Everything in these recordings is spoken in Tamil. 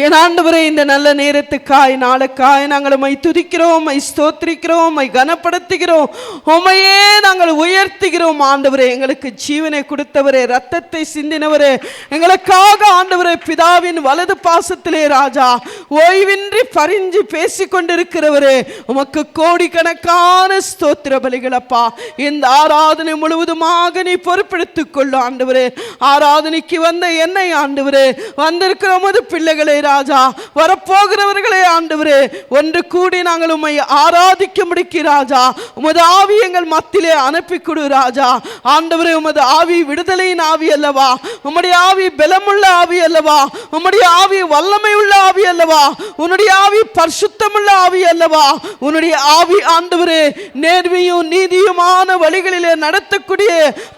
என் ஆண்டவரே, இந்த நல்ல நேரத்துக்காய் நாளுக்காய் நாங்கள் உம்மை துதிக்கிறோம், உம்மை ஸ்தோத்திரிக்கிறோம், உம்மை கனப்படுத்துகிறோம், உம்மையே நாங்கள் உயர்த்துகிறோம். ஆண்டவரே, எங்களுக்கு ஜீவனை கொடுத்தவரே, ரத்தத்தை சிந்தினவரே, எங்களுக்காக ஆண்டவரே பிதாவின் வலது பாசத்திலே ராஜா ஓய்வின்றி பரிஞ்சு பேசிக்கொண்டிருக்கிறவரே, உமக்கு கோடிக்கணக்கான ஸ்தோத்திர பலிகளப்பா. இந்த ஆராதனை முழுவதுமாக நீ பொறுப்பெடுத்துக் கொள்ளு ஆண்டவரே. ஆராதனைக்கு வந்த என்னை ஆண்டவரே, வந்திருக்கிற உமது பிள்ளைகளை ராஜா, வரப்போகிறவர்களே ஆண்டவரே, ஒன்று கூடி நாங்கள் உம்மை ஆராதிக்கும்படிக்கு ராஜா உமது ஆவி எங்கள் மத்தியிலே அனுப்பி கொடு ராஜா. ஆண்டவரே, உமது ஆவி விடுதலையின் ஆவி அல்லவா, உம்முடைய ஆவி பலமுள்ள ஆவி அல்லவா, உம்முடைய ஆவி வல்லமை உள்ள ஆவி அல்லவா, உன்னுடைய ஆவி பரிசுத்தமுள்ள ஆவி அல்லவா, உன்னுடைய ஆவி ஆண்டவரே நேர்மையும் நீதியுமான வழிகளிலே நடத்தக்கூடிய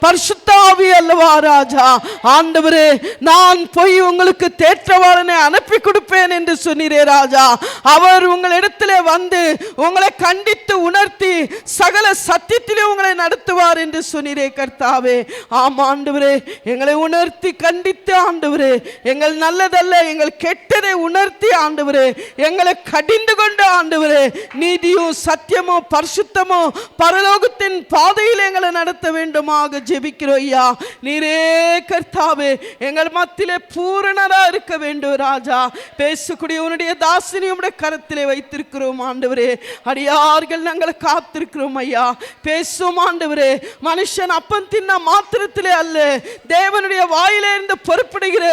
பரிசுத்த ஆவி அல்லவா ராஜா. ஆண்டவரே, நான் போய் உங்களுக்கு தேற்றவாளனை அனுப்பி கொடுப்பேன் என்று சொன்னீரே ராஜா. அவர் உங்களிடத்திலே வந்து உங்களை கண்டித்து உணர்த்தி சகல சத்தியத்திலே உங்களை நடத்துவார் என்று சொன்னீரே கர்த்தாவே. ஆம் ஆண்டவரே, எங்களை உணர்த்தி கண்டித்து ஆண்டவரே, எங்கள் நல்லதல்ல எங்கள் கெட்டதை உணர்த்தி ஆண்டவரே, எங்களை கடிந்து கொண்டு ஆண்டவரே, நீதியும் சத்தியமும் பரிசுத்தமும் பரலோகத்தின் பாதையில் எங்களை நடத்த வேண்டுமாக ஜெபிக்கிறோம் ஐயா. நீரே கர்த்தாவே எங்கள் மத்தியிலே பூரணரா இருக்க வேண்டும் ராஜா. பேசக்கூடிய உன்னுடைய தாசினி உம்முடைய கரத்திலே வைத்திருக்கிறோம் ஆண்டவரே. அடியார்கள் நாங்கள் காத்திருக்கிறோம் ஐயா. பேசும் ஆண்டவரே. மனுஷன் அப்பம் தின்ன மாத்திரத்திலே அல்ல, தேவனுடைய வாயிலே இருந்து பொறுப்படுகிற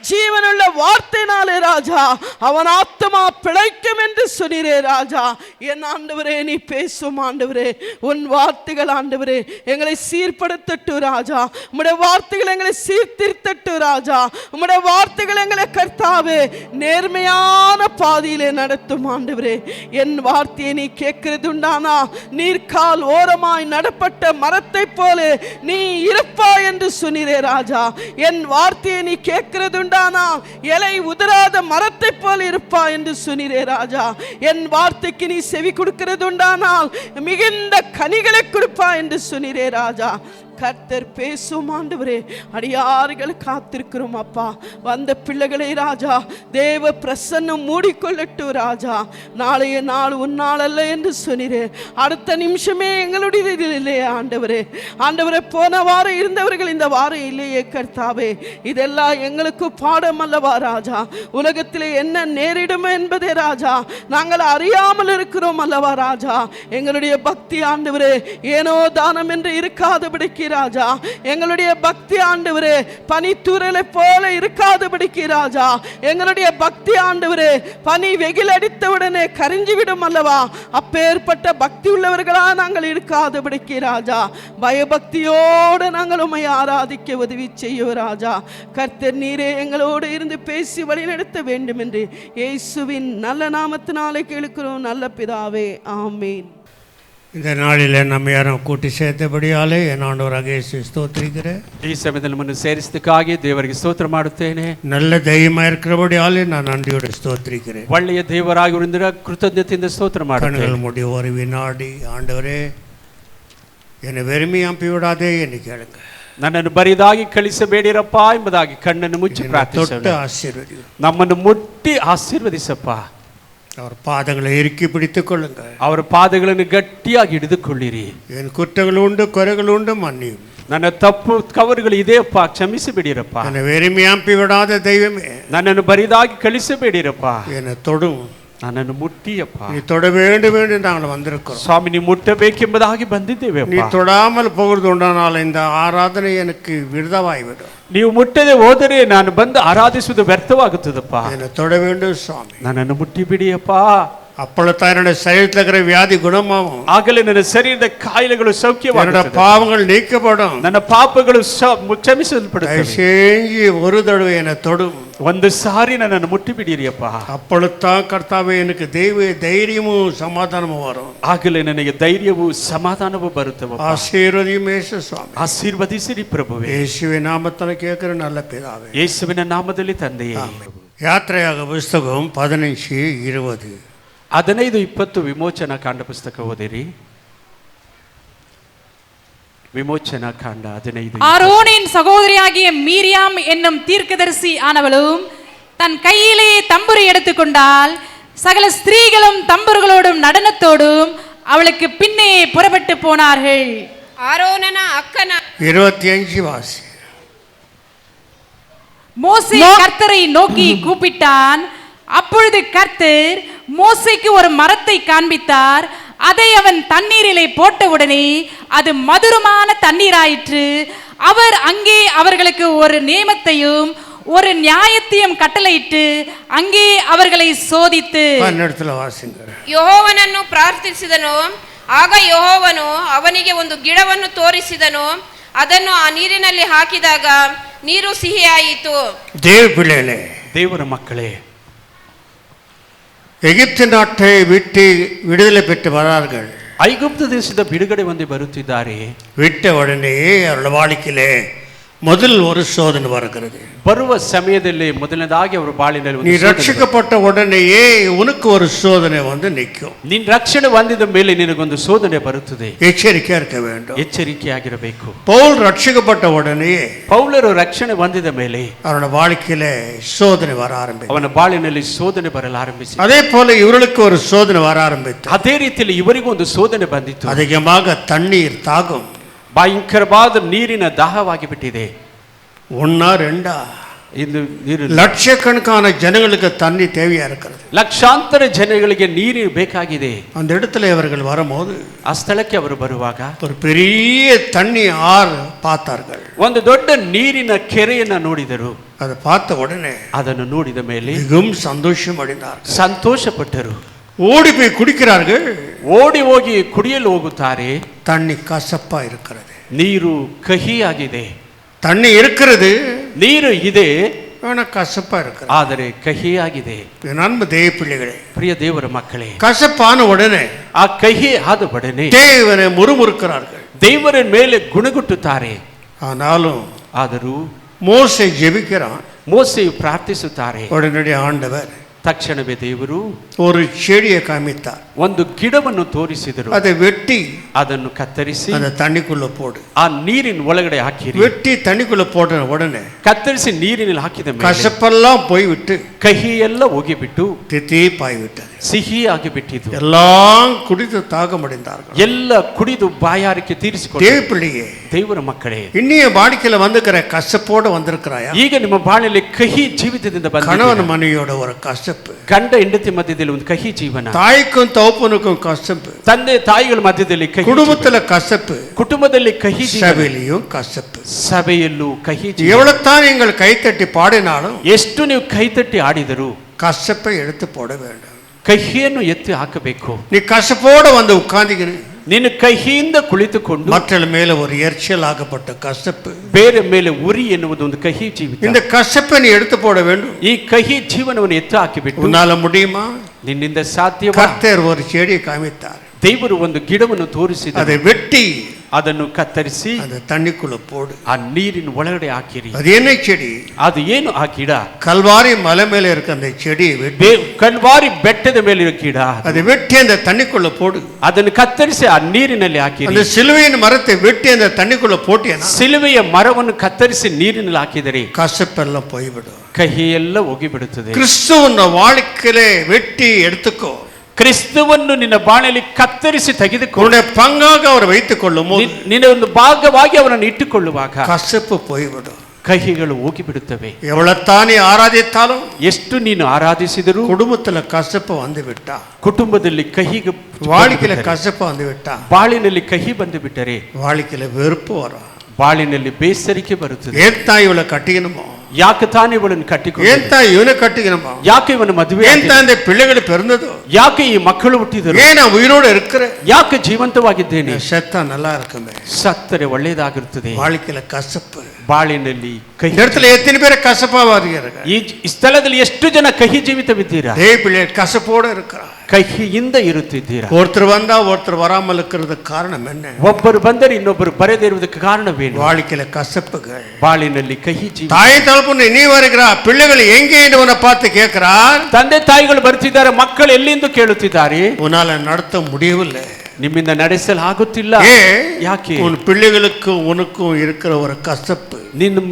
ஜீவனுள்ள வார்த்தையினாலே ராஜா அவன் ஆத்மா பிழைக்கும் என்று சொன்னீரே ராஜா. என் ஆண்டவரே, நீ பேசும் ஆண்டவரே. உன் வார்த்தைகள் ஆண்டவரே எங்களை சீர்படுத்தட்டு ராஜா. உம்முடைய வார்த்தைகள் எங்களை சீர்திருத்தட்டு ராஜா. உம்முடைய வார்த்தைகள் எங்களை கர்த்தாவே நேர்மையான பாதையிலே நடத்தும் ஆண்டவரே. என் வார்த்தையை நீ கேட்கிறது உண்டானா, நீர்கால் ஓரமாய் நடப்பட்ட மரத்தை போல நீ இருப்பாய் என்று சொன்னீரே ராஜா. என் வார்த்தையை நீ கேட்கிறது உண்டானா, இலை உதிராத மரத்தை போல இருப்பாய் என்று சொன்னீரே ராஜா. என் வார்த்தைக்கு நீ செவி கொடுக்கிறது உண்டானால் மிகுந்த கனிகளை கொடுப்பாய் என்று சொன்னீரே ராஜா. கர்த்தர் பேசும் ஆண்டவரே. அடியார்கள் காத்திருக்கிறோம் அப்பா. வந்த பிள்ளைகளை ராஜா தேவ பிரசன்னம் மூடிக்கொள்ளட்டும் ராஜா. நாளைய நாள் உன்னாள் அல்ல என்று சொன்னீரே. அடுத்த நிமிஷமே எங்களுடைய இல்லையே ஆண்டவரே. ஆண்டவரே, போன வாரம் இருந்தவர்கள் இந்த வாரம் இல்லையே கர்த்தாவே. இதெல்லாம் எங்களுக்கு பாடம் அல்லவா ராஜா. உலகத்திலே என்ன நேரிடும் என்பதே ராஜா நாங்கள் அறியாமல் இருக்கிறோம் அல்லவா ராஜா. எங்களுடைய பக்தி ஆண்டவரே ஏனோ தானம் என்று இருக்காதபடிக்கு ராஜா, எங்களுடைய பக்தி ஆண்டவரே பனி தூறலை போல இருக்காதபடிக்கு ராஜா, எங்களுடைய பக்தி ஆண்டவரே பனி வெயில் அடித்தவுடனே கரிஞ்சிவிடும் அல்லவா. அப்பேற்பட்ட பக்தி உள்ளவர்களா நாங்கள் இருக்காதபடிக்கு ராஜா, பயபக்தியோடு நாங்கள் உம்மை ஆராதிக்க உதவி செய்யும் ராஜா. கர்த்தர் நீரே எங்களோடு இருந்து பேசி வழிநடத்த வேண்டும் என்று இயேசுவின் நல்ல நாமத்தினாலே கேளுக்கிறோம் நல்ல பிதாவே, ஆமீன். இந்த நாளில் நம்ம யாரும் கூட்டி சேர்த்தபடியாலே என் ಆಂಡವರಾಗಿ ಸ್ತೋತ್ರಿக்கிறேன். ಈ ಸಮಯದಲ್ಲಿ ನಮ್ಮನ್ನು ಸೇರಿಸಿದ್ದಕ್ಕಾಗಿ ದೇವರಿಗೆ ಸ್ತೋತ್ರ ಮಾಡುತ್ತೇನೆ. நல்ல தெய்வமா இருக்கிறபடியாலே நான் நன்றியோடு ஸ்தோத்திரிக்கிறேன். ಒಳ್ಳೆಯ ದೇವರಾಗಿರುವುದರಿಂದ ಕೃತಜ್ಞತೆಯಿಂದ ಸ್ತೋತ್ರ ಮಾಡುತ್ತೇನೆ. கண்கள் மூடி ஒரு வினாடி ஆண்டவரே என்னை வெறுமை அனுப்பி விடாதே என்று கேளுங்க. ನನ್ನನ್ನು ಬರಿದಾಗಿ ಕಳಿಸಬೇಡಿರಪ್ಪ ಎಂಬುದಾಗಿ ಕಣ್ಣನ್ನು ಮುಚ್ಚಿ ಪ್ರಾರ್ಥಿಸೋಣ. ನಮ್ಮನ್ನು ಮುಟ್ಟಿ ಆಶೀರ್ವದಿಸಪ್ಪ. அவர் பாதங்களை இறுக்கி பிடித்துக் கொள்ளுங்க. ಅವರ ಪಾದಗಳನ್ನು ಗಟ್ಟಿಯಾಗಿ ಹಿಡಿದುಕೊಳ್ಳಿರಿ. என் குற்றங்கள் உண்டு குறைகள் உண்டு மன்னியும். ನನ್ನ ತಪ್ಪು ಕವರುಗಳು ಇದೆಯಪ್ಪ, ಕ್ಷಮಿಸಬೇಡಿರಪ್ಪ. என்னை வெறுமை அனுப்பி விடாத தெய்வமே, ನನ್ನನ್ನು ಬರಿದಾಗಿ ಕಳಿಸಬೇಡಿರಪ್ಪ. என்னை தொடும், ನನ್ನನ್ನು ಮುಟ್ಟಿಯಪ್ಪ. நீ தொட வேண்டும் என்று நாங்கள் வந்திருக்கிறோம் ಸ್ವಾಮಿ, நீ ಮುಟ್ಟಬೇಕೆಂಬುದಾಗಿ ಬಂದಿದ್ದೇವೆ. நீ தொடாமல் போகிறது உண்டானால் இந்த ஆராதனை எனக்கு விருதவாய்விடும். ನೀವು ಮುಟ್ಟದೆ ಹೋದರೆ ನಾನು ಬಂದು ಆರಾಧಿಸುವುದು ವ್ಯರ್ಥವಾಗುತ್ತದಪ್ಪ. என்னை தொட வேண்டும் சுவாமி, ನನ್ನನ್ನು ಮುಟ್ಟಿ ಬಿಡಿಯಪ್ಪ. அப்பொழுதுதான் என்னுடைய சரீரத்தில் இருக்கிற வியாதி குணமாகும். ಆಗಲೇ ನನ್ನ ಶರೀರದ ಕಾಯಿಲೆಗಳು ಸೌಖ್ಯವಾಗುತ್ತವೆ. பாவங்கள் நீக்கப்படும். ನನ್ನ ಪಾಪಗಳು ಕ್ಷಮಿಸಲ್ಪಡುತ್ತವೆ. செஞ்சு ஒரு தடவை என்னை தொடும். ಒಂದು ಸಾರಿ ನನ್ನನ್ನು ಮುಟ್ಟಿ ಬಿಡಿರಿಯಪ್ಪ. அப்பொழுதுதான் கர்த்தாவே எனக்கு தைரியமும் சமாதானமும் வரும். ಆಗಲೇ ನನಗೆ ಧೈರ್ಯವೂ ಸಮಾಧಾನವೂ ಬರುತ್ತವೆ. ஆசீர்வதியும் இயேசு சுவாமி. ಆಶೀರ್ವದಿಸಿರಿ ಪ್ರಭುವೇ. இயேசுவின் நாமத்தில் கேட்கிற நல்ல பிதாவே. ಯೇಸುವಿನ ನಾಮದಲ್ಲಿ ತಂದೆಯೇ. யாத்திரையாக புஸ்தகம் 15:20. 15:20 ವಿಮೋಚನಾ ಕಾಂಡ ಪುಸ್ತಕ ಓದಿರಿ. விமோச்சனா காண்ட 15. ஆரோனின் சகோதரியாகிய மீரியாம் என்னும் தீர்க்கதரிசி ஆனவளும் தன் கையிலே தம்புரை எடுத்துக்கொண்டால் சகல ஸ்திரீகளும் தம்புர்களோடும் நடனத்தோடும் அவளுக்கு பின்னே புறப்பட்டு போனார்கள். ಆರೋನನ ಅಕ್ಕನ 25 வாசி. மோசே கர்த்தரை நோக்கி கூப்பிட்டான். அப்பொழுது கர்த்தர் மோசேக்கு ஒரு மரத்தை காண்பித்தார். அதை அவன் தண்ணீரிலே போட்டவுடனே அது மதுரமான தண்ணீராயிற்று. அவர் அங்கே அவர்களுக்கு ஒரு நியமத்தையும் ஒரு நியாயத்தையும் கட்டளையிட்டு அங்கே அவர்களை சோதித்து ಯೆಹೋವನನ್ನು ಪ್ರಾರ್ಥಿಸಿದನು. ಆಗ ಯೆಹೋವನು ಅವನಿಗೆ ಒಂದು ಗಿಡವನ್ನು ತೋರಿಸಿದನು. ಅದನ್ನು ಆ ನೀರಿನಲ್ಲಿ ಹಾಕಿದಾಗ ನೀರು ಸಿಹಿಯಾಯಿತು. ದೇವರ ಮಕ್ಕಳೇ, எகிப்து நாட்டை விட்டு விடுதலை பெற்று வரார்கள். ಐಗುಪ್ತ ದೇಶದ ಬಿಡುಗಡೆ ಹೊಂದಿ ಬರುತ್ತಿದ್ದಾರೆ. விட்ட உடனே அவருடைய வாழ்க்கையிலே முதல் ஒரு சோதனை வருகிறது. ಬರುವ ಸಮಯದಲ್ಲಿ ಮೊದಲನೇದಾಗಿ ಅವರ ಬಾಳಿನಲ್ಲಿ நீ ரட்சிக்கப்பட்ட உடனேயே உனக்கு ஒரு சோதனை வந்து நிற்கும். ನಿನ್ನ ರಕ್ಷಣೆ ಹೊಂದಿದ ಮೇಲೆ ನಿನಗೊಂದು ಶೋಧನೆ ಬರುತ್ತದೆ. எச்சரிக்கையா இருக்க வேண்டும். ಎಚ್ಚರಿಕೆಯಾಗಿರಬೇಕು. பவுல் ரட்சிக்கப்பட்ட உடனே ಪೌಲರು ರಕ್ಷಣೆ ಹೊಂದಿದ ಮೇಲೆ அவருடைய வாழ்க்கையிலே சோதனை வர ஆரம்பித்தது. ಅವನ ಬಾಳಿನಲ್ಲಿ ಶೋಧನೆ ಬರಲು ಆರಂಭಿಸಿತು. அதே போல இவர்களுக்கு ஒரு சோதனை வர ஆரம்பித்தது. ಅದೇ ರೀತಿಯಲ್ಲಿ ಇವರಿಗೂ ಒಂದು ಶೋಧನೆ ಬಂದಿತ್ತು. அதிகமாக தண்ணீர் தாகம், ಭಯಂಕರವಾದ ನೀರಿನ ದಾಹವಾಗಿ ಬಿಟ್ಟಿದೆ. ஒன்னா ரெண்டா ಇದು ನೀರು லட்சக்கணக்கான ஜனங்களுக்கு தண்ணி தேவையா இருக்கிறது. ಲಕ್ಷಾಂತರ ಜನಗಳಿಗೆ ನೀರು ಬೇಕಾಗಿದೆ. அந்த இடத்துல இவர்கள் வரும்போது ಆ ಸ್ಥಳಕ್ಕೆ ಅವರು ಬರುವಾಗ ஒரு பெரிய தண்ணி ஆறு பார்த்தார்கள். ಒಂದು ದೊಡ್ಡ ನೀರಿನ ಕೆರೆಯನ್ನ ನೋಡಿದರು. அதை பார்த்த உடனே ಅದನ್ನು ನೋಡಿದ ಮೇಲೆ மிகவும் சந்தோஷம் அடைந்தார்கள். ಸಂತೋಷಪಟ್ಟರು. ஓடி போய் குடிக்கிறார்கள். ಓಡಿ ಹೋಗಿ ಕುಡಿಯಲು ಹೋಗುತ್ತಾರೆ. தண்ணி கசப்பா இருக்கிறது. ನೀರು ಕಹಿಯಾಗಿದೆ. தண்ணி இருக்கிறது, ನೀರು ಇದೆ, ஆனா கசப்பா இருக்கிறது. ಆದರೆ ಕಹಿಯಾಗಿದೆ. நண்பு தேவ பிள்ளைகளே, ಪ್ರಿಯ ದೇವರ ಮಕ್ಕಳೇ, கசப்பான உடனே ಆ ಕಹಿ ಆದ ಒಡನೆ தேவனை முறுமுறுக்கிறார்கள். ದೇವರ ಮೇಲೆ ಗುಣಗುಟ್ಟುತ್ತಾರೆ. ஆனாலும் ಆದರೂ மோசே ஜெபிக்கிறான். ಮೋಸೆಯು ಪ್ರಾರ್ಥಿಸುತ್ತಾರೆ. உடனடி ஆண்டவர் ತಕ್ಷಣವೇ ದೇವರು ஒரு செடியை காமித்தார். ಒಂದು ಗಿಡವನ್ನು ತೋರಿಸಿದರು. அதை வெட்டி ಅದನ್ನು ಕತ್ತರಿಸಿ அந்த தண்ணிக்குள்ள போடு. ಆ ನೀರಿನ ಒಳಗಡೆ ಹಾಕಿರಿ. வெட்டி தண்ணிக்குள்ள போட்ட உடனே ಕತ್ತರಿಸಿ ನೀರಿನಲ್ಲಿ ಹಾಕಿದ ಮೇಲೆ கசப்பெல்லாம் போய்விட்டு ಕಹಿ ಎಲ್ಲ ಹೋಗಿಬಿಟ್ಟು தித்திப்பாய்விட்டது. ಸಿಹಿ ಆಗಿಬಿಟ್ಟಿತು. எல்லாம் குடித்து தாகம் அடைந்தார்கள். ಎಲ್ಲ ಕುಡಿದು ಬಾಯಾರಿಕೆ ತೀರಿಸಿಕೊಂಡು தேவ பிள்ளையே, ದೇವರ ಮಕ್ಕಳೇ, இன்னிய வாழ்க்கையில வந்துக்கிற கசப்போட வந்திருக்கிறாயா? ಈಗ ನಿಮ್ಮ ಬಾಳಿನಲ್ಲಿ ಕಹಿ ಜೀವಿತದಿಂದ ಬಂದ கணவன் மனைவியோட ஒரு கசப்பு, ಗಂಡ ಹೆಂಡತಿ ಮಧ್ಯದಲ್ಲಿ ಒಂದು ಕಹಿ ಜೀವನ, தாய்க்கும் தகப்பனுக்கும் கசப்பு, ತಂದೆ ತಾಯಿಗಳ ಮಧ್ಯದಲ್ಲಿ ಕಹಿ, குடும்பத்துல கசப்பு, ಕುಟುಂಬದಲ್ಲಿ ಕಹಿ ಜೀವನ, சபையிலையும் கசப்பு. ಸಭೆಯಲ್ಲೂ ಕಹಿ ಜೀವನ. எவ்வளவுதான் நீங்கள் கைத்தட்டி பாடினாலும் ಎಷ್ಟು ನೀವು ಕೈತಟ್ಟಿ ಆಡಿದರೂ கசப்பை எடுத்து போட வேண்டும். ಕಹಿಯನ್ನು ಎತ್ತಿ ಹಾಕಬೇಕು. நீ கசப்போட வந்து உட்கார்ந்தீங்கன்னு ನೀನು ಕಹಿಯಿಂದ ಕುಳಿತುಕೊಂಡು மற்ற மேல ஒரு எரிச்சல் ஆகப்பட்ட கசப்பு, ಬೇರೆ ಮೇಲೆ ಉರಿ ಎನ್ನುವುದು ಒಂದು ಕಹಿ ಜೀವಿತ. இந்த கசப்பை நீ எடுத்து போட வேண்டும். ಈ ಕಹಿ ಜೀವನವನ್ನು ಎತ್ತು ಹಾಕಿಬಿಟ್ಟು உன்னால முடியுமா? ನಿನ್ನಿಂದ ಸಾಧ್ಯ. கர்த்தர் ஒரு செடியை காமித்தார். ದೇವರು ಒಂದು ಗಿಡವನ್ನು ತೋರಿಸಿದ, அதை வெட்டி ಅದನ್ನು ಕತ್ತರಿಸಿ அந்த தண்ணிக்குள்ள போடு. ಆ ನೀರಿನ ಒಳಗಡೆ ಹಾಕಿರಿ. அது என்ன செடி? ಅದು ಏನು ಆ ಗಿಡ? கல்வாரி மலை மேல இருக்க அந்த செடியை வெட்டி, ಕಲ್ವಾರಿ ಬೆಟ್ಟದ ಮೇಲೆ ಇರೋ ಗಿಡ, அதை வெட்டி அந்த தண்ணிக்குள்ள போடு. ಅದನ್ನು ಕತ್ತರಿಸಿ ಆ ನೀರಿನಲ್ಲಿ ಹಾಕಿರಿ. அந்த சிலுவையின் மரத்தை வெட்டி அந்த தண்ணிக்குள்ள போட்டியனா ಸಿಲುವೆಯ ಮರವನ್ನು ಕತ್ತರಿಸಿ ನೀರಿನಲ್ಲಿ ಹಾಕಿದರೆ கசப்பெல்லாம் போய்விடும். ಕಹಿ ಎಲ್ಲ ಹೋಗಿಬಿಡುತ್ತದೆ. கிறிஸ்துவ வாழ்க்கையிலே வெட்டி எடுத்துக்கோ. ಕ್ರಿಸ್ತವನ್ನು ನಿನ್ನ ಬಾಣಲ್ಲಿ ಕತ್ತರಿಸಿ ತೆಗೆದುಕೊಂಡು உன்னுடைய பங்காக அவர் வைத்துக் கொள்ளும் போது ನಿನ್ನ ಒಂದು ಭಾಗವಾಗಿ ಅವರನ್ನು ಇಟ್ಟುಕೊಳ್ಳುವಾಗ கசப்பு போய்விடும். ಕಹಿಗಳು ಹೋಗಿಬಿಡುತ್ತವೆ. எவ்வளவுதான் நீ ஆராதித்தாலும் ಎಷ್ಟು ನೀನು ಆರಾಧಿಸಿದರೂ குடும்பத்துல கசப்பு வந்து விட்டா, ಕುಟುಂಬದಲ್ಲಿ ಕಹಿಗೆ வாழ்க்கையில கசப்பு வந்து விட்டா, ಬಾಳಿನಲ್ಲಿ ಕಹಿ ಬಂದು ಬಿಟ್ಟರೆ வாழ்க்கையில வெறுப்பு வரும். ಬಾಳಿನಲ್ಲಿ ಬೇಸರಿಕೆ ಬರುತ್ತದೆ. ஏன் தான் இவளை கட்டிக்கணுமோ? ಯಾಕೆ ತಾನೇ ಇವಳನ್ನು ಕಟ್ಟಿಕೊಂಡು, ஏன் தான் இவனை கட்டிக்கணுமோ? ಯಾಕೆ ಇವನ ಮದುವೆ, ஏன் தான் இந்த பிள்ளைகள் பிறந்ததோ? ಯಾಕೆ ಈ ಮಕ್ಕಳು ಹುಟ್ಟಿದರು, ஏன் நான் உயிரோடு இருக்கிறேன்? ಯಾಕೆ ಜೀವಂತವಾಗಿದ್ದೇನೆ? செத்தா நல்லா இருக்குமே. ಸತ್ತರೆ ಒಳ್ಳೆಯದಾಗಿರುತ್ತದೆ. வாழ்க்கையில கசப்பு. ಬಾಳಿನಲ್ಲಿ ಕಹಿ. இந்த இடத்துல எத்தனை பேர் கசப்பா வருகிறார்கள்? ಈ ಸ್ಥಳದಲ್ಲಿ ಎಷ್ಟು ಜನ ಕಹಿ ಜೀವಿತವಿದ್ದೀರಾ? தேவ பிள்ளைகள் கசப்போட இருக்கிறார். ಕಹಿಯಿಂದ ಇರುತ್ತಿದ್ದೀರಾ? ஒருத்தர் வந்தா ஒருத்தர் வராமல் இருக்கிறதுக்கு காரணம் என்ன? ಒಬ್ಬರು ಬಂದರೆ ಇನ್ನೊಬ್ಬರು ಬರದೇ ಇರುವುದಕ್ಕೆ ಕಾರಣವೇನು? வாழ்க்கையில கசப்புகள். ಬಾಳಿನಲ್ಲಿ ಕಹಿ ಜೀವಿತ. தாய் தகப்பன் நீ வருகிறா, பிள்ளைகள் எங்கே என்று உன்னை பார்த்து கேட்கிறார். ತಂದೆ ತಾಯಿಗಳು ಬರ್ತಿದ್ದಾರೆ, ಮಕ್ಕಳು ಎಲ್ಲಿಂದ ಕೇಳುತ್ತಿದ್ದಾರೆ. உன்னால நடத்த முடியவில்லை. ನಿಮ್ಮಿಂದ ನಡೆಸಲು ಆಗುತ್ತಿಲ್ಲ. ಯಾಕೆ? உன் பிள்ளைகளுக்கும் உனக்கும் இருக்கிற ஒரு கசப்பு.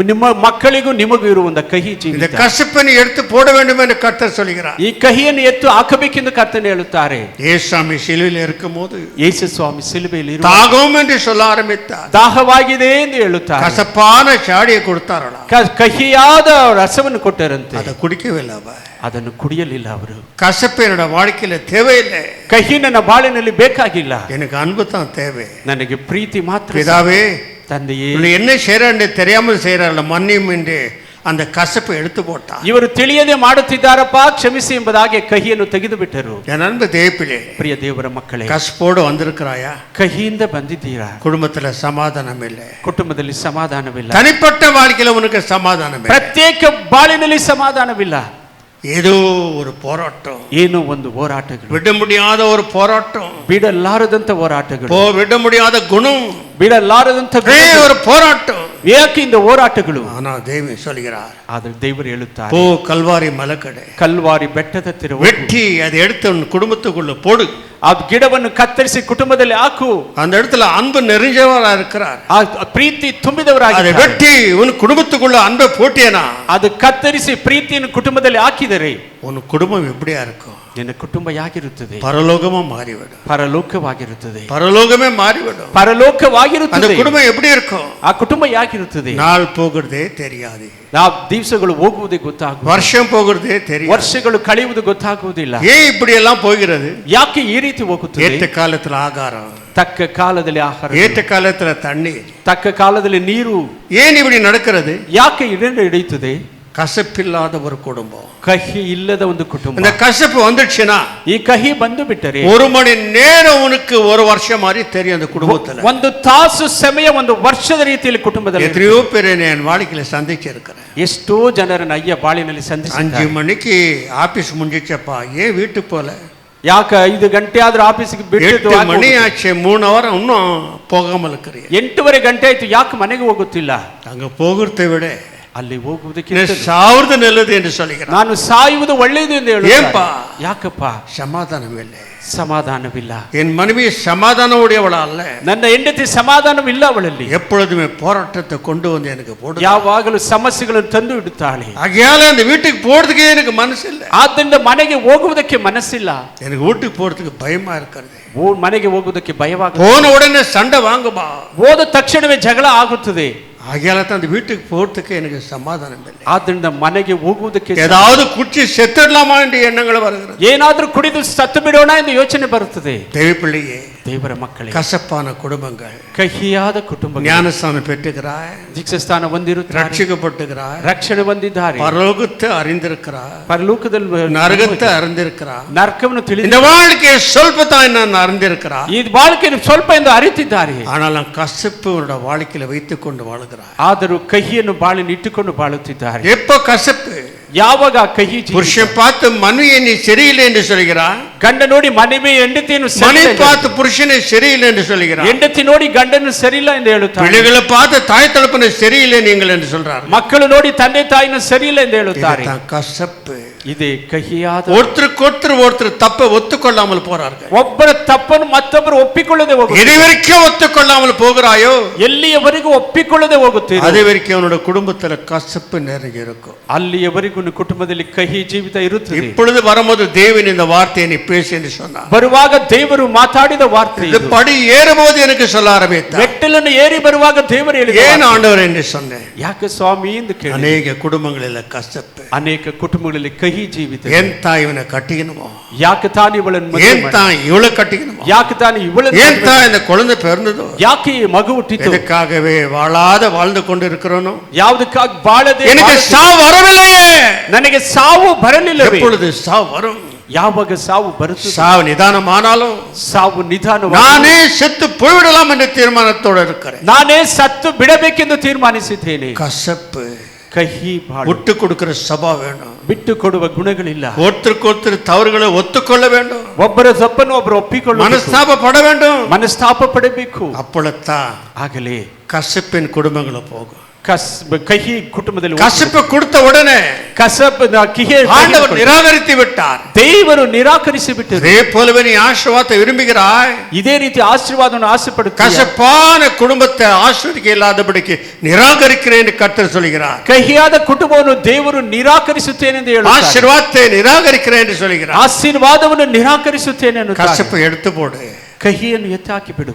ನಿಮ್ಮ ಮಕ್ಕಳಿಗೂ ನಿಮಗೂ ಇರುವಂತ ಕಹಿ இந்த ಜೀವಿತ. கசப்பை எடுத்து போட வேண்டும் என்று கர்த்தர் சொல்கிறார். ಈ ಕಹಿಯನ್ನು ಎತ್ತು ಹಾಕಬೇಕೆಂದು ಕರ್ತನೆ ಹೇಳುತ್ತಾರೆ. ஏசாமி சிலுவையில் இருக்கும்போது ಯೇಸು ಸ್ವಾಮಿ ಸಿಲುಬೆಯಲ್ಲಿ தாகம் என்று சொல்ல ஆரம்பித்தார். ದಾಹವಾಗಿದೆ ಎಂದು ಹೇಳುತ್ತಾರೆ. கசப்பான சாடியை கொடுத்தாரಲ್ಲ, ಕಹಿಯಾದ ರಸವನ್ನು ಕೊಟ್ಟರಂತೆ. அதை குடிக்கவே இல்லை. அவ ಅದನ್ನು ಕುಡಿಯಲಿಲ್ಲ ಅವರು. கசப்பு என்னோட வாழ்க்கையில தேவையில்லை, ಕಹಿ ನನ್ನ ಬಾಳಿನಲ್ಲಿ ಬೇಕಾಗಿಲ್ಲ, எனக்கு அன்பு தான் தேவை. ನನಗೆ ಪ್ರೀತಿ ಮಾತ್ರ. பிதாவே, ತಂದೆಯೇ, இவனை என்ன செய்யறான்னு தெரியாமல் செய்யறாள், மன்னியும் என்று அந்த கசப்பை எடுத்து போட்டான். ಇವರು ತಿಳಿಯದೆ ಮಾಡುತ್ತಿದ್ದಾರಪ್ಪ, ಕ್ಷಮಿಸಿ ಎಂಬುದಾಗಿ ಕಹಿಯನ್ನು ತೆಗೆದು ಬಿಟ್ಟರು. என் அன்பு தேவப்பிள்ளை, ಪ್ರಿಯ ದೇವರ ಮಕ್ಕಳೇ, கசப்போடு வந்திருக்கிறாயா? ಕಹಿಯಿಂದ ಬಂದಿದ್ದೀರಾ? குடும்பத்துல சமாதானம் இல்லை, ಕುಟುಂಬದಲ್ಲಿ ಸಮಾಧಾನವಿಲ್ಲ, தனிப்பட்ட வாழ்க்கையில உனக்கு சமாதானம் இல்லை, ಪ್ರತ್ಯೇಕ ಬಾಳಿನಲ್ಲಿ ಸಮಾಧಾನವಿಲ್ಲ. ஏதோ ஒரு போராட்டம், ಏನೋ ಒಂದು ಹೋರಾಟಗಳು, விட முடியாத ஒரு போராட்டம், ಬಿಡಲಾರದಂತ ಹೋರಾಟಗಳು, விட முடியாத குணம், ಬಿಡಲಾರದಂತ ஒரு போராட்டம். ಯಾಕೆ இந்த ಹೋರಾಟಗಳು? ஆனா தேவன் சொல்கிறார், ಆದರೆ ದೇವರು ಹೇಳುತ್ತಾರೆ, போ கல்வாரி மலைக்கடை, ಕಲ್ವಾರಿ ಬೆಟ್ಟದ ಹತ್ತಿರ ಹೋಗು. வெட்டி அதை எடுத்து உன் குடும்பத்துக்குள்ள போடு. ಆ ಗಿಡವನ್ನು ಕತ್ತರಿಸಿ ಕುಟುಂಬದಲ್ಲಿ ಹಾಕು. அந்த இடத்துல அன்பு நிறைஞ்சவரா இருக்கிறார். ಆ ಪ್ರೀತಿ ತುಂಬಿದವರಾಗಿ அதை வெட்டி உன் குடும்பத்துக்குள்ள அன்பை போட்டியனா, ಅದು ಕತ್ತರಿಸಿ ಪ್ರೀತಿಯನ್ನು ಕುಟುಂಬದಲ್ಲಿ ಹಾಕಿದರೆ உன் குடும்பம் எப்படியா இருக்கும்? ನಿನ್ನ ಕುಟುಂಬ ಯಾಗಿರುತ್ತದೆ? பரலோகமா மாறிவிடும். ಪರಲೋಕವಾಗಿರುತ್ತದೆ. பரலோகமே மாறிவிடும். அந்த ಪರಲೋಕವಾಗಿರುತ್ತದೆ. குடும்பம் எப்படி இருக்கும்? ಆ ಕುಟುಂಬ ಯಾಗಿರುತ್ತದೆ? நாள் போகிறதே தெரியாது, ನಾವು ದಿವಸಗಳು ಹೋಗುವುದೇ ಗೊತ್ತಾಗುವುದು, வருஷம் போகிறதே தெரியாது, ವರ್ಷಗಳು ಕಳೆಯುವುದು ಗೊತ್ತಾಗುವುದಿಲ್ಲ. ஏன் இப்படி எல்லாம் போகிறது? ಯಾಕೆ ಈ ರೀತಿ ಹೋಗುತ್ತದೆ? ஏற்ற காலத்துல ஆகாரம், ತಕ್ಕ ಕಾಲದಲ್ಲಿ ಆಹಾರ, ஏற்ற காலத்துல தண்ணீர், ತಕ್ಕ ಕಾಲದಲ್ಲಿ ನೀರು. ஏன் இப்படி நடக்கிறது? ಯಾಕೆ ಇದನ್ನು ಹಿಡಿಯುತ್ತದೆ? கசப்பில்லாத ஒரு குடும்பம், ಕಹಿ ಇಲ್ಲದ ಒಂದು ಕುಟುಂಬ. இந்த கசப்பு வந்துடுச்சுன்னா ಈ ಕಹಿ ಬಂದು ಬಿಟ್ಟರೆ ஒரு மணி நேரம் உனக்கு ஒரு வருஷம் மாதிரி தெரியும் அந்த குடும்பத்துல. ಒಂದು ತಾಸು ಸಮಯ ಒಂದು ವರ್ಷದ ರೀತಿಯಲ್ಲಿ ಕುಟುಂಬದಲ್ಲಿ. எத்தனையோ பேரை என் வாழ்க்கையில சந்திச்சிருக்கிறேன். ಎಷ್ಟೋ ಜನರನ್ನ ಅಯ್ಯ ಬಾಳಿನಲ್ಲಿ 5 மணிக்கு ஆபீஸ் முடிஞ்சிச்சப்பா, ஏன் வீட்டுக்கு போல? ಯಾಕ 5 ಗಂಟೆ ಆದ್ರೂ ಆಫೀಸ್ಗೆ ಬಿಟ್ಟು 8 மணி ஆச்சு, 3 hour இன்னும் போகாமல் இருக்கிறீங்க. 8:30 ಗಂಟೆ ಆಯ್ತು, ಯಾಕೆ ಮನೆಗೆ ಹೋಗುತ್ತಿಲ್ಲ? அங்க போகிறதை விட ಅಲ್ಲಿ ಹೋಗುವುದಕ್ಕಿಂತ சாவுறது நல்லது என்று சொல்லுகிறேன். ನಾನು ಸಾಯುವುದು ಒಳ್ಳೆಯದು ಎಂದು ಹೇಳುತ್ತಾರೆ. ஏன்பா? ಯಾಕಪ್ಪ? சமாதானம் இல்லை, ಸಮಾಧಾನವಿಲ್ಲ. என் மனைவி சமாதான உடையவளா அல்ல, ನನ್ನ ಹೆಂಡತಿ ಸಮಾಧಾನವಿಲ್ಲ ಅವಳಲ್ಲಿ. எப்பொழுதுமே போராட்டத்தை கொண்டு வந்து எனக்கு போடு, ಯಾವಾಗಲೂ ಸಮಸ್ಯೆಗಳನ್ನು ತಂದು ಇಡುತ್ತಾಳೆ. ஆகையால அந்த வீட்டுக்கு போறதுக்கே எனக்கு மனசு இல்லை. ಆದ್ದರಿಂದ ಮನೆಗೆ ಹೋಗುವುದಕ್ಕೆ ಮನಸ್ಸಿಲ್ಲ. எனக்கு வீட்டுக்கு போறதுக்கு பயமா இருக்கிறது. ಮನೆಗೆ ಹೋಗುವುದಕ್ಕೆ ಭಯವಾಗುತ್ತದೆ. போன உடனே சண்டை வாங்குமா, ಹೋದ ತಕ್ಷಣವೇ ಜಗಳ ಆಗುತ್ತದೆ. ஆகையால தான் அந்த வீட்டுக்கு போறதுக்கு எனக்கு சமாதானம் இல்லை. ಆದ್ದರಿಂದ ಮನೆಗೆ ಹೋಗುವುದಕ್ಕೆ ஏதாவது குச்சி செத்துடலாமா என்ற எண்ணங்கள் வருகிறது. ಏನಾದ್ರೂ ಕುಡಿದು ಸತ್ತು ಬಿಡೋಣ ಎಂದು ಯೋಚನೆ ಬರುತ್ತದೆ. தேவப்பிள்ளையே, ದೇವರ ಮಕ್ಕಳೇ, கசப்பான குடும்பங்கள், ಕಹಿಯಾದ ಕುಟುಂಬ, ஞானஸ்தானம் பெற்றுகிறாய், ದೀಕ್ಷಾಸ್ಥಾನ ಹೊಂದಿರುತ್ತಾರೆ, ரட்சிக்கப்பட்டுகிறாய், ರಕ್ಷಣೆ ಹೊಂದಿದ್ದಾರೆ, பரலோகத்தை அறிந்திருக்கிறாய், ಪರಲೋಕದಲ್ಲಿ நரகத்தை அறிந்திருக்கிறாய், ನರಕವನ್ನು ತಿಳಿದ, இந்த வாழ்க்கையை சொல்பத்தான் நான் அறிந்திருக்கிறாய். ಈ ಬಾಳಿಕೆಯನ್ನು ಸ್ವಲ್ಪ ಎಂದು ಅರಿತಿದ್ದಾರೆ. ஆனால் கசப்பு உன்னோட வாழ்க்கையில வைத்துக் கொண்டு வாழுகிறாய். ಆದರೂ ಕಹಿಯನ್ನು ಬಾಳಿನ ಇಟ್ಟುಕೊಂಡು ಬಾಳುತ್ತಿದ್ದಾರೆ. எப்ப கசப்பு? ಯಾವಾಗ ಕಹಿ ಜೀವಿತ? புருஷன் பார்த்து மனைவியை நீ சரியில்லை என்று சொல்கிறான், ಗಂಡ ನೋಡಿ ಮನೆಯ ಹೆಂಡತಿಯನ್ನು மனைவி பார்த்து புருஷனை சரியில்லை என்று சொல்கிறான், ಹೆಂಡತಿ ನೋಡಿ ಗಂಡನ್ನು ಸರಿಯಿಲ್ಲ ಎಂದು ಹೇಳುತ್ತಾರೆ, பிள்ளைகளை பார்த்து தாய் தகப்பனை சரியில்லை நீங்கள் என்று சொல்றார், ಮಕ್ಕಳು ನೋಡಿ ತಂದೆ ತಾಯಿನ ಸರಿಯಿಲ್ಲ ಎಂದು ಹೇಳುತ್ತಾರೆ. கசப்பு. ಇದೇ ಕಹಿಯಾದ. ஒருத்தர் தப்பை ஒத்துக்கொள்ளாமல் போறார்கள். ಒಬ್ಬರ ತಪ್ಪನ್ನು ಮತ್ತೊಬ್ಬರು ಒಪ್ಪಿಕೊಳ್ಳದೆ ಹೋಗುತ್ತಾರೆ. எது வரைக்கும் ஒத்துக்கொள்ளாமல் போகிறாயோ, ಎಲ್ಲಿಯವರೆಗೂ ಒಪ್ಪಿಕೊಳ್ಳದೆ ಹೋಗುತ್ತೀರಿ, அது வரைக்கும் அவனோட குடும்பத்துல கசப்பு நிறைய இருக்கும். ಅಲ್ಲಿಯವರೆಗೂ ಕುಟುಂಬದಲ್ಲಿ ಕಹಿ ಜೀವಿತ ಇರುತ್ತದೆ. இப்பொழுது வரும்போது தேவன் இந்த வார்த்தையை நீ பேசு என்று சொன்னார். ಬರುವಾಗ ದೇವರು ಮಾತಾಡಿದ ವಾರ್ತೆ இந்த ಇದು. படி ஏறும்போது எனக்கு சொல்ல ஆரம்பித்தார். ಮೆಟ್ಟಲನ್ನು ಏರಿ ಬರುವಾಗ ದೇವರು ಹೇಳಿದ, ஏன் ஆண்டவர் என்று சொன்னேன். ಯಾಕೆ ಸ್ವಾಮಿ ಎಂದು ಕೇಳಿ. அநேக குடும்பங்களில் கசப்பு. ಅನೇಕ ಕುಟುಂಬಗಳಲ್ಲಿ ಕಹಿ ಜೀವಿತ. ஏன் தான் இவனை கட்டிக்கணுமோ, ಯಾಕೆ ತಾನು ಇವಳನ್ನು ಮದುವೆ ஏன் ಮಾಡಿ- தான் இவளை கட்டிக்கணுமோ, ಯಾಕೆ ತಾನು ಇವಳನ್ನು ஏன் ಮದುವೆ தான் ಮಾಡಿ- இந்த குழந்தை பிறந்ததோ, ಯಾಕೆ ಈ ಮಗು ಹುಟ್ಟಿತು, எதுக்காகவே வாழாத வாழ்ந்து கொண்டு இருக்கிறோனோ, ಯಾವುದಕ್ಕಾಗಿ ಬಾಳದೆ எனக்கு சாவு வரவில்லையே, ನನಗೆ ಸಾವು ಬರಲಿಲ್ಲವೇ, எப்பொழுது சாவு வரும்? ಯಾವಾಗ ಸಾವು ಬರುತ್ತದೆ, சாவு நிதானமானாலும் ಸಾವು ನಿಧಾನವಾಗಿ நானே செத்து போய்விடலாம் என்ற தீர்மானத்தோடு இருக்கிறேன். ನಾನೇ ಸತ್ತು ಬಿಡಬೇಕೆಂದು ತೀರ್ಮಾನಿಸಿದ್ದೇನೆ. கசப்பு. ಕಹಿ ಬಾಳು. விட்டு கொடுக்கிற சபா வேணும். ಬಿಟ್ಟು ಕೊಡುವ ಗುಣಗಳಿಲ್ಲ. ஒருத்தருக்கு தவறுகளை ஒத்துக்கொள்ள வேண்டும். ಒಬ್ಬರ ತಪ್ಪನ್ನು ಒಬ್ಬರು ಒಪ್ಪಿಕೊಳ್ಳ, மனஸ்தாபப்பட வேண்டும். ಮನಸ್ತಾಪ ಪಡಬೇಕು. அப்பொழுதுதான் ಆಗಲೇ கசப்பின் குடும்பங்களை போகும். ಕಹಿ ಕುಟುಂಬದಲ್ಲಿ கசப்பு கொடுத்த உடனே ஆண்டவர் நிராகரித்து விட்டார். ದೇವರು ನಿರಾಕರಿಸಿ ಬಿಟ್ಟರು. அதே போலவே நீ ஆசீர்வாதத்தை விரும்புகிறாய், ಇದೇ ರೀತಿ ಆಶೀರ್ವಾದವನ್ನು ಆಸೆ ಪಡುತ್ತೀಯ. கசப்பான குடும்பத்தை ஆசீர்வதிக்க இல்லாதபடிக்கு நிராகரிக்கிறேன் என்று கர்த்தர் சொல்கிறார். ಕಹಿಯಾದ ಕುಟುಂಬವನ್ನು ದೇವರು ನಿರಾಕರಿಸುತ್ತೇನೆ ಎಂದು ಹೇಳುತ್ತಾರೆ. ஆசீர்வாதத்தை நிராகரிக்கிறேன் என்று சொல்கிறார். ಆಶೀರ್ವಾದವನ್ನು ನಿರಾಕರಿಸುತ್ತೇನೆ ಎನ್ನುತ್ತಾರೆ. கசப்பை எடுத்து போடு, ಕಹಿಯನ್ನು ಎತ್ತಾಕಿ ಬಿಡು.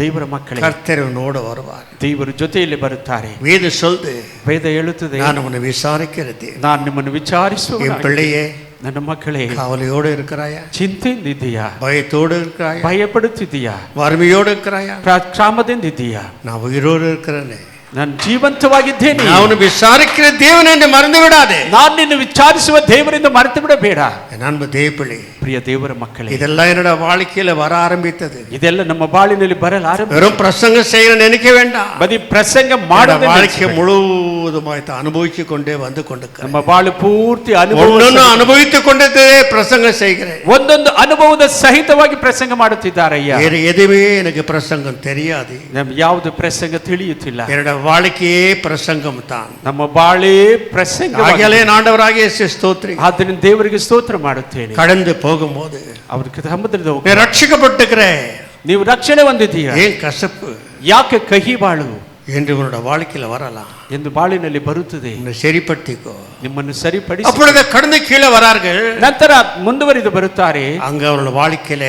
ದೇವರ ಮಕ್ಕಳೇ, கர்த்தர் உன்னோடு வருவார். ದೇವರು ಜೊತೆಯಲ್ಲಿ ಬರುತ್ತಾರೆ. வேத சொல்லுது, ವೇದ ಹೇಳುತ್ತದೆ, நான் உன்னை விசாரிக்கிறது. ನಾನು ನಿಮ್ಮನ್ನು ವಿಚಾರಿಸುವ என் பிள்ளையே, ನನ್ನ ಮಕ್ಕಳೇ, கவலையோடு இருக்கிறாயா? ಚಿಂತೆಯಿಂದ ಇದೆಯಾ? பயத்தோடு இருக்கிறாயா? ಭಯಪಡುತ್ತಿದ್ದೀಯಾ? வறுமையோடு இருக்கிறாயா? ಕ್ಷಾಮದಿಂದ ಇದೆಯಾ? நான் உயிரோடு இருக்கிறேனே, ನಾನು ಜೀವಂತವಾಗಿದ್ದೇನೆ. நான் விசாரிக்கிற தேவன் என்று மறந்து விடாதே. ನಾನು ನಿನ್ನ ವಿಚಾರಿಸುವ ದೇವರಿಂದ ಮರೆತು ಬಿಡಬೇಡ. அன்பு தேவப்பிள்ளை, ಪ್ರಿಯ ದೇವರ ಮಕ್ಕಳೇ, இதெல்லாம் என்னோட வாழ்க்கையில வர ஆரம்பித்தது. ಇದೆಲ್ಲ ನಮ್ಮ ಬಾಳಿನಲ್ಲಿ ಬರಲು ಆರಂಭಿಸಿತು. வெறும் பிரசங்கம் செய்ய நினைக்க வேண்டாம். ಬರೀ ಪ್ರಸಂಗ ಮಾಡದೆ வாழ்க்கை முழுவதுமாய் அனுபவிச்சு கொண்டே வந்து கொண்டிருக்கிறேன். ನಮ್ಮ ಬಾಳು ಪೂರ್ತಿ ಅನುಭವಿಸಿಕೊಂಡು கொண்டே பிரசங்கம் செய்கிறேன். ಒಂದೊಂದು ಅನುಭವದ ಸಹಿತವಾಗಿ ಪ್ರಸಂಗ ಮಾಡುತ್ತಿದ್ದಾರೆ. வேற எதுவுமே எனக்கு பிரசங்கம் தெரியாது. ನಮಗೆ ಯಾವುದು ಪ್ರಸಂಗ ತಿಳಿಯುತ್ತಿಲ್ಲ. என்னோட வாழ்க்கையே பிரசங்கம் தான். ನಮ್ಮ ಬಾಳೇ ಪ್ರಸಂಗ. ஆகையாலே ஆண்டவராகிய இயேசு ஸ்தோத்திரம். ಆದ್ದರಿಂದ ದೇವರಿಗೆ ಸ್ತೋತ್ರ ಮಾಡುತ್ತೇನೆ. கடந்து போகும்போது ಅವರಿಗೆ ಸಮುದ್ರದ ரட்சிக்கப்பட்டிருக்கிறேன், ನೀವು ರಕ್ಷಣೆ ಹೊಂದಿದ್ದೀರಾ, ஏன் கசப்பு, ಯಾಕೆ ಕಹಿ ಬಾಳು என்று உன்னோட வாழ்க்கையில வரலாம் ಎಂದು ಬಾಳಿನಲ್ಲಿ ಬರುತ್ತದೆ. சரிப்படுத்திக்கோ, ನಿಮ್ಮನ್ನು ಸರಿಪಡಿಸಿ. அப்பொழுது கடந்து கீழே வரார்கள், ನಂತರ ಮುಂದುವರಿದು ಬರುತ್ತಾರೆ. அங்க அவரோட வாழ்க்கையில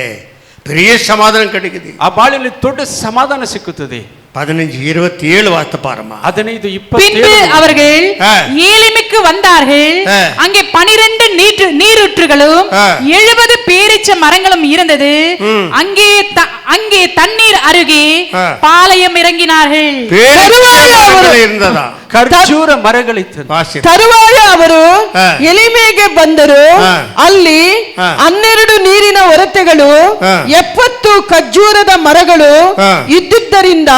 பெரிய சமாதானம் கிடைக்குது. ಆ ಬಾಳಿನಲ್ಲಿ ದೊಡ್ಡ ಸಮಾಧಾನ ಸಿಕ್ಕುತ್ತದೆ. 15:27 வார்த்தை பாருமா. 15:27. பின்பு அவர்கள் ஏலிமுக்கு வந்தார்கள். அங்கே 12 நீரூற்றுகளும் 70 பேரீச்ச மரங்களும் இருந்தது. அங்கே தண்ணீர் அருகே பாளையம் இறங்கினார்கள். இருந்ததா? ಖರ್ಜೂರ ಮರಗಳಿತ್ತು. ತರುವಾಯ ಅವರು ಎಲಿಮೆಗೆ ಬಂದರು. ಅಲ್ಲಿ 12 ನೀರಿನ ಒರತೆಗಳು 70 ಖರ್ಜೂರದ ಮರಗಳು ಇದ್ದುದರಿಂದ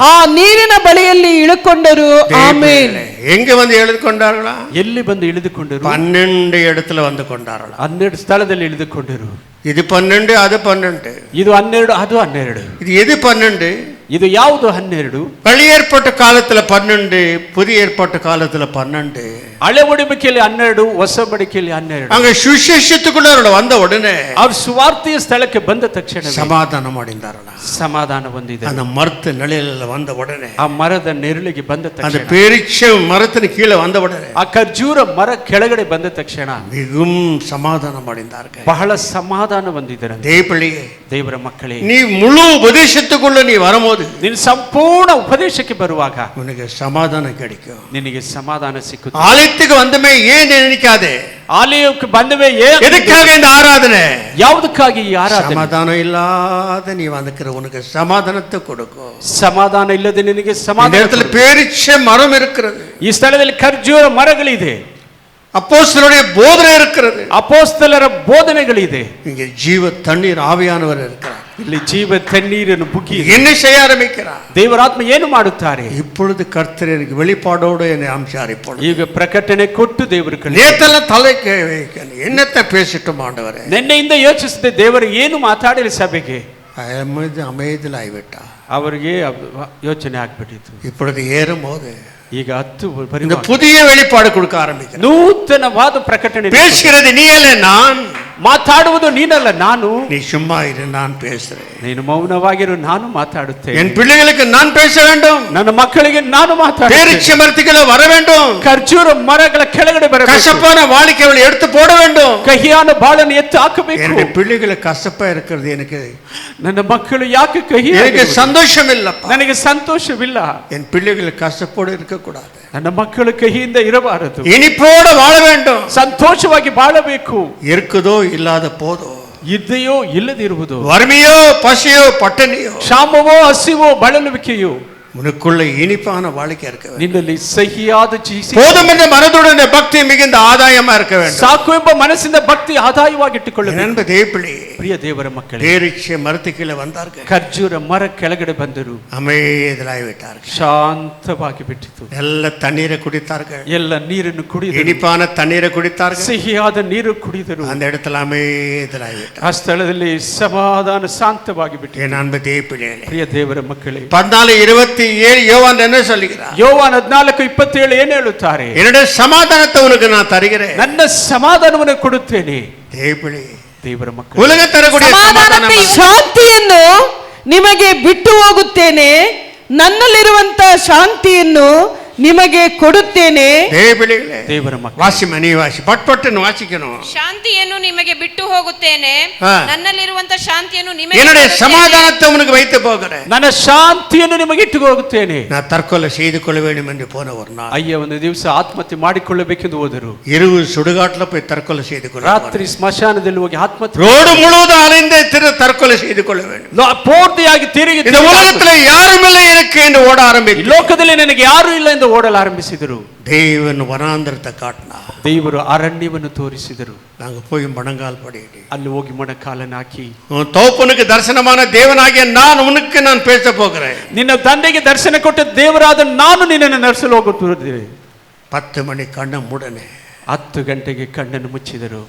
ಆ ನೀರಿನ ಬಳಿಯಲ್ಲಿ ಇಳುಕೊಂಡರು. ಆಮೇನ್. எங்க வந்து இழுதுಕೊಂಡார்களா? ಎಲ್ಲಿ ಬಂದು ಇಳಿದುಕೊಂಡರು? 12 இடத்துல வந்து கொண்டார்களா? 12 ಸ್ಥಳದಲ್ಲಿ ಇಳಿದುಕೊಂಡರು. இது 12, அது 12. ಇದು 12, ಅದು 12. இது எது 12? ಇದು ಯಾವುದು 12? பழைய ஏற்பாட்டு காலத்துல 12, புதிய ஏற்பாட்டு காலத்துல 12. ಹಳೆ ಒಡಂಬಡಿಕೆಯಲ್ಲಿ 12, ಹೊಸ ಒಡಂಬಡಿಕೆಯಲ್ಲಿ 12. அங்க சுவிசேஷத்துக்குள்ள வந்த உடனே ಅವರು ಸುವಾರ್ತೆಯ ಸ್ಥಳಕ್ಕೆ ಬಂದ ತಕ್ಷಣ சமாதானம் அடைந்தார்களா? ಸಮಾಧಾನ ಹೊಂದಿದರು. அந்த மரத்து நிழலில் வந்த உடனே, ಆ ಮರದ ನೆರಳಿಗೆ ಬಂದ அந்த ತಕ್ಷಣ, பேரீச்ச மரத்தின் கீழே வந்த உடனே, ಆ ಖರ್ಜೂರ ಮರ ಕೆಳಗಡೆ ಬಂದ ತಕ್ಷಣ மிகவும் சமாதானம் அடைந்தார்கள். ಬಹಳ ಸಮಾಧಾನ ಹೊಂದಿದರು. தேவப்பிள்ளையே, ದೇವರ ಮಕ್ಕಳೇ, நீ முழு உபதேசத்துக்குள்ள நீ வரும்போது ನೀನು ಸಂಪೂರ್ಣ ಉಪದೇಶಕ್ಕೆ ಬರುವಾಗ உனக்கு சமாதானம் கிடைக்கும். ನಿನಗೆ ಸಮಾಧಾನ ಸಿಕ್ಕುತ್ತದೆ. ஆலயத்துக்கு வந்தமே ஏன் நினைக்காதே, ಆಲಯಕ್ಕೆ ಬಂದವೇ எதுக்காக இந்த ஆராதனை? ಯಾವುದಕ್ಕಾಗಿ ಈ ಆರಾಧನೆ? சமாதானம் இல்லாத நீ வந்துக்கிற உனக்கு சமாதானத்தை கொடுக்கும். ಸಮಾಧಾನ ಇಲ್ಲದೆ ನಿನಗೆ ಸಮಾಧಾನ. இடத்துல பேரீச்ச மரம் இருக்கிறது, ಈ ಸ್ಥಳದಲ್ಲಿ ಖರ್ಜೂರ ಮರಗಳಿದೆ. அப்போஸ்தலருடைய போதனை இருக்கிறது, ಅಪೋಸ್ತಲರ ಬೋಧನೆಗಳಿದೆ. இங்க ஜீவ தண்ணீர் ஆவியானவர் இருக்கிறார். ಇಲ್ಲಿ ಜೀವ ತಣ್ಣೀರನ್ನು ಬುಗ್ಗಿ என்ன செய்ய ஆரம்பிக்கிறார்? ದೇವರಾತ್ಮ ಏನು ಮಾಡುತ್ತಾರೆ? இப்பொழுது கர்த்தர் எனக்கு வெளிப்பாடோடு என்னை அம்சார். இப்பொழுது ಈಗ ಪ್ರಕಟಣೆ ಕೊಟ್ಟು ದೇವರು நேத்தெல்லாம் தலைக்கு என்னத்தை பேசிட்டோம் ஆண்டவரே, ನಿನ್ನೆಯಿಂದ ಯೋಚಿಸಿದೆ ದೇವರು ಏನು ಮಾತಾಡಲಿ ಸಭೆಗೆ. அமைதியில் ஆகிவிட்டா, ಅವರಿಗೆ ಯೋಚನೆ ಆಗ್ಬಿಟ್ಟಿತ್ತು. இப்பொழுது ஏறும்போது ಈಗ 10 இந்த புதிய வெளிப்பாடு கொடுக்க ஆரம்பிக்கிறேன். ನೂತನವಾದ ಪ್ರಕಟಣೆ. பேசுகிறது நீ அல்ல நான், ಮಾತಾಡುವುದು ನೀನಲ್ಲ ನಾನು. நீ சும்மா இரு, நான் பேசுறேன். ನೀನು ಮೌನವಾಗಿರು, ನಾನು ಮಾತಾಡುತ್ತೇನೆ. என் பிள்ளைகளுக்கு நான் பேச வேண்டும், ನನ್ನ ಮಕ್ಕಳಿಗೆ ನಾನು ಮಾತಾಡುತ್ತೇನೆ. பேரீச்ச மரத்துக்குள்ள வர வேண்டும், ಖರ್ಜೂರ ಮರಗಳ ಕೆಳಗಡೆ ಬರಬೇಕು. கசப்பான வாழ்க்கையை எடுத்து போட வேண்டும், ಕಹಿಯಾನ ಬಾಳನ್ನು ಎತ್ತು ಹಾಕಬೇಕು. என் பிள்ளைகளுக்கு கசப்பா இருக்கிறது எனக்கு, ನನ್ನ ಮಕ್ಕಳು ಯಾಕೆ ಕಹಿ? எனக்கு சந்தோஷம் இல்லப்பா, ನನಗೆ ಸಂತೋಷವಿಲ್ಲ. என் பிள்ளைகள் கசப்போடு இருக்க கூடாது, ನನ್ನ ಮಕ್ಕಳು ಕಹಿಯಿಂದ ಇರಬಾರದು, இனிப்போட வாழ வேண்டும், ಸಂತೋಷವಾಗಿ ಬಾಳಬೇಕು. இருக்குதோ இல்லாத போதோ, ಇದೆಯೋ ಇಲ್ಲದಿರುವುದು, வறுமையோ பசியோ பட்டினியோ, ಕ್ಷಾಮವೋ ಹಸಿವೋ ಬಳಲುವಿಕೆಯೋ, உனக்குள்ள இனிப்பான வாழ்க்கை இருக்க வேண்டும். ನಿನ್ನಲ್ಲಿ ಸಹಿಯಾದ ಜೀಸಿ போதும் என்ற மனதுடன் பக்தி மிகுந்த ஆதாயமா இருக்க வேண்டும். ಸಾಕು ಎಂಬ ಮನಸ್ಸಿಂದ ಭಕ್ತಿ ಆದಾಯವಾಗಿಟ್ಟುಕೊಳ್ಳಬೇಕು. நண்ப தேவப்பிள்ளை, ಪ್ರಿಯ ದೇವರ ಮಕ್ಕಳೇ, பேரீச்ச மரத்துக்குள்ள வந்தார்கள், ಖರ್ಜೂರ ಮರ ಕೆಳಗಡೆ ಬಂದರು, அமைதியாய் விட்டார்கள், ಶಾಂತವಾಗಿ ಬಿಟ್ಟಿತು. நல்ல தண்ணீரை குடித்தார்கள், ಎಲ್ಲ ನೀರನ್ನು ಕುಡಿದರು, இனிப்பான தண்ணீரை குடித்தார்கள், ಸಿಹಿಯಾದ ನೀರು ಕುಡಿದರು. அந்த இடத்துல அமைதியாய் விட்டார்கள். ಆ ಸ್ಥಳದಲ್ಲಿ ಸಮಾಧಾನ ಶಾಂತವಾಗಿ ಬಿಟ್ಟಿತು. என் அன்பு தேவப்பிள்ளைகளே, ಪ್ರಿಯ ದೇವರ ಮಕ್ಕಳೇ, 14:27 4:27 யோவான் என்ன சொல்லுகிறார்? ಯೋವಾನ್ 14:27 ಏನು ಹೇಳುತ್ತಾರೆ? என்னுடைய சமாதானத்தை உனக்கு நான் தருகிறேன். ನನ್ನ ಸಮಾಧಾನವನ್ನು ಕೊಡುತ್ತೇನೆ. ದೇವರ ಮಕ್ಕಳು, உலக தரக்கூடிய சமாதானம், ಶಾಂತಿಯನ್ನು ನಿಮಗೆ ಬಿಟ್ಟು ಹೋಗುತ್ತೇನೆ, ನನ್ನಲ್ಲಿರುವಂತ ಶಾಂತಿಯನ್ನು ನಿಮಗೆ ಕೊಡುತ್ತೇನೆ. ದೇವರ ಮಕ್ಕಳು, ವಾಸಿ ಮನಿ ವಾಸಿ ಪಟ್ಪಟ್ಟನ್ನು ವಾಸಿಕನು. ಶಾಂತಿಯನ್ನು ನಿಮಗೆ ಬಿಟ್ಟು ಹೋಗುತ್ತೇನೆ, ನನ್ನಲ್ಲಿರುವಂತ ಶಾಂತಿಯನ್ನು ನಿಮಗೆ என்னுடைய சமாதானத்தை உனக்கு வைத்து போகிறேன். ನನ್ನ ಶಾಂತಿಯನ್ನು ನಿಮಗೆ ಇಟ್ಟು ಹೋಗುತ್ತೇನೆ. நான் தற்கொலை செய்து கொள்ள வேண்டும் என்று போன ஒரு நாள், ಅಯ್ಯ ಒಂದು ದಿವಸ ಆತ್ಮಹತ್ಯೆ ಮಾಡಿಕೊಳ್ಳಬೇಕೆಂದು ಹೋದರು. இரவு சுடுகாட்டுல போய் தற்கொலை செய்து கொள்ள, ರಾತ್ರಿ ಸ್ಮಶಾನದಲ್ಲಿ ಹೋಗಿ ಆತ್ಮಹತ್ಯೆ, ரோடு முழுவதும் அலைந்து தற்கொலை செய்து கொள்ள வேண்டும். ಪೂರ್ತಿಯಾಗಿ ತಿರುಗಿ இந்த உலகத்துல யாருமில்லை எனக்கு என்று ஓட ஆரம்பித்து, ಲೋಕದಲ್ಲಿ ನನಗೆ ಯಾರು ಇಲ್ಲ ಎಂದು ಓಡಲಾರಂಭಿಸಿದರು. தேவன் வனாந்தரத்தை காட்டினார். ದೇವರು ಅರಣ್ಯವನ್ನು ತೋರಿಸಿದರು. நாங்க போய் மணங்கால் படிடி, ಅಲ್ಲಿ ಹೋಗಿ ಮೊಣಕಾಲನ್ನು ಹಾಕಿ, உன் தோப்பனுக்கு தரிசனமான தேவனாகிய நான் பேச போகிறேன். ನಿನ್ನ ತಂದೆಗೆ ದರ್ಶನ ಕೊಟ್ಟ ದೇವರಾದ ನಾನು ನಿನ್ನನ್ನು ನಡೆಸಲು ಹೋಗುತ್ತಿದ್ದೇನೆ. 10 மணி கண்ணை மூடனே, 10 ಗಂಟೆಗೆ ಕಣ್ಣನ್ನು ಮುಚ್ಚಿದರು.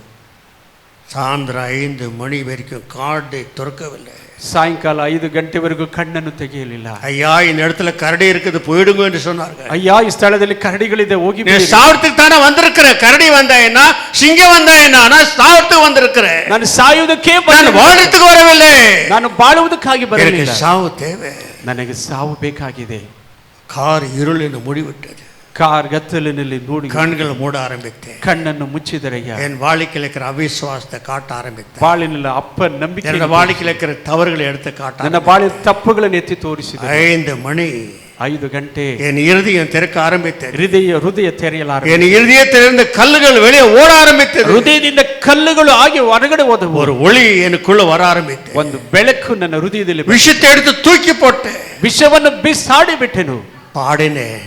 சாயந்தரம் 5 மணி வரைக்கும் காடை திறக்கவில்லை. ಸಾಯಂಕಾಲ 5 ಗಂಟೆವರೆಗೂ ಕಣ್ಣನ್ನು ತೆಗೆಯಲಿಲ್ಲ. ஐயா இந்த இடத்துல கரடி இருக்குது போயிடுங்க என்று சொன்னார்கள். ಅಯ್ಯ ಈ ಸ್ಥಳದಲ್ಲಿ ಕರಡಿಗಳಿದೆ, ಹೋಗಿ நீ சாவத்துக்கு தானே வந்திருக்கிற, கரடி வந்தா என்ன, சிங்கம் வந்தா என்ன, நான் சாவத்துக்கு வந்திருக்கிறேன். ನಾನು ಸಾಯುವುದಕ್ಕೆ நான் வாழத்துக்கு வரவில்லை, ನಾನು ಬಾಳುವುದಕ್ಕಾಗಿ ಬರಲಿಲ್ಲ. எனக்கு சாவு தேவை. ನನಗೆ ಸಾವು ಬೇಕಾಗಿದೆ. கார் இருளில் மூடிவிட்டது. ಕಾರ್ ಗತ್ತಲಿನಲ್ಲಿ ನೋಡಿ கண்கள் மூட ஆரம்பித்தேன். ಕಣ್ಣನ್ನು ಮುಚ್ಚಿದರಯ್ಯ. என் வாழ்க்கையில் இருக்கிற அவிசுவாசத்தை காட்ட ஆரம்பித்தேன். ಬಾಳಿನಲ್ಲ ಅಪ್ಪ ನಂಬಿಕೆ, என்னோட வாழ்க்கையில் இருக்கிற தவறுகளை எடுத்து காட்ட, ನನ್ನ ಬಾಳಿನ ತಪ್ಪುಗಳನ್ನು ಎತ್ತಿ ತೋರಿಸಿದ. 5 மணி 5 ಗಂಟೆ என் இருதயம் திறக்க ஆரம்பித்தது. ಹೃದಯ ತೆರೆಯಲಾರ, என் இருதயத்திலிருந்து கல்லுகள் வெளியே ஓட ஆரம்பித்தது. ಹೃದಯದಿಂದ ಕಲ್ಲುಗಳು ಆಗಿ ಹೊರಗಡೆ ಹೋದವು. ஒரு ஒளி எனக்குள்ள வர ஆரம்பித்தது. ಒಂದು ಬೆಳಕು ನನ್ನ ಹೃದಯದಲ್ಲಿ, விஷத்தை எடுத்து தூக்கி போட்டு ವಿಷವನ್ನು ಬಿಸಾಡಿ ಬಿಟ್ಟೆನು. பாடினேன்,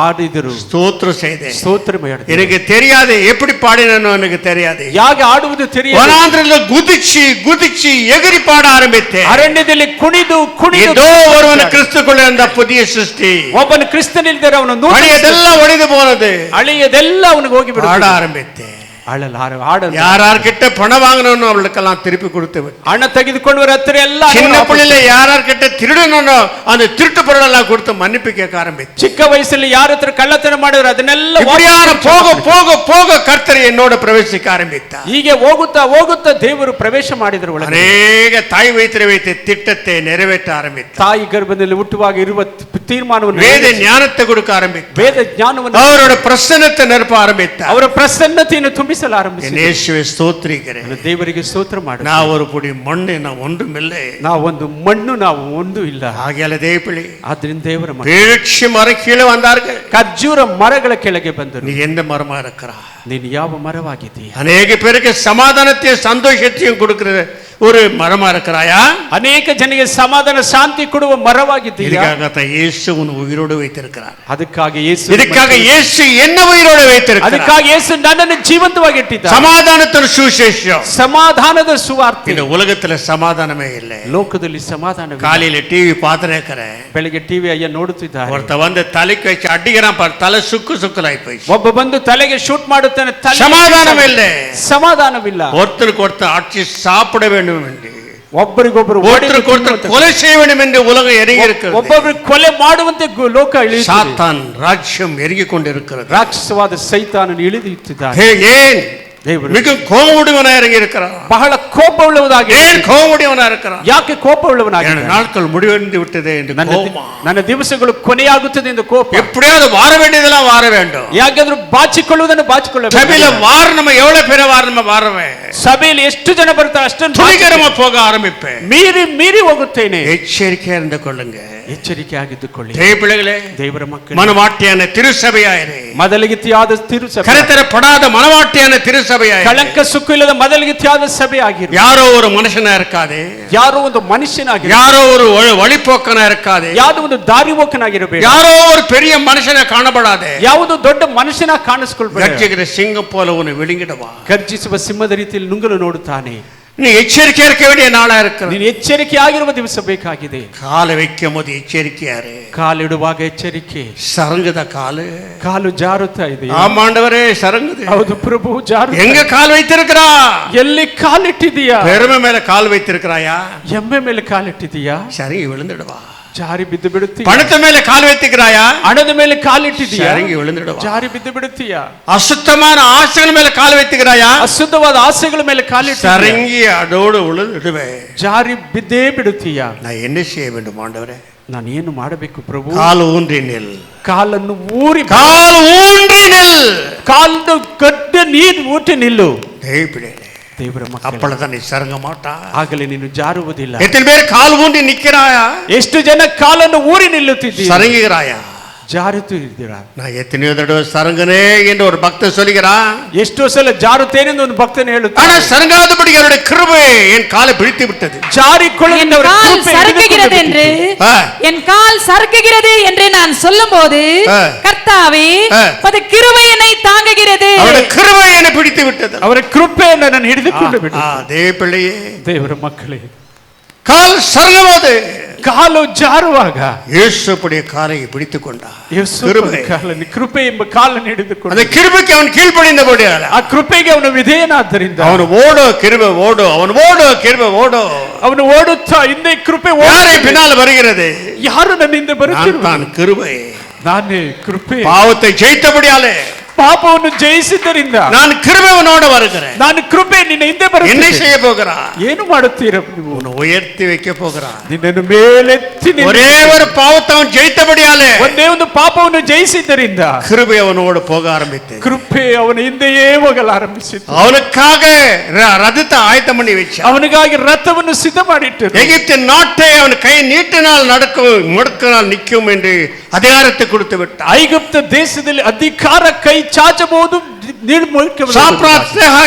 ಆಡಿದರು, ஸ்தோத்திரம் செய்தேன். ಸ್ತೋತ್ರ ಮಾಡಿದರು. எனக்கு தெரியாது எப்படி பாடினேன்னு எனக்கு தெரியாது. ಯಾಕೆ ಆಡುವುದು ತಿಳಿಯದು. வனாந்திரத்தில் குதிச்சு குதிச்சு எகிரி பாட ஆரம்பித்தேன். ಅರಣ್ಯದಲ್ಲಿ ಕುಣಿದು ಕುಣಿದು, ஏதோ ஒருவன் கிறிஸ்துக்குள்ள இருந்த புதிய சிருஷ்டி, ಒಬ್ಬನು ಕ್ರಿಸ್ತನಿಲ್ಲದೆ ಅವನು பழையதெல்லாம் ஒழிந்து போனது, ಹಳೆಯದೆಲ್ಲ ಅವನಿಗೆ ಹೋಗಿ பாட ಬಿಡುತ್ತದೆ. ஆரம்பித்தேன். யார்கிட்ட பணம் வாங்கணும் அவளுக்கெல்லாம் திருப்பி கொடுத்து விட்டு, ಹಣ ತೆಗೆದುಕೊಂಡವರ ಹತ್ರ ಎಲ್ಲ, சின்ன பிள்ளைல யார்கிட்ட திருடணும் அந்த திருட்டு பொருள் எல்லாம் கொடுத்து மன்னிப்பு கேட்க ஆரம்பிச்சு. ಚಿಕ್ಕ ವಯಸ್ಸಲ್ಲಿ ಯಾರ ಹತ್ರ ಕಳ್ಳತನ ಮಾಡಿದ್ರು ಅದನ್ನೆಲ್ಲ போக போக போக கர்த்தர் என்னோட பிரவேசிக்க ஆரம்பித்தார். ಹೀಗೆ ಹೋಗುತ್ತಾ ಹೋಗುತ್ತಾ ದೇವರು ಪ್ರವೇಶ ಮಾಡಿದ್ರು ಒಳಗೆ. ಅನೇಕ ತಾಯಿ ವೈದ್ಯರ வைத்து திட்டத்தை நிறைவேற்ற ஆரம்பித்தார். ತಾಯಿ ಗರ್ಭದಲ್ಲಿ ಹುಟ್ಟುವಾಗ ಇರುವ ತೀರ್ಮಾನವನ್ನು, வேத ஞானத்தை கொடுக்க ஆரம்பித்தார். ವೇದ ಜ್ಞಾನವನ್ನು, அவரோட பிரசன்னத்தை நிரப்ப ஆரம்பித்தார். ಅವರ ಪ್ರಸನ್ನತೆಯನ್ನು ತುಂಬಿಸಲು ಆರಂಭಿಸಿದರು. ಯೇಸುವೆ ಸ್ತೋತ್ರಿக்கிறேன். ದೇವರಿಗೆ ಸ್ತೋತ್ರ ಮಾಡಿ. நான் ஒரு பொடி மண்ணு, நான் ஒன்றுமில்லை. ನಾವು ಒಂದು ಮಣ್ಣು, ನಾವು ಒಂದು ಇಲ್ಲ. ஆகையால தேவப்பிள்ளை, ಆದ್ರಿಂದ ದೇವರ ಮಕ್ಕಳು பேரிட்ச மரம் கீழே வந்தார்கள். ಖರ್ಜೂರ ಮರಗಳ ಕೆಳಗೆ ಬಂದರು. நீ எந்த மரமா இருக்கிறா? ನೀನು ಯಾವ ಮರವಾಗಿದ್ದೀಯ? அநேக பேருக்கு சமாதானத்தையும் சந்தோஷத்தையும் கொடுக்கிற ஒரு மரமா இருக்கிறாயா? ಅನೇಕ ಜನರಿಗೆ ಸಮಾಧಾನ ಶಾಂತಿ ಕೊಡುವ ಮರವಾಗಿದ್ದೀಯ. ಇದಕ್ಕಾಗಿ ಯೇಸು ಉನ್ನ ಉಯಿರೋடு வைத்திருக்கிறார். ಅದಕ್ಕಾಗಿ ಯೇಸು, ಇದಕ್ಕಾಗಿ ಯೇಸು என்ன உயிரோடு வைத்திருக்கிறார். ಅದಕ್ಕಾಗಿ ಯೇಸು ನನ್ನನ್ನು ಜೀವಂತವಾಗಿ ಇಟ್ಟಿದ್ದಾನೆ. சமாதானத்தின் சுவிசேஷம், ಸಮಾಧಾನದ ಸುವಾರ್ತೆ. இந்த உலகத்துல சமாதானமே இல்லை. ಲೋಕದಲ್ಲಿ ಸಮಾಧಾನ. காலையில டிவி பார்த்துக்கிறேன், ಬೆಳಿಗ್ಗೆ ಟಿವಿ ಅಯ್ಯ ನೋಡುತ್ತಿದ್ದಾರೆ. ஒருத்த வந்து தலைக்கு வச்சு அடிக்கிறான் பாரு, தலை சுக்குலாய் போய். ಒಬ್ಬ ಬಂದು ತಲೆಗೆ ಶೂಟ್ ಮಾಡುತ್ತಾನೆ, சமாதானம் இல்லை. ಸಮಾಧಾನವಿಲ್ಲ. ஒருத்தருக்கு ஒருத்தர் ஆட்சி சாப்பிட வேண்டும் என்று, ಒಬ್ಬರಿಗೊಬ್ಬರು ஒருத்தருக்கு ஒருத்தர் கொலை செய்ய வேண்டும் என்று உலகம் எரிగి இருக்கிறது. ಒಬ್ಬೊಬ್ಬರು ಕೊಲೆ ಮಾಡುವಂತೆ ಲೋಕ ಇಳಿಯುತ್ತಿದೆ. சாத்தான் ராஜ்யம் எரிகிக் கொண்டிருக்கிறது. ರಾಕ್ಷಸವಾದ ಸೈತಾನನು ಇಳಿದಿದ್ದಾನೆ. ஏன் ದೇವರು மிக கோபமுடையவனாக இறங்கி இருக்கிறார். ಬಹಳ ಕೋಪವುಳ್ಳವನಾಗಿ. ஏன் கோபமுடையவனாக இருக்கிறார்? ಯಾಕೆ ಕೋಪವುಳ್ಳವನಾಗಿ? நாட்கள் முடிவடைந்து விட்டதே என்று ನನ್ನ ದಿವಸಗಳು ಕೊನೆಯಾಗುತ್ತದೆ ಎಂದು ಕೋಪ. எப்படியாவது வார வேண்டியதெல்லாம் வார வேண்டும். ಯಾಕೆಂದ್ರೆ ಬಾಚಿಕೊಳ್ಳುವುದನ್ನು ಬಾಚಿಕೊಳ್ಳಬೇಕು. சபையில வார நம்ம எவ்வளவு பேரை வார நம்ம வாரவேன். ಸಭೆಯಲ್ಲಿ ಎಷ್ಟು ಜನ ಬರ್ತಾರೆ ಅಷ್ಟನ್ನು துணிகரமா போக ஆரம்பிப்பேன். ಮೀರಿ ಹೋಗುತ್ತೇನೆ. எச்சரிக்கையா இருந்து கொள்ளுங்க. ಎಚ್ಚರಿಕೆ ಆಗಿದ್ದುಕೊಳ್ಳಿ. தேவப்பிள்ளைகளே, ದೇವರ ಮಕ್ಕಳು, மனவாட்டியான திருச்சபையாயிரு. ಮೊದಲಿಗಿತ್ತಿಯಾದ ತಿರುಸಭೆ, கரைத்தரப்படாத மனவாட்டியான திருச்சபையாயிரு. ಕಳಂಕ ಸುಕ್ಕು ಇಲ್ಲದ ಮೊದಲಿಗಿತ್ತಿಯಾದ ಸಭೆ ಆಗಿರು. யாரோ ஒரு மனுஷனா இருக்காதே, ಯಾರೋ ಒಂದು ಮನುಷ್ಯನಾಗಿರು. யாரோ ஒரு வழிபோக்கனா இருக்காதே, ಯಾವುದೋ ಒಂದು ದಾರಿಹೋಕನಾಗಿರಬೇಕು. யாரோ ஒரு பெரிய மனுஷனா காணப்படாதே. ಯಾವುದೋ ದೊಡ್ಡ ಮನುಷ್ಯನ ಕಾಣಿಸ್ಕೊಳ್ಬೇಡ. கர்ஜிக்கிற சிங்கம் போல உன்னை விழுங்கிடுவா. ಗರ್ಜಿಸುವ ಸಿಂಹದ ರೀತಿಯಲ್ಲಿ ನುಂಗಲು ನೋಡುತ್ತಾನೆ. நீ எச்சரிக்கையா இருக்க வேண்டிய நாளா இருக்கிறது. ನೀನು ಎಚ್ಚರಿಕೆಯಾಗಿರುವ ದಿವಸ ಬೇಕಾಗಿದೆ. காலை வைக்கும் போது எச்சரிக்கையாரு. ಕಾಲಿಡುವಾಗ ಎಚ್ಚರಿಕೆ. சரங்குத ಕಾಲು ಜಾರುತ್ತಾ ಇದೆ. ஆமாண்டவரே சரங்குது. ಹೌದು ಪ್ರಭು, ಜಾರು. எங்க கால் வைத்திருக்கிறா? ಎಲ್ಲಿ ಕಾಲಿಟ್ಟಿದೀಯಾ? பெருமை மேல கால் வைத்திருக்கிறாயா? ಎಮ್ಮೆ ಮೇಲೆ ಕಾಲಿಟ್ಟಿದೀಯಾ? சரி விழுந்துடுவா. ಜಾರಿ ಬಿದ್ದು ಬಿಡುತ್ತೀಯ. பணத்து மேல கால் வைத்துக்கிறாயா? ಹಣದ ಮೇಲೆ ಕಾಲಿಟ್ಟಿದೀಯ, இறங்கி விழுந்துடுவா. ಜಾರಿ ಬಿದ್ದು ಬಿಡುತ್ತೀಯ. அசுத்தமான ஆசைகள் மேல கால் வைத்துக்கிறாயா? ಅಶುದ್ಧವಾದ ಆಸೆಗಳ ಮೇಲೆ ಕಾಲಿಟ್ಟಿದೀಯ, சரங்கி அதோடு விழுந்துடுவேன். ಜಾರಿ ಬಿದ್ದೇ ಬಿಡುತ್ತೀಯ. நான் என்ன செய்ய வேண்டும் ஆண்டவரே? ನಾನು ಏನು ಮಾಡಬೇಕು ಪ್ರಭು? கால் ஊன்றி நில். ಕಾಲನ್ನು ಊರಿ, கால் ஊன்றி நில். ಕಾಲನ್ನು ಗಡ್ಡ ನೀರು ಊಟಿ ನಿಲ್ಲು. தேய்பிடே ದೇವರ ಮಕ್ಕಳೇ, அப்பளதான் நீ சரங்க மாட்டா. ಆಗಲೇ ನೀನು ಜಾರುವುದಿಲ್ಲ. எத்தனை பேர் கால் ஊன்றி நிக்கிறாயா? ಎಷ್ಟು ಜನ ಕಾಲನ್ನು ಊರಿ ನಿಲ್ಲುತ್ತಿದ್ದೀರಿ, சரங்குகிறாயா? ಜಾರುತ್ತಾ ಇದ್ದೀರಾ? நான் எத்தனையோ தடவை சரங்கனே என்று ஒரு பக்தர் சொல்லுகிறான். ಎಷ್ಟೋ ಸಲ ಜಾರುತ್ತೇನೆಂದು ಒಂದು ಭಕ್ತನು ಹೇಳುತ್ತಾನೆ. ஆனா சரங்காதபடி அவருடைய கிருபை என் காலை பிடித்து விட்டது. என் கால் சறுக்குகிறது என்று என் கால் சறுக்குகிறது என்று நான் சொல்லும்போது கர்த்தாவே அது கிருபை என்னை தாங்குகிறது. அவருடைய கிருபை என்னை பிடித்து விட்டது. ಅವರ ಕೃಪೆಯನ್ನು ನಾನು ಹಿಡಿದುಕೊಂಡು ಬಿಟ್ಟು. அதே பிள்ளையே, ದೇವರ ಮಕ್ಕಳೇ, கால் சரங்கும்போது ಕಾಲು ಜಾರುವಾಗ இயேசுடைய காலை பிடித்துக் கொண்டார். ಕಾಲನ್ನು, ಕೃಪೆ ಎಂಬ ಕಾಲನ್ನು ಹಿಡಿದುಕೊಂಡು, அந்த கிருபைக்கு அவன் கீழ்ப்படிந்தபடியால், ಆ ಕೃಪೆಗೆ ಅವನು ವಿಧೇಯನಾದ್ದರಿಂದ அவன் ஓடோ கிருபை ஓடோ, அவன் ஓடோ கிருபை ஓடோ. ಅವನು ಓಡುತ್ತಾ ಹಿಂದೆ ಕೃಪೆ யாரை பின்னால் வருகிறது? ಯಾರು ನನ್ನಿಂದ ಬರುತ್ತಿರುವುದು? நான் கிருபை. ನಾನೇ ಕೃಪೆ. பாவத்தை ஜெயித்தபடியாலே, ಪಾಪವನ್ನು ಜಯಿಸಿದ್ದರಿಂದ நான் கிருபையோடு வருகிறேன். ನಾನು ಕೃಪೆ ನಿನ್ನ ಹಿಂದೆ என்ன ಬರುತ್ತೇನೆ. செய்ய போகிறார்? ಏನು ಮಾಡುತ್ತೀರ ನೀವು? உன்னை உயர்த்தி வைக்க போகிறார். ನಿನ್ನನ್ನು ಮೇಲೆತ್ತಿ ஒரே ஒரு பாவத்தை அவன் ஜெயித்தபடியாலே, ಒಂದೇ ಒಂದು ಪಾಪವನ್ನು ಜಯಿಸಿದ್ದರಿಂದ கிருபை அவனோடு போக ஆரம்பித்தது. ಕೃಪೆ ಅವನ ಹಿಂದೆಯೇ ಹೋಗಲು ಆರಂಭಿಸಿತು. அவனுக்காக ரதத்தை ஆயத்தம் பண்ணி வச்சான். ಅವನಿಗಾಗಿ ರಥವನ್ನು ಸಿದ್ಧ ಮಾಡಿಟ್ಟರು. எகிப்தின் நாட்டை அவன் கை நீட்டினால் நடக்கும், முடக்கினால் நிற்கும் என்று அதிகாரத்தை கொடுத்து விட்டான். ಐಗುಪ್ತ ದೇಶದಲ್ಲಿ ಅಧಿಕಾರ ಕೈ ಚಾಚಬಹುದು,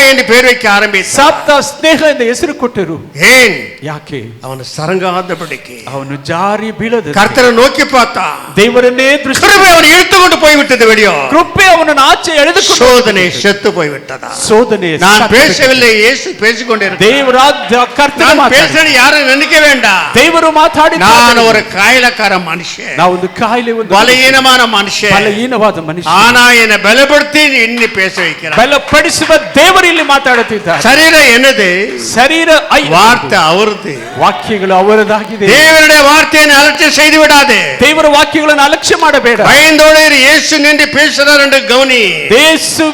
என்று பேர் வைக்க ஆரம்பித்தான். ಸಾಪ್ತಾ ಸ್ನೇಹ ಎಂದು ಹೆಸರು ಕೊಟ್ಟರು. ஏன்? ಯಾಕೆ? ಅವನು சரங்காதபடிக்கு, ಅವನು ಜಾರಿ ಬೀಳದ, கர்த்தரை நோக்கி பார்த்தான். ದೇವರನ್ನೇ ದೃಷ್ಟಿ, கிருபை அவனை இழுத்து கொண்டு போய்விட்டது. வெளியோ ಕೃಪೆ ಅವನನ್ನು ಆಚೆ ಎಳೆದುಕೊಂಡು, சோதனை செத்து போய்விட்டதா? சோதನೆ நான் பேசவில்லை, இயேசு பேசிக்கொண்டிருக்கிறார். ದೇವರಾದ ಕರ್ತನ நான் பேசணும் யாரும் நினைக்க வேண்டாம். ದೇವರು ಮಾತಾಡಿದ್ದಾರೆ. நான் ஒரு காயலக்கார மனுஷன், ನಾವು ಒಂದು ಕಾಯಿಲೆ, ಒಂದು பலಹீனமான மனுஷன். ಬಲಹೀನವಾದ ಮನುಷ್ಯ. ஆனா என்னை பலப்படுத்தி இன்னி பேச வைக்கிறார். ಬಲಪಡಿಸುವ ದೇವರು ಇಲ್ಲಿ ಮಾತಾಡುತ್ತಿದ್ದಾರೆ. சரீரம் என்னது? ಶರೀರ வார்த்தை அவரது, ವಾಕ್ಯಗಳು ಅವರದಾಗಿದೆ. தேவனுடைய வார்த்தையை அலட்சியம் செய்து விடாதே. ದೇವರ ವಾಕ್ಯಗಳನ್ನು ಅಲಕ್ಷ್ಯ ಮಾಡಬೇಡ. பயந்தோடு இயேசு நின்று பேசுறார் என்று கவனி. ಯೇಸು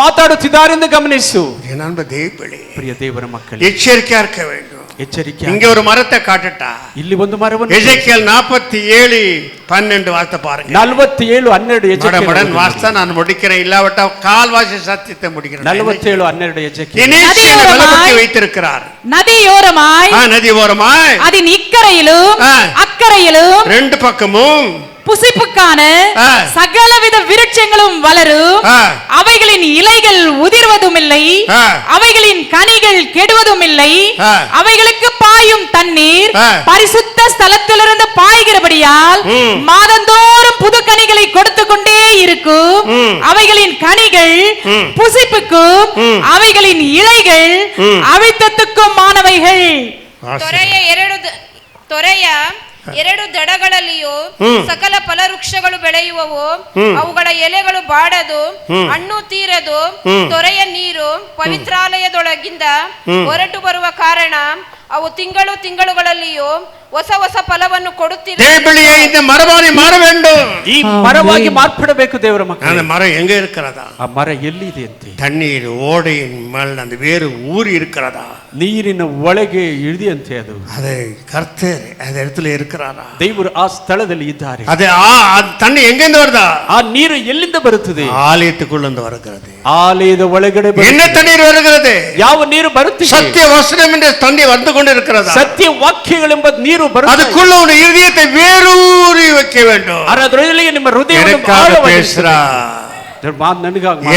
ಮಾತಾಡುತ್ತಿದ್ದಾರೆ ಎಂದು ಗಮನಿಸು. என் அன்பு தேவப்பிள்ளை, ಪ್ರಿಯ ದೇವರ ಮಕ್ಕಳೇ, எச்சரிக்கையா இருக்க வேண்டும். ಎಚ್ಚರಿಕೆ. இங்க ஒரு மரத்தை காட்டுட்டா. ಇಲ್ಲಿ ಒಂದು ಮರವನ್ನು, எசேக்கியேல் 47:12 வார்த்தை பாருங்க. 47:12 எசேக்கியேல் வார்த்தை நான் முடிக்கிறேன், இல்லாவிட்டா கால்வாசி சத்தியத்தை முடிக்கிறேன். 47:12 எசேக்கியேல். என்னை பலப்படுத்தி வைத்திருக்கிறார். நதியோரமாய், நதி ஓரமாய், அதன் இக்கரையிலும் அக்கரையிலும் ரெண்டு பக்கமும் புசிப்புக்கான சகலவித விருட்சங்களும் வளரும். அவைகளின் இலைகள் உதிர்வதும் இல்லை, அவைகளின் கனிகள் கெடுவதும் இல்லை. அவைகளுக்கு பாயும் தண்ணீர் பரிசுத்த ஸ்தலத்திலிருந்து பாய்கிறபடியால் மாதந்தோறும் புது கனிகளை கொடுத்து கொண்டே இருக்கும். அவைகளின் கனிகள் புசிப்புக்கும், அவைகளின் இலைகள் அவித்தத்துக்கும் மானவைகள். ತೊರೆಯ ಎರಡು ದಡಗಳಲ್ಲಿಯೂ ಸಕಲ ಫಲವೃಕ್ಷಗಳು ಬೆಳೆಯುವವು. ಅವುಗಳ ಎಲೆಗಳು ಬಾಡದು, ಹಣ್ಣು ತೀರದು. ತೊರೆಯ ನೀರು ಪವಿತ್ರಾಲಯದೊಳಗಿಂದ ಹೊರಟು ಬರುವ ಕಾರಣ ಅವು ತಿಂಗಳು ತಿಂಗಳುಗಳಲ್ಲಿಯೂ ಹೊಸ ಹೊಸ ಫಲವನ್ನು ಕೊಡುತ್ತಿದೆ. இந்த மரபானை மாற வேண்டும். ಈ ಮರವಾಗಿ ಮಾರ್ಪಡಬೇಕು ದೇವರ ಮಕ್ಕಳೇ. அந்த மரம் எங்க இருக்கிறதா? ಆ ಮರ ಎಲ್ಲಿದೆ ಅಂತೆ? தண்ணீர் ஓடையின் மேல் அந்த வேறு ஊறி இருக்கிறதா? ನೀರಿನ ಒಳಗೆ ಇಳಿದಿಯಂತೆ ಅದು. அது கர்த்தர் அந்த இடத்துல இருக்கிறாரா? ದೇವರು ಆ ಸ್ಥಳದಲ್ಲಿ ಇದ್ದಾರೆ. அது தண்ணி எங்கிருந்து வருதா? ಆ ನೀರು ಎಲ್ಲಿಂದ ಬರುತ್ತದೆ? ஆலயத்துக்குள்ள வருகிறது. ಆಲಯದ ಒಳಗಡೆ என்ன தண்ணீர் வருகிறது? ಯಾವ ನೀರು ಬರುತ್ತಿದೆ? சத்திய வசனம் என்ற தண்ணீர் வந்து கொண்டிருக்கிறதா? ಸತ್ಯ ವಾಕ್ಯಗಳೆಂಬ ನೀರು ಬರುತ್ತದೆ. அதுக்குள்ள உன் இதயத்தை வேரூறி வைக்க வேண்டும். ಅದರೊಳಗೆ ನಿಮ್ಮ ಹೃದಯವನ್ನು பேசுறார்.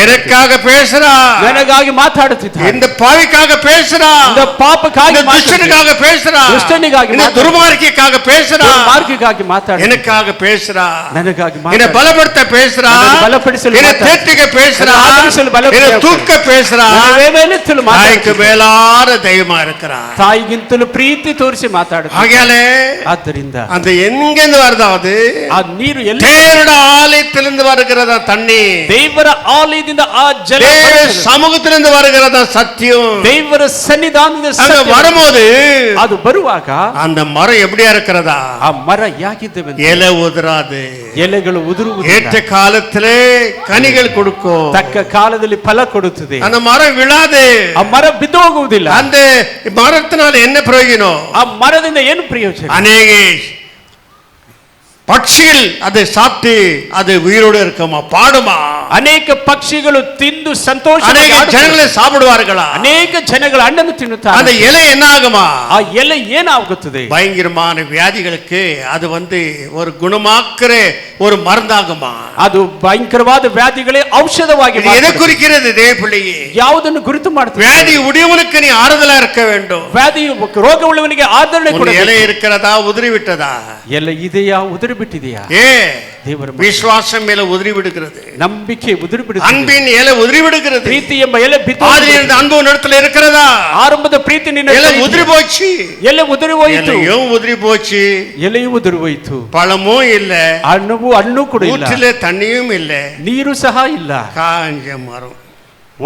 எனக்காக பேசுறா, ನನಗಾಗಿ ಮಾತಾಡುತ್ತಿದ್ದಾನೆ. இந்த பாவிக்காக பேசுறா, இந்த ಪಾಪಕ್ಕಾಗಿ, துஷ்டனுக்காக பேசுறா, ದುಷ್ಟನಿಗಾಗಿ, இந்த துர்மார்க்கிக்காக பேசுறா, ದುರ್ಮಾರ್ಗಿಗಾಗಿ ಮಾತಾಡು. எனக்காக பேசுறா, ನನಗಾಗಿ என்னை பலப்படுத்த பேசுறா, என்னை தேற்றிக்க பேசுறா, என்னை தூக்க பேசுறா. தாய்க்கு மேலான தெய்வமா இருக்கிறா. ತಾಯಿಗಿಂತಲೂ ಪ್ರೀತಿ ತೋರಿಸಿ ಮಾತಾಡುತ್ತಾರೆ. ஆகையாலே ಆದ್ದರಿಂದ அந்த எங்கிருந்து வருதா? அது ಆ ನೀರು ಎಲ್ಲಿ? தேவனுடைய ஆலயத்திலிருந்து வருகிறதா தண்ணி. ದೇವರ ಆಲಯದಿಂದ ಆ ಜಲ தேவ ಬರುತ್ತದೆ. சமூகத்திலிருந்து வருகிறதா சத்தியம். ದೇವರ ಸನ್ನಿಧಾನದಿಂದ அங்க ಸತ್ಯ வரும்போது ಅದು ಬರುವಾಗ அந்த மரம் எப்படியா இருக்கிறதா? ಆ ಮರ ಯಾಗಿದ್ದೇವೆ இலை உதிராது, ಎಲೆಗಳು ಉದುರುವುದಿಲ್ಲ, ஏற்ற காலத்திலே கனிகள் கொடுக்கும், ತಕ್ಕ ಕಾಲದಲ್ಲಿ ಫಲ ಕೊಡುತ್ತದೆ, அந்த மரம் விழாது. ಆ ಮರ ಬಿದ್ದು ಹೋಗುವುದಿಲ್ಲ. அந்த மரத்தினால என்ன பிரயோஜனம்? ಆ ಮರದಿಂದ ಏನು ಪ್ರಯೋಜನ? அநேக பட்சிகள் அதை சாப்பிட்டு அது உயிரோடு இருக்குமா, பாடுமா? ಅನೇಕ ಪಕ್ಷಿಗಳು ತಿಂದು ಸಂತೋಷ, அநேக ஜனங்களை சாப்பிடுவார்களா? ಅನೇಕ ಜನಗಳು ಹಣ್ಣನ್ನು அந்த ತಿನ್ನುತ್ತಾರೆ. இலை என்ன ஆகுமா? ಆ ಎಲೆ ಏನಾಗುತ್ತದೆ? பயங்கரமான வியாதிகளுக்கு அது ஒரு குணமாக்குற ஒரு மருந்தாகுமா? ಅದು ಭಯಂಕರವಾದ ವ್ಯಾಧಿಗಳೇ ಔಷಧವಾಗಿ இது எதை குறிக்கிறது தேவப்பிள்ளையே? ಯಾವುದನ್ನು ಗುರುತು ಮಾಡುತ್ತದೆ? வியாதி உடையவனுக்கு நீ ஆறுதலா இருக்க வேண்டும். ವ್ಯಾಧಿ ರೋಗವುಳ್ಳವನಿಗೆ ಆದರಣೆ உன் ಕೊಡಬೇಕು. இலை இருக்கிறதா, உதிரி விட்டதா? ಎಲೆ ಇದೆಯಾ, ಉದುರಿ ಬಿಟ್ಟಿದೆಯಾ? ದೇವರ விசுவாசம் மேல உதிரி விடுகிறது, ನಂಬಿಕೆ ಉದುರಿ ಬಿಡುತ್ತದೆ, அன்பின் இலை உதிரி விடுகிறது. ಪ್ರೀತಿ ಎಂಬ ಎಲೆ ಬಿದ್ದು ஆதியிலிருந்து அன்பு இடத்துல இருக்கிறதா? ಆರಂಭದ ಪ್ರೀತಿ ನಿನ್ನ இலை உதிரி போச்சு, ಎಲೆ ಉದುರಿ ಹೋಯಿತು, இலையும் உதிரி போச்சு, ಎಲೆಯೂ ಉದುರಿ ಹೋಯಿತು, பழமும் இல்ல, ಹಣ್ಣು ಕೂಡ ಇಲ್ಲ, ஊற்றிலே தண்ணியும் இல்ல, ನೀರು ಸಹ ಇಲ್ಲ, காஞ்ச மரம்.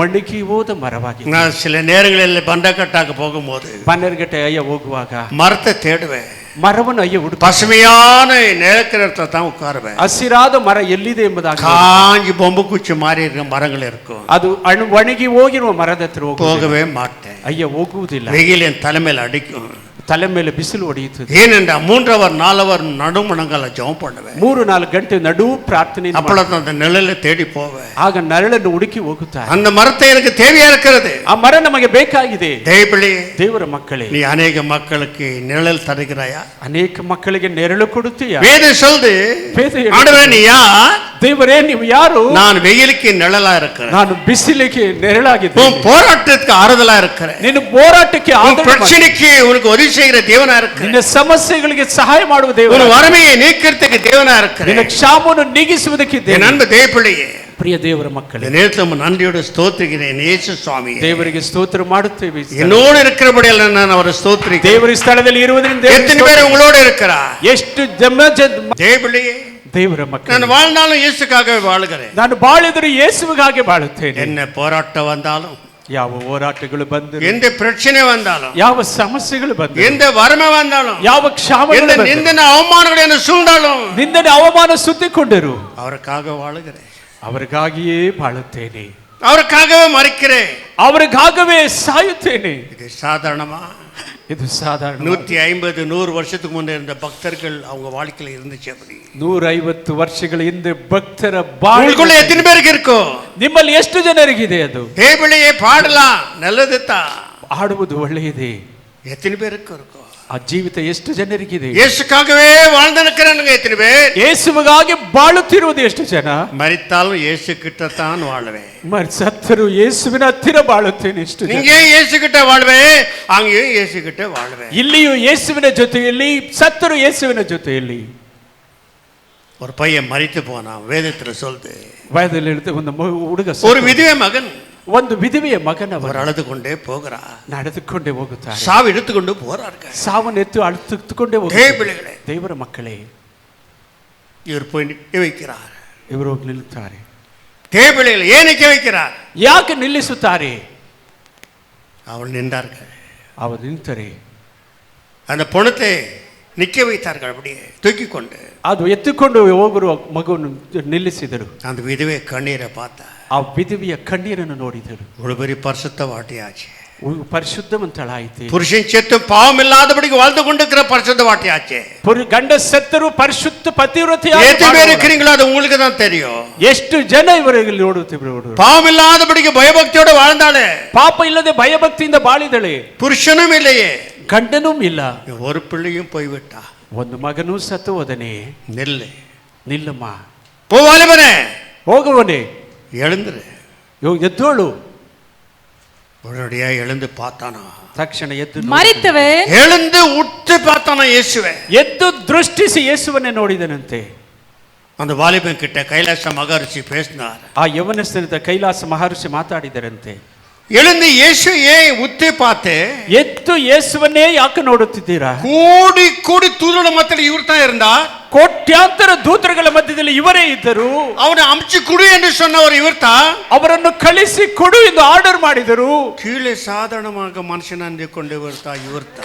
ಒಣಗಿ ಹೋದ ಮರವಾಗಿದೆ. நான் சில நேரங்களில் பண்டக்கட்டாக்கு போகும்போது ಬನ್ನೇರುಘಟ್ಟ ಅಯ್ಯ ಹೋಗುವಾಗ மரத்தை தேடுவேன், ಮರವನ್ನು ಅಯ್ಯ ಹುಡುಕ, பசுமையான நிலக்கிற இடத்துல தான் உட்காருவேன். ಹಸಿರಾದ ಮರ ಎಲ್ಲಿದೆ ಎಂಬುದಾಗಿ, காஞ்சி பொம்பு குச்சி மாதிரி இருக்கிற மரங்கள் இருக்கும், ಅದು ಒಣಗಿ ಹೋಗಿರುವ ಮರದ ಹತ್ರ போகவே மாட்டேன். ಅಯ್ಯ ಹೋಗುವುದಿಲ್ಲ. வெயில் என் தலைமையில் அடிக்கும், ತಲೆ ಮೇಲೆ ಬಿಸಿಲು ಹೊಡೆಯುತ್ತದೆ. ஏனென்றா 3 hour 4 hour நடுமணங்கால ஜெபம் பண்ணுவேன். 3-4 ಗಂಟೆ ನಡು ಪ್ರಾರ್ಥನೆ, அப்பொழுது அந்த நிழலை தேடி போவேன். ಆಗ ನರಳನ್ನು ಹುಡುಕಿ ಹೋಗುತ್ತಾರೆ. அந்த மரத்தை எனக்கு தேவையா இருக்கிறது. ಆ ಮರ ನಮಗೆ ಬೇಕಾಗಿದೆ. தேவர ಮಕ್ಕಳೇ, நீ அநேக மக்களுக்கு நிழல் தருகிறாயா? ಅನೇಕ ಮಕ್ಕಳಿಗೆ ನೆರಳು ಕೊಡುತ್ತೀಯಾ? வேதம் சொல்லுது, ஆண்டவரே நீ யார்? ದೇವರೇ ನೀವು ಯಾರು? நான் வெயிலுக்கு நிழலா இருக்கிறேன், ನಾನು ಬಿಸಿಲಿಗೆ ನೆರಳಾಗಿದ್ದೇನೆ, உன் போராட்டத்துக்கு ஆறுதலா இருக்கிறேன், ನಿನ್ನ போರಾಟಕ್ಕೆ உன் பிரச்சனைக்கு உனக்கு உதவி செய்கிற தேவனா இருக்கிறேன், ನಿನ್ನ ಸಮಸ್ಯೆಗಳಿಗೆ ಸಹಾಯ ಮಾಡುವ ದೇವರು, உன் வறுமையை நீக்கிறதுக்கு தேவனா இருக்கிறேன், ನಿನ್ನ ಕ್ಷಾಮವನ್ನು ನೀಗಿಸುವುದಕ್ಕೆ என் அன்பு தேவப்பிள்ளையே, ಪ್ರಿಯ ದೇವರ ಮಕ್ಕಳೇ, இந்த நேரத்தில் நன்றியோடு ஸ்தோத்திரிக்கிறேன். இயேசு சுவாமி ದೇವರಿಗೆ ಸ್ತೋತ್ರ ಮಾಡುತ್ತೇವೆ. என்னோடு இருக்கிறபடியால் நான் அவரை ஸ்தோத்திரிக்கிறேன். ದೇವರ ಸ್ಥಳದಲ್ಲಿ ಇರುವುದರಿಂದ எத்தனை பேர் உங்களோடு இருக்கிறார்? ಎಷ್ಟು தேவப்பிள்ளையே, ದೇವರ ಮಕ್ಕಳು, நான் வாழ்நாளும் இயேசுக்காகவே வாழுகிறேன். ನಾನು ಬಾಳಿದರೆ ಯೇಸುವಿಗಾಗಿ ಬಾಳುತ್ತೇನೆ. என்ன போராட்டம் வந்தாலும், ಯಾವ ಹೋರಾಟಗಳು ಬಂದರು, எந்த பிரச்சனை வந்தாலும், ಯಾವ ಸಮಸ್ಯೆಗಳು ಬಂದರು, எந்த வறுமை வந்தாலும், ಯಾವ ಕ್ಷಾಮಗಳು எந்த ಬಂದರು, நிந்தனை அவமானங்கள் என்ன சூழ்ந்தாலும் ನಿಂದನೆ ಅವಮಾನ ಸುತ್ತಿಕೊಂಡರು, அவருக்காக வாழுகிறேன், ಅವರಿಗಾಗಿಯೇ ಬಾಳುತ್ತೇನೆ, அவருக்காகவே மறிக்கிறேன். ಅವರಿಗಾಗவே ಸಾಯುತ್ತೇನೆ. இது சாதாரணமா? ಇದು ಸಾಧಾರಣ. 150-100 வருஷத்துக்கு முன்னே இருந்த பக்தர்கள் அவங்க வாழ்க்கையில இருந்துச்சு. அப்படி 150 ವರ್ಷಗಳ ಹಿಂದೆ ಭಕ್ತರ ಬಾಳು உங்களுக்குள்ள எத்தனை பேருக்கு இருக்கும்? ನಿಮ್ಮಲ್ಲಿ ಎಷ್ಟು ಜನರಿಗಿದೆ? ಅದು தேவபிள்ளையே பாடலாம், நல்லதுதான். ಆಡುವುದು ಒಳ್ಳೆಯದೇ. எத்தனை பேருக்கு இருக்கும்? ಆ ಜೀವಿತ ಎಷ್ಟು ಜನರಿಗಿದೆ? இயேசுக்காகவே வாழ்ந்திருக்கிறவங்க எத்தனை பேர்? ಯೇಸುವಿಗಾಗಿ ಬಾಳುತ್ತಿರುವುದು ಎಷ್ಟು ಜನ? மரித்தாலும் இயேசு கிட்ட தான் வாழ்வேன், ಸತ್ತರು ಯೇಸುವಿನ ಹತ್ತಿರ ಬಾಳುತ್ತೇನೆ ಎಷ್ಟು ಜನ? இங்கே இயேசு கிட்ட வாழ்வேன், அங்கேயும் இயேசು கிட்ட வாழ்வேன். ಇಲ್ಲಿಯೂ ಯೇಸುವಿನ ಜೊತೆಯಲ್ಲಿ, ಸತ್ತರು ಯೇಸುವಿನ ಜೊತೆಯಲ್ಲಿ. ஒரு பையன் மரித்து போனான், வேதத்துல சொல்லுது. ವಯದಲ್ಲಿ ಇಳಿದ ಒಂದು ಹುಡುಗ, ஒரு விதவை மகன், ಒಂದು ವಿಧವೆಯ ಮಗನವರು அவர் அழுது கொண்டே போகிறார், ನಡೆದುಕೊಂಡೇ ಹೋಗುತ್ತಾರೆ, சாவு எடுத்துக்கொண்டு போறார்கள். ಸಾವನ್ನೆತ್ತು ಅಳುತ್ತುಕೊಂಡೇ தேவபிள்ளைகளே, ದೇವರ ಮಕ್ಕಳೇ, இவர் போய் நிற்க வைக்கிறார். ಇವರು ಹೋಗಿ ನಿಲ್ಲುತ್ತಾರೆ. தேவபிள்ளைகளை ஏன் நிற்க வைக்கிறார்? ಯಾಕೆ ನಿಲ್ಲಿಸುತ್ತಾರೆ? அவள் நின்றார்கள், ಅವರು ನಿಂತರೆ அந்த பொணத்தை நிற்க வைத்தார்கள், அப்படியே தூக்கி கொண்டு. ಅದು ಎತ್ತುಕೊಂಡು ಹೋಗಿರುವ ಮಗುವನ್ನು ನಿಲ್ಲಿಸಿದರು. அந்த விதவை கண்ணீரை பார்த்தா, ಆ ವಿಧವೆಯ ಕಣ್ಣೀರನ್ನು ನೋಡಿದರು. ஒரு பெரிய பரிசுத்த வாட்டியாச்சு, ಪರಿಶುದ್ಧವಂತಳಾಯಿತು. புருஷன் செத்து பாவம் இல்லாதபடிக்கு வாழ்ந்து கொண்டிருக்கிற பரிசுத்த வாட்டியாச்சு. ಗಂಡ ಸತ್ತರು ಪರಿಶುದ್ಧ ಪತಿವ್ರತೆ. எத்தனை பேர் இருக்கிறீங்களோ அது உங்களுக்கு தான் தெரியும். ಎಷ್ಟು ಜನ ಇವರಿಗೆ ನೋಡುತ್ತಿದ್ರು? பாவம் இல்லாதபடிக்கு பயபக்தியோட வாழ்ந்தாளே, ಪಾಪ ಇಲ್ಲದೆ ಭಯಭಕ್ತಿಯಿಂದ ಬಾಳಿದಳೆ. புருஷனும் இல்லையே, ಗಂಡನೂ ಇಲ್ಲ, ஒரு பிள்ளையும் போய்விட்டா, ಒಂದು ಮಗನೂ ಸತ್ತು ಹೋದನೆ. நெல்லு ನಿಲ್ಲಮ್ಮ, ஓ வாலிபனே, ಹೋಗುವನೆ, எழுந்துரு. ಎದ್ದೋಳು. உடனடியா எழுந்து பார்த்தானா, ತಕ್ಷಣ ಎದ್ದು ಮರಿತವೇ எழுந்து உற்று பார்த்தானா இயேசுவை. ಎದ್ದು ದೃಷ್ಟಿಸಿ ಯೇಸುವನ್ನೇ ನೋಡಿದನಂತೆ. அந்த வாலிபன் கிட்ட கைலாச மகரிஷி பேசினார். ಆ ಯವನಸ್ಥನಿಂದ ಕೈಲಾಸ ಮಹರ್ಷಿ ಮಾತಾಡಿದರಂತೆ. எழுந்து இயேசுவை உற்று பார்த்து, ಎದ್ದು ಯೇಸುವನ್ನೇ ಯಾಕೆ ನೋಡುತ್ತಿದ್ದೀರಾ? கோடி கோடி தூதரோட மத்தியில் இவர் தான் இருந்தார். ಕೋಟ್ಯಾಂತರ ದೂತರುಗಳ ಮಧ್ಯದಲ್ಲಿ ಇವರೇ ಇದ್ದರು. ಅವನ ಹಂಚಿ ಕೊಡು ಎಂದು சொன்னவர் ಇവർತಾ. ಅವರನ್ನು ಕಳಿಸಿ ಕೊಡು ಎಂದು ಆರ್ಡರ್ ಮಾಡಿದರು. கீழே சாதாரணமாக மனுஷன் ಅಂದುಕೊಂಡೆ ಇവർತಾ.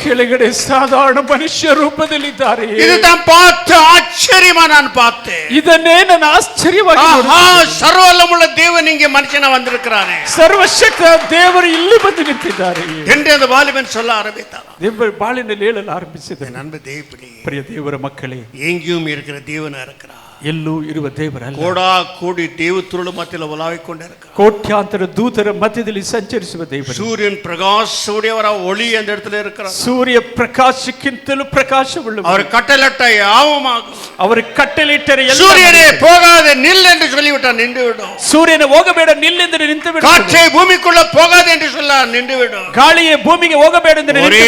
ಕೆಳಗಡೆ ಸಾಧಾರಣ ಮನುಷ್ಯ ರೂಪದಲ್ಲಿದ್ದಾರೆ. இதுதான் பார்த்து ஆச்சரியமா நான் பார்த்தேன். ಇದನ್ನೇ ನಾನು ಆಶ್ಚರ್ಯವಾಗಿ ನೋಡಿದೆ. ಸರ್ವವಲ್ಲமுள்ள தேவன் இங்கே மனுஷனா வந்திருக்கிறானே. ಸರ್ವಶಕ್ತ ದೇವರು ಇಲ್ಲಿ ಬಂದು ನಿಂತಿದ್ದಾರೆ என்று அந்த வாலிபன் சொல்ல ஆரம்பித்தான். ದೇವರ ಬಾಳಿನಲ್ಲಿ ಹೇಳಲು ಆರಂಭಿಸಿದ நண்ப தேவனே, ಪ್ರಿಯ ದೇವರ ಮಕ್ಕಳೇ, எங்கேயும் இருக்கிற தேவனா இருக்கிறார். ಎಲ್ಲೂ ಇರುವ ದೇವರಲ್ಲ. ಕೋಡಾ ಕೋಡಿ ದೇವತುರುಳು ಮಧ್ಯದಲ್ಲಿ ಒಲಾವಿಕೊಂಡಿರುತ್ತಾರೆ. ಕೋಟ್ಯಾಂತರ ದೂತರ ಮಧ್ಯದಲ್ಲಿ ಸಂಚರಿಸುವ ದೇವರು. ಸೂರ್ಯನ ಪ್ರಕಾಶವುடையவರ ஒளி அந்த இடத்துல இருக்கிறார். ಸೂರ್ಯ ಪ್ರಕಾಶಕ್ಕಿಂತಲೂ ಪ್ರಕಾಶವುಳ್ಳವರು. அவர் கட்டளையிட்ட யாவமாகும். அவர் கட்டளையிட்டರೆ ಎಲ್ಲ சூரியனே போகாதே நில் என்று சொல்லிவிட்டார், நின்று விடும். ಸೂರ್ಯನೇ ಹೋಗಬೇಡ ನಿಲ್ಲೆಂದರೆ ನಿಂತು ಬಿಡು. காற்றே பூமிக்குள்ள போகாதே என்று சொல்லார், நின்று விடும். ಗಾಳಿಯೇ ಭೂಮಿಗೆ ಹೋಗಬೇಡ ಎಂದರೆ ஒரே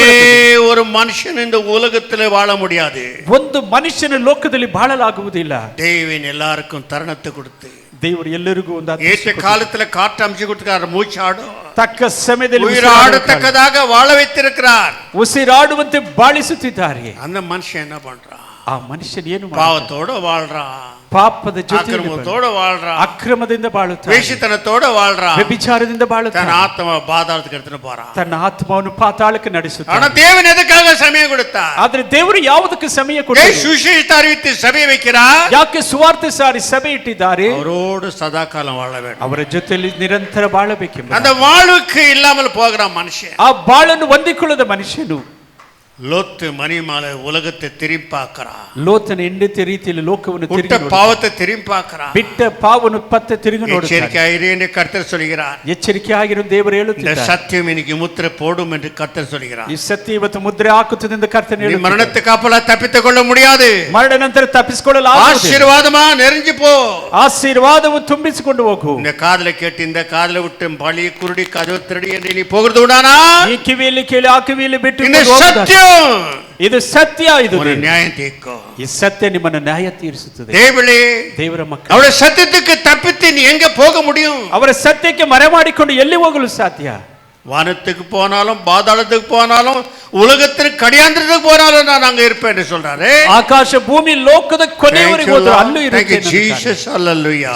ஒரு மனுஷன் இந்த உலகத்திலே வாழ முடியாது. ಒಂದು ಮನುಷ್ಯನ ಲೋಕದಲ್ಲಿ ಬಾಳಲಾಗುವುದಿಲ್ಲ. தேவன் எல்லாருக்கும் தருணத்தை கொடுத்து ದೇವರು ಎಲ್ಲರಿಗೂ ಒಂದು ஏற்ற காலத்துல காற்று அம்சி கொடுத்துக்கார், மூச்சாடும் ತಕ್ಕ ಸಮಯದಲ್ಲಿ உயிராடத்தக்கதாக வாழ வைத்திருக்கிறார். ಉಸಿರಾಡುವಂತೆ ಬಾಳಿಸುತ್ತಿದ್ದಾರೆ. அந்த மனுஷன் என்ன பண்றான்? ಆ ಮನುಷ್ಯನ ಏನು பாவத்தோட வாழ்றான், ಪಾಪದ ಜೊತೆ ಅಕ್ರಮத்தೋಡ வாழ்றான், ಅಕ್ರಮದಿಂದ ಬಾಳುತ್ತಾನೆ, ವೇಶ್ಯತನத்தೋಡ வாழ்றான், ವ್ಯಭಿಚಾರದಿಂದ ಬಾಳುತ್ತಾನೆ, தன் ஆத்மா பாதாளத்துக்கு எடுத்துட்டு போறான், ತನ್ನ ಆತ್ಮವನ್ನು ಪಾತಾಳಕ್ಕೆ ನಡೆಸುತ್ತಾನೆ. ஆனா தேவன் எதுக்காக சமயம் கொடுத்தார்? ಆದ್ರೆ ದೇವರು ಯಾವುದಕ್ಕೆ ಸಮಯ ಕೊಟ್ಟರು? சுவிசேஷத்தை அறிவித்து சபையை வைக்கிறார். ಯಾಕೆ ಸುವಾರ್ತೆ ಸಾರಿ ಸಭೆ ಇಟ್ಟಿದ್ದಾರೆ? அவரோடு சதாகாலம் வாழ வேண்டும், ಅವರ ಜೊತೆಯಲ್ಲಿ ನಿರಂತರ ಬಾಳಬೇಕೆಂಬ அந்த வாழ்வுக்கு இல்லாமல் போகிறான் மனுஷன். ಆ ಬಾಳನ್ನು ಹೊಂದಿಕೊಳ್ಳದ ಮನುಷ್ಯನು லோத்து மணிமாலை உலகத்தை திரும்பி பார்க்கிறான். ಲೋತನ ಹೆಂಡತಿ ರೀತಿಯಲ್ಲಿ ಲೋಕವನ್ನು விட்ட பாவத்தை திரும்பி பார்க்கிறான். ಬಿಟ್ಟ ಪಾವನು ಪತ್ತೆ ತಿರುಗಿ ನೋಡುತ್ತಾನೆ. எச்சரிக்கையாயிரு என்று கர்த்தர் சொல்கிறார். ಎಚ್ಚರಿಕೆ ಆಗಿರು ದೇವರು ಹೇಳುತ್ತಿದ್ದಾರೆ. இந்த சத்தியம் இன்னைக்கு முத்திரை போடும் என்று கர்த்தர் சொல்கிறார். ಈ ಸತ್ಯ ಇವತ್ತು ಮುದ್ರೆ ಹಾಕುತ್ತದೆ ಎಂದು ಕರ್ತನು ಹೇಳುತ್ತಾನೆ. மரணத்துக்கு அப்புறம் தப்பித்துக் கொள்ள முடியாது. ಮರಣ ನಂತರ ತಪ್ಪಿಸಿಕೊಳ್ಳಲು ஆசீர்வாதமா நெருங்கி போ. ಆಶೀರ್ವಾದವು ತುಂಬಿಸಿಕೊಂಡು ಹೋಗು. இந்த காதுல கேட்டு இந்த காதுல விட்டு பழி குருடி கதவு திருடி என்று நீ போகிறது உண்டானா? ಈ ಕಿವಿಯಲ್ಲಿ ಕೇಳಿ ಆ ಕಿವಿಯಲ್ಲಿ ಬಿಟ್ಟು இந்த சத்தியம் ಇದು ಸತ್ಯ, ಇದು நியாயம் தீர்க்கும். ಈ ಸತ್ಯ ನಿಮ್ಮನ್ನು ನ್ಯಾಯ ತೀರಿಸುತ್ತದೆ. ದೇವರ ಮಕ್ಕಳು, ಅವರ ಸತ್ಯಕ್ಕೆ ತಪ್ಪಿத்து நீ எங்க போக முடியும்? ಅವರ ಸತ್ಯಕ್ಕೆ ಮರೆ ಮಾಡಿಕೊಂಡು ಎಲ್ಲಿ ಹೋಗಲು ಸಾಧ್ಯ? வானத்துக்கு போனாலும் பாதாளத்துக்கு போனாலும் உலகத்திற்கு கடியாந்திரத்துக்கு போனாலும் நான் அங்க இருப்பேன் என்று சொல்றாரு. ಆಕಾಶ ಭೂಮಿ ಲೋಕದ ಕೊನೆಯವರೆಗೂ ಹೋದರೂ ಅಲ್ಲೂ ಇರುತ್ತೇನೆ. ஜீசஸ் அல்லேலூயா.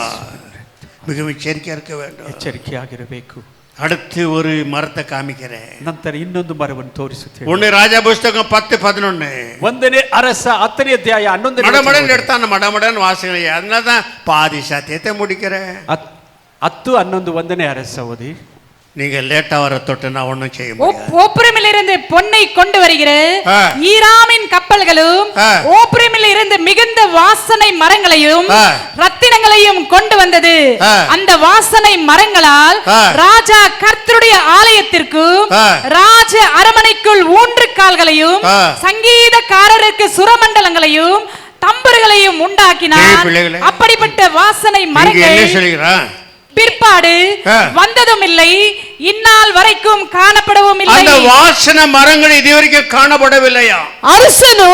மிகவும் எச்சரிக்கையா இருக்க வேண்டும். ಎಚ್ಚರಿಕೆಯಾಗಿರಬೇಕು. அடுத்து ஒரு மரத்தை காமிக்கிறேன். ನಂತರ ಇನ್ನೊಂದು ಮರವನ್ನು ತೋರಿಸುತ್ತೇನೆ. 1 ರಾಜ ಪುಸ್ತಕ 10:11. ಒಂದನೇ ಅರಸ 10ನೇ ಅಧ್ಯಾಯ 11ನೇ மடமடன் எடுத்தான், மடமடன் வாசனை. அதனாலதான் பாதி சத்தியத்தை முடிக்கிறேன். 10, 11 ಒಂದನೇ ಅರಸ ಓದಿ. நீங்க லேட்டா வர தொட்டு நான் ஒண்ணும் செய்ய முடியாது. ஓப்ரமில் இருந்து பொன்னை கொண்டு வருகிற ஈராமின் கப்பல்களும் ஓப்ரமில் இருந்து மிகுந்த வாசனை மரங்களையும் ரத்தினங்களையும் கொண்டு வந்தது. அந்த வாசனை மரங்களால் ராஜா கர்த்தருடைய ஆலயத்திற்கும் ராஜ அரமனைக்குள் ஊன்று கால்களையும் சங்கீதக்காரருக்கு சுரமண்டலங்களையும் தம்புர்களையும் உண்டாக்கினார். அப்படிப்பட்ட வாசனை மரங்கள் பிற்பாடு வந்ததும் இல்லை, இந்நாள் வரைக்கும் காணப்படவும் இல்லை. அந்த வாசனை ಮರಗಳು ಇದುವರೆಗೆ ಕಾಣಪಡವಿಲ್ಲಯ್ಯ. ಅರಸನು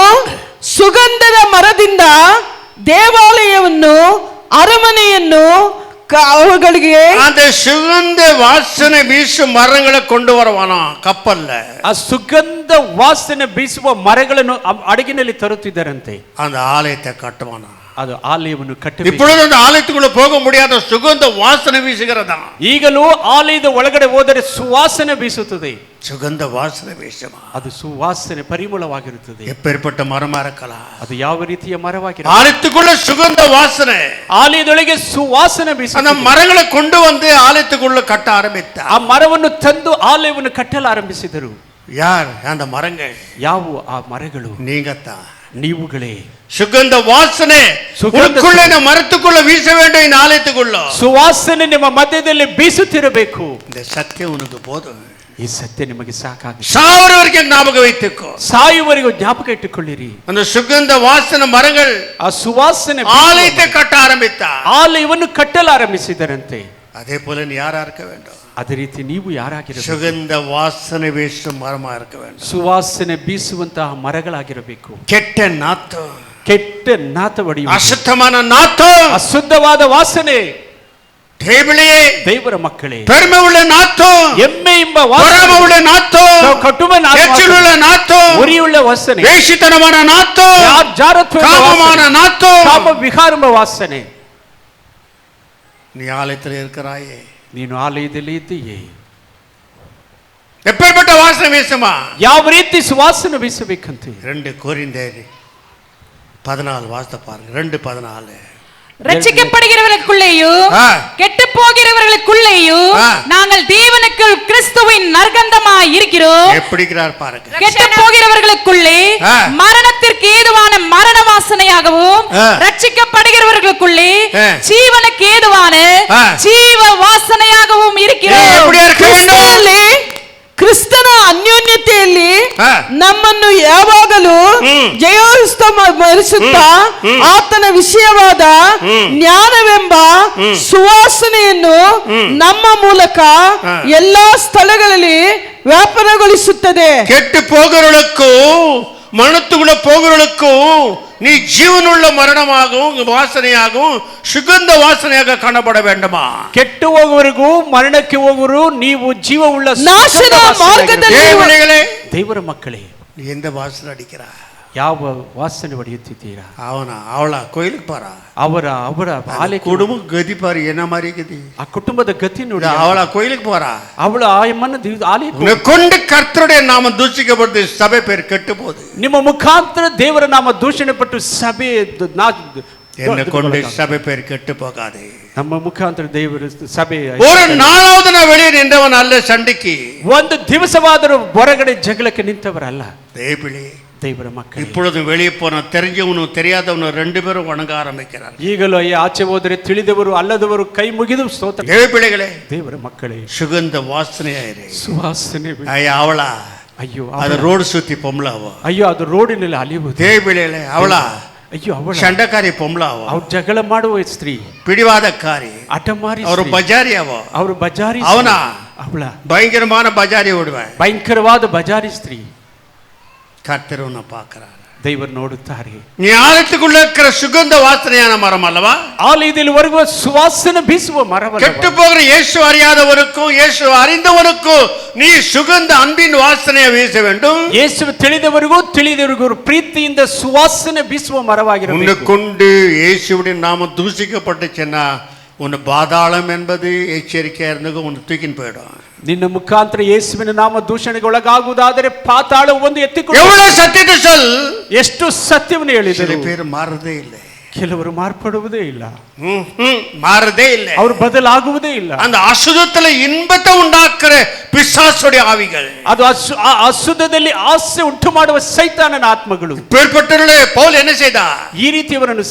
ಸುಗಂಧದ ಮರದಿಂದ ದೇವಾಲಯವನ್ನು ಅರಮನೆಯನ್ನು ಅವುಗಳಿಗೆ அந்த சுகந்த வாசனை வீசும் மரங்களை கொண்டு வருவானா கப்பல்ல. ಆ ಸುಗಂಧ ವಾಸನೆ ಬೀಸುವ ಮರಗಳನ್ನು ಅಡಗಿನಲ್ಲಿ ತರುತ್ತಿದ್ದರಂತೆ. அந்த ஆலயத்தை கட்டுவானா. ಅದು ಆಲಯವನ್ನು ಕಟ್ಟಬೇಕು. இப்பொழுது அந்த ஆலயத்துக்குள்ள போக முடியாத சுகந்த வாசனை வீசுகிறதா. ಈಗಲೂ ಆಲಯದ ಒಳಗಡೆ ಹೋದರೆ ಸುವಾಸನೆ ಬೀಸುತ್ತದೆ. சுகந்த வாசனை வீசுமா. ಅದು ಸುವಾಸನೆ ಪರಿಮಳವಾಗಿರುತ್ತದೆ. எப்பேற்பட்ட மரமா இருக்கலாம். ಅದು ಯಾವ ರೀತಿಯ ಮರವಾಗಿರುತ್ತದೆ? ஆலயத்துக்குள்ள சுகந்த வாசனை. ಆಲಯದೊಳಗೆ ಸುವಾಸನೆ ಬೀಸುತ್ತದೆ. அந்த மரங்களை கொண்டு வந்து ஆலயத்துக்குள்ள கட்ட ஆரம்பித்தார். ಆ ಮರವನ್ನು ತಂದು ಆಲಯವನ್ನು ಕಟ್ಟಲು ಆರಂಭಿಸಿದರು. யார் அந்த மரங்கள்? ಯಾವುವು ಆ ಮರಗಳು? நீங்கத்தான், ನೀವುಗಳೇ. சுகந்த வாசனை உங்களுக்குள்ள இந்த மரத்துக்குள்ள வீச வேண்டும். இந்த ஆலயத்துக்குள்ள ಸುವಾಸನೆ ನಿಮ್ಮ ಮಧ್ಯದಲ್ಲಿ ಬೀಸುತ್ತಿರಬೇಕು. இந்த சத்தியம் உனக்கு போதும். ಈ ಸತ್ಯ ನಿಮಗೆ ಸಾಕಾಗಿದೆ. சாவரவரைக்கும் ஞாபகம் வைத்துக்கோ. ಸಾಯುವವರೆಗೂ ಜ್ಞಾಪಕ ಇಟ್ಟುಕೊಳ್ಳಿರಿ. அந்த சுகந்த வாசனை மரங்கள் ಆ ಸುವಾಸನೆ ஆலயத்தை கட்ட ஆரம்பித்தார். ಆಲಯವನ್ನು ಕಟ್ಟಲು ಆರಂಭಿಸಿದರಂತೆ. அதே போல நீ யாரா இருக்க வேண்டும்? ಅದೇ ರೀತಿ ನೀವು ಯಾರಾಗಿರಬೇಕು? சுகந்த வாசனை வீசும் மரமா இருக்க வேண்டும். ಸುವಾಸನೆ ಬೀಸುವಂತಹ ಮರಗಳಾಗಿರಬೇಕು. கெட்ட நாத்தம், ಕೆಟ್ಟ ನಾತವಡಿ, அசுத்தமான நாத்தம், ಅಶುದ್ಧವಾದ ವಾಸನೆ, ದೇವರ ಮಕ್ಕಳೇ, பெருமை உள்ள நாத்தம், ಎಮ್ಮೆ ಎಂಬ பொறாமை உள்ள நாத்தம், ಕಟುಮ எச்சில் உள்ள நாத்தம், ಉರಿಯುಳ್ಳ ವಾಸನೆ, ವೇಷಿತನமான நாத்தம், ಜಾರತ್ವದ காமமான ವಾಸನೆ, நாத்தம். ಕಾಮ ವಿಹಾರಮ ವಾಸನೆ. நீ ஆலயத்தில் இருக்கிறாயே, ನೀನು ಆಲಯದಲ್ಲಿ ಇದ್ದೀಯೇ, எப்பேற்பட்ட வாசனை வீசுமா? ಯಾವ ರೀತಿ ಸುವಾಸನೆ ಬೀಸಬೇಕಂತೆ. 2 கொரிந்தியர் 14 வாசத்தை பாருங்க. 2:14. ரட்சிக்கப்படுகிறவர்களுக்குள்ளேயும் கெட்டு போகிறவர்களுக்குள்ளேயும் நாங்கள் தேவனுக்குள் கிறிஸ்துவின் நற்கந்தமாய் இருக்கிறோம். எப்படிக்கிறார் பாருங்க. கெட்டு போகிறவர்களுக்குள்ளே மரணத்திற்கு ஏதுவான மரண வாசனையாகவும், ரட்சிக்கப்படுகிறவர்களுக்குள்ளே ஜீவனுக்கு ஏதுவான ஜீவ வாசனையாகவும் இருக்கிறோம். ಕ್ರಿಸ್ತನ ಅನ್ಯೋನ್ಯತೆಯಲ್ಲಿ ನಮ್ಮನ್ನು ಯಾವಾಗಲೂ ಜಯೋತ್ಸವ ಆತನ ವಿಷಯವಾದ ಜ್ಞಾನವೆಂಬ ಸುವಾಸನೆಯನ್ನು ನಮ್ಮ ಮೂಲಕ ಎಲ್ಲಾ ಸ್ಥಳಗಳಲ್ಲಿ ವ್ಯಾಪನಗೊಳಿಸುತ್ತದೆ. ಕೆಟ್ಟು போகிறவர்களுக்கும் மரணத்துக்குள்ள போகிறவர்களுக்கும் நீ ஜீவனுள்ள மரணமாகவும் வாசனையாகவும் சுகந்த வாசனையாக ಕಾಣப்பட வேண்டுமா? ಕೆಟ್ಟು ಹೋಗುವವರಿಗೂ ಮರಣಕ್ಕೆ ಹೋಗುವರು ನೀವು ಜೀವ ಉಳ್ಳ ನಾಶದ ಮಾರ್ಗದಲ್ಲಿ ದೇವರ ಮಕ್ಕಳೇ, எந்த வாசனை அடிக்கிறா? ಯಾವ ವಾಸನೆ ಹೊಡೆಯುತ್ತಿದ್ದೀರಾ? ಅವಳ ಕೊಯ್ಲಿಗೆ ಪಾರ, ಅವರ ಆಲೆ ಕುಟುಂಬ ಗತಿ ಪಾರಿ ಏನ ಮಾರಿ ಗತಿ, ಆ ಕುಟುಂಬದ ಗತಿ ನೋಡಿ. ಅವಳ ಕೊಯ್ಲಿಗೆ ಪಾರ, ಅವಳ ಆಯಮ್ಮನ ಆಲಯ ಕೊಂಡು ಕರ್ತರುடைய நாம ದೂಷಿಸಬಹುದು, ಸಭೆ பேர் ಕೆಟ್ಟಬಹುದು. ನಿಮ್ಮ ಮುಖಾಂತರ ದೇವರ ನಾಮ ದೂಷಣೆ ಪಟ್ಟು ಸಭೆ என்ன கொண்டு சபை பேர் கெட்டு போகாதே. ನಮ್ಮ ಮುಖಾಂತರ ದೇವರ ಸಭೆ ஒரு நாளாவது நான் வெளியே நின்றவன் அல்ல சண்டைக்கு. ಒಂದು ದಿವಸವಾದರೂ ಹೊರಗಡೆ ಜಗಳಕ್ಕೆ ನಿಂತವರಲ್ಲ ದೇವರ ಮಕ್ಕಳು. இப்பொழுது வெளியே போன தெரிஞ்சவனும் தெரியாதவனும் 2 பேரும் வணங்க ஆரம்பிக்கிறார். ಈಗಲೂ ಆಚೆ ಹೋದರೆ ತಿಳಿದವರು ಅಲ್ಲದವರು ಕೈ ಮುಗಿದು ಸ್ತೋತ್ರ. பிள்ளைகளே, ದೇವರ ಮಕ್ಕಳೇ, சுகந்த வாசனையாயிரு, ಸುವಾಸನೆ. ಅವಳ ಅಯ್ಯೋ, ಅದು ರೋಡ್ ಸುತ್ತಿ ಪೊಂಬಳಾವ. ಅಯ್ಯೋ, ಅದು ರೋಡಿನಲ್ಲಿ ಅಲಿಯುವುದು. பிள்ளைகளே, ಅವಳ ಅಯ್ಯೋ, ಅವಳ ಚಂಡಕಾರಿ ಪೊಂಬಳಾವ. ಅವ್ರು ಜಗಳ ಮಾಡುವ ಸ್ತ್ರೀ, ಪಿಡಿವಾದಕಾರಿ, ಹಠಮಾರಿ, ಅವರು ಬಜಾರಿ ಅವ, ಅವರು ಬಜಾರಿ. ಅವಳ பயங்கரமான பஜாரி ஓடுவேன், ಭಯಂಕರವಾದ ಬಜಾರಿ ಸ್ತ್ರೀ. கர்த்தரவனை பார்க்கிறார், ದೇವರು ನೋಡುತ್ತಾರೆ. நீ ஆலயத்துக்குள்ள இருக்கிற சுகந்த வாசனையான மரம் அல்லவா? ಆಲಯದಲ್ಲಿ ಹೊರಗುವ ಸುವಾಸನೆ ಬೀಸುವ ಮರವಲ್ಲ. ಕೆಟ್ಟು போகிற இயேசு அறியாதவருக்கும் இயேசு அறிந்தவருக்கும் நீ சுகந்த அன்பின் வாசனையை வீச வேண்டும். ಯೇಸು ತಿಳಿದವರಿಗೂ ತಿಳಿದವರಿಗೂ ಪ್ರೀತಿಯಿಂದ ಸುವಾಸನೆ ಬೀಸುವ ಮರವಾಗಿರಬೇಕು. உன்னை கொண்டு இயேசுவுடைய நாமம் தூசிக்கப்பட்டுச்சுன்னா உன் பாதாளம் என்பது எச்சரிக்கையா இருந்தது, உன்னை தூக்கின்னு போயிடும். ನಿನ್ನ ಮುಖಾಂತರ ಯೇಸುವಿನ ನಾಮ ದೂಷಣೆಗೆ ಒಳಗಾಗುವುದಾದರೆ ಪಾತಾಳ ಒಂದು ಎತ್ತಿಕೊಂಡು. எவ்வளவு சத்தியத்தை சொல், ಎಷ್ಟು ಸತ್ಯವನ್ನು ಹೇಳಿದರು. சில பேர் மாறதே இல்லை, ಕೆಲವರು ಮಾರ್ಪಡುವುದೇ ಇಲ್ಲ, மாறதே இல்லை, ಅವರು ಬದಲಾಗುವುದೇ ಇಲ್ಲ. அந்த அசுத்தத்துல இன்பத்தை உண்டாக்குற பிசாசுடைய ஆவிகள், ಅದು ಅಶುದ್ಧದಲ್ಲಿ ಆಸೆ ಉಂಟು ಮಾಡುವ ಸೈತಾನನ ಆತ್ಮಗಳು. பேர்பட்டவர்களே, பவுல் என்ன செய்தார்? ಈ ರೀತಿಯವರನ್ನು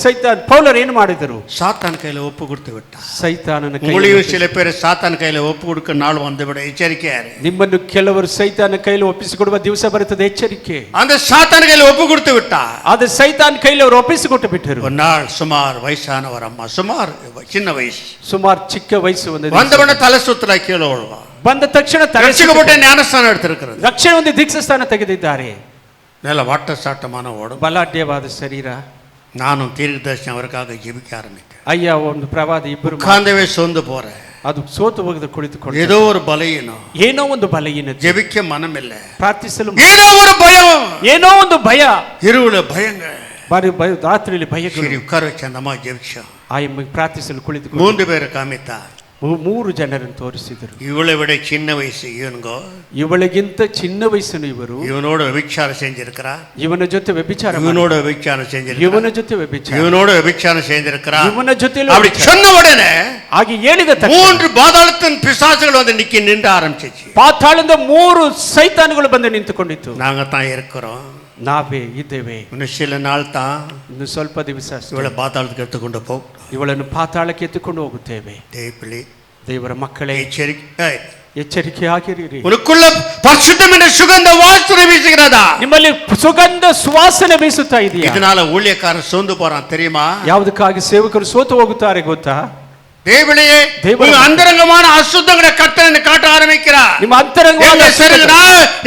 ಪೌಲರು ಏನು ಮಾಡಿದರು? சாத்தான் கையில ஒப்பு கொடுத்து விட்டார். ಸೈತಾನನ உங்களையும் சில பேர் சாத்தான் கையில ஒப்பு கொடுக்க நாள் வந்து விட எச்சரிக்கையாரு. ನಿಮ್ಮನ್ನು ಕೆಲವರು ಸೈತಾನ ಕೈಲಿ ಒಪ್ಪಿಸಿಕೊಡುವ ದಿವಸ ಬರುತ್ತದೆ, ಎಚ್ಚರಿಕೆ. அந்த சாத்தான் கையில ஒப்பு கொடுத்து விட்டார். ಅದು ಸೈತಾನ್ ಕೈಲಿ ಅವರು ಒಪ್ಪಿಸಿಕೊಟ್ಟು ಬಿಟ್ಟರು. சுமார் வயசானவர் அம்மா, சுமார் சின்ன வயசு, ಸುಮಾರು ಚಿಕ್ಕ ವಯಸ್ಸು வந்தவன தலை சுத்தல கீழே விழுவா. ಬಂದ ತಕ್ಷಣ ரட்சிக்கப்பட்ட ஞானஸ்தானம் எடுத்திருக்கிறது, ರಕ್ಷಣೆ ಒಂದು ದೀಕ್ಷಾ ಸ್ಥಾನ ತೆಗೆದಿದ್ದಾರೆ. நல்ல வாட்ட சாட்டமான ஓடும், ಬಲಾಢ್ಯವಾದ ಶರೀರ. நானும் தீர்க்கதரிசனம் அவருக்காக ஜெபிக்க ஆரம்பித்தேன். ಅಯ್ಯ, ಒಂದು ಪ್ರವಾದಿ ಇಬ್ಬರು உட்கார்ந்தவே சோர்ந்து போறேன். ಅದು ಸೋತು ಹೋಗದ ಕುಳಿತುಕೊಂಡು ஏதோ ஒரு பலவீனம், ಏನೋ ಒಂದು ಬಲಹೀನತೆ, ஜெபிக்க மனம் இல்ல, ಪ್ರಾರ್ಥಿಸಲು ஏதோ ஒரு பயம், ಏನೋ ಒಂದು ಭಯ, இருவுல பயங்கள், ರಾತ್ರಿಯಲ್ಲಿ ಭಯಗಳು. உட்கார வச்சு அந்த அம்மா ஜெபிச்சோம். ಪ್ರಾರ್ಥಿಸಲು ಕುಳಿತುಕೊಂಡು 3 பேரை ಕಾಮಿತಾ, 3 ಜನರನ್ನು ತೋರಿಸಿದರು. இவளை விட சின்ன வயசு இவனுங்கோ, ಇವಳಿಗಿಂತ ಚಿನ್ನ ವಯಸ್ಸಿನ ಇವರು, இவனோட விபச்சாரம் செஞ்சிருக்கிறா, ಇವನ ಜೊತೆ ವ್ಯಭಿಚಾರ, இவனோட விபச்சாரம் செஞ்சிருக்கிறா, ಇವನ ಜೊತೆ ವ್ಯಭಿಚಾರ, இவனோட விபச்சாரம் செஞ்சிருக்கிறா, ಇವನ ಜೊತೆ. அப்படி சொன்ன உடனே ಹಾಗೆ ಹೇಳಿದ 3 பாதாளத்தின் பிசாசுகள் வந்து நின்று ஆரம்பிச்சிச்சு. ಪಾತಾಳದಿಂದ 3 ಸೈತಾನಗಳು ಬಂದು ನಿಂತುಕೊಂಡಿತ್ತು. நாங்க தான் இருக்கிறோம், ನಾವೇ ಇದ್ದೇವೆ. இன்னும் சில நாள் தான் ಇನ್ನು ಸ್ವಲ್ಪ ದಿವಸ இவளை பாதாளத்துக்கு எடுத்துக்கொண்டு போ, ಇವಳನ್ನು ಪಾತಾಳಕ್ಕೆ ಎತ್ತುಕೊಂಡು ಹೋಗುತ್ತೇವೆ. ದೇವರ ಮಕ್ಕಳೇ, ಎಚ್ಚರಿಕೆಯಾಗಿರಿ. உனக்குள்ள பரிசுத்தம் என்ற சுகந்த வாசனை வீசுகிறதா? ನಿಮ್ಮಲ್ಲಿ ಸುಗಂಧ ಸುವಾಸನೆ ಬೀಸುತ್ತಾ ಇದೆಯಾ? இதனால ஊழியக்காரன் சோர்ந்து போறான் தெரியுமா? ಯಾವುದಕ್ಕಾಗಿ ಸೇವಕರು ಸೋತು ಹೋಗುತ್ತಾರೆ ಗೊತ್ತಾ? தேவளையே, உங்க அந்தரங்கமான அசுத்தங்களை கர்த்தர் காட்ட ஆரம்பிக்கிறார். ನಿಮ್ಮ ಅಂತರಂಗವಾದ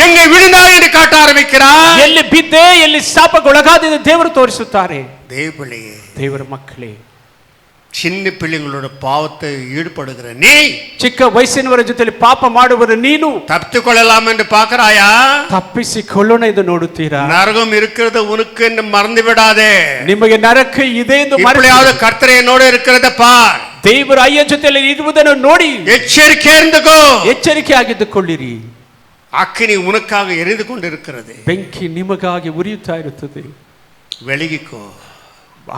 எங்க விழுந்தா என்று காட்ட ஆரம்பிக்கிறார். ಎಲ್ಲಿ ಬಿದ್ದೆ, ಎಲ್ಲಿ ಶಾಪಗೊಳಗಾದ ದೇವರು ತೋರಿಸುತ್ತಾರೆ. தேவளையே, ದೇವರ ಮಕ್ಕಳೇ, சின்ன பிள்ளைங்களோட பாவத்தை ஈடுபடுகிற நீ ಚಿಕ್ಕ ವಯಸ್ಸಿನವರ ಜೊತೆಲಿ ಪಾಪ ಮಾಡುವವರು ನೀನು தப்பித்துக்கொள்ளலாம் என்று பார்க்கறாயா? ತಪ್ಪಿಸಿಕೊಳ್ಳೋಣ ಎಂದು ನೋಡುತ್ತೀರಾ? நரகம் இருக்கிறது உனக்கு என்று மறந்து விடாதே. ನಿಮಗೆ ನರಕ ಇದೆ ಎಂದು இப்படியாவது கர்த்தர் என்னோடு இருக்கிறத பார். ದೇವರ ಅಯ್ಯ ಜೊತೆಲಿ ಇರುವುದನ್ನು ನೋಡಿ எச்சரிக்கையிருந்துக்கோ. ಎಚ್ಚರಿಕೆ ಆಗಿದ್ದುಕೊಳ್ಳಿರಿ. அக்கினி உனக்காக எரிந்து கொண்டிருக்கிறது. ಬೆಂಕಿ ನಿಮಗಾಗಿ ಉರಿಯುತ್ತಾ ಇರುತ್ತದೆ. வெளியிக்கோ.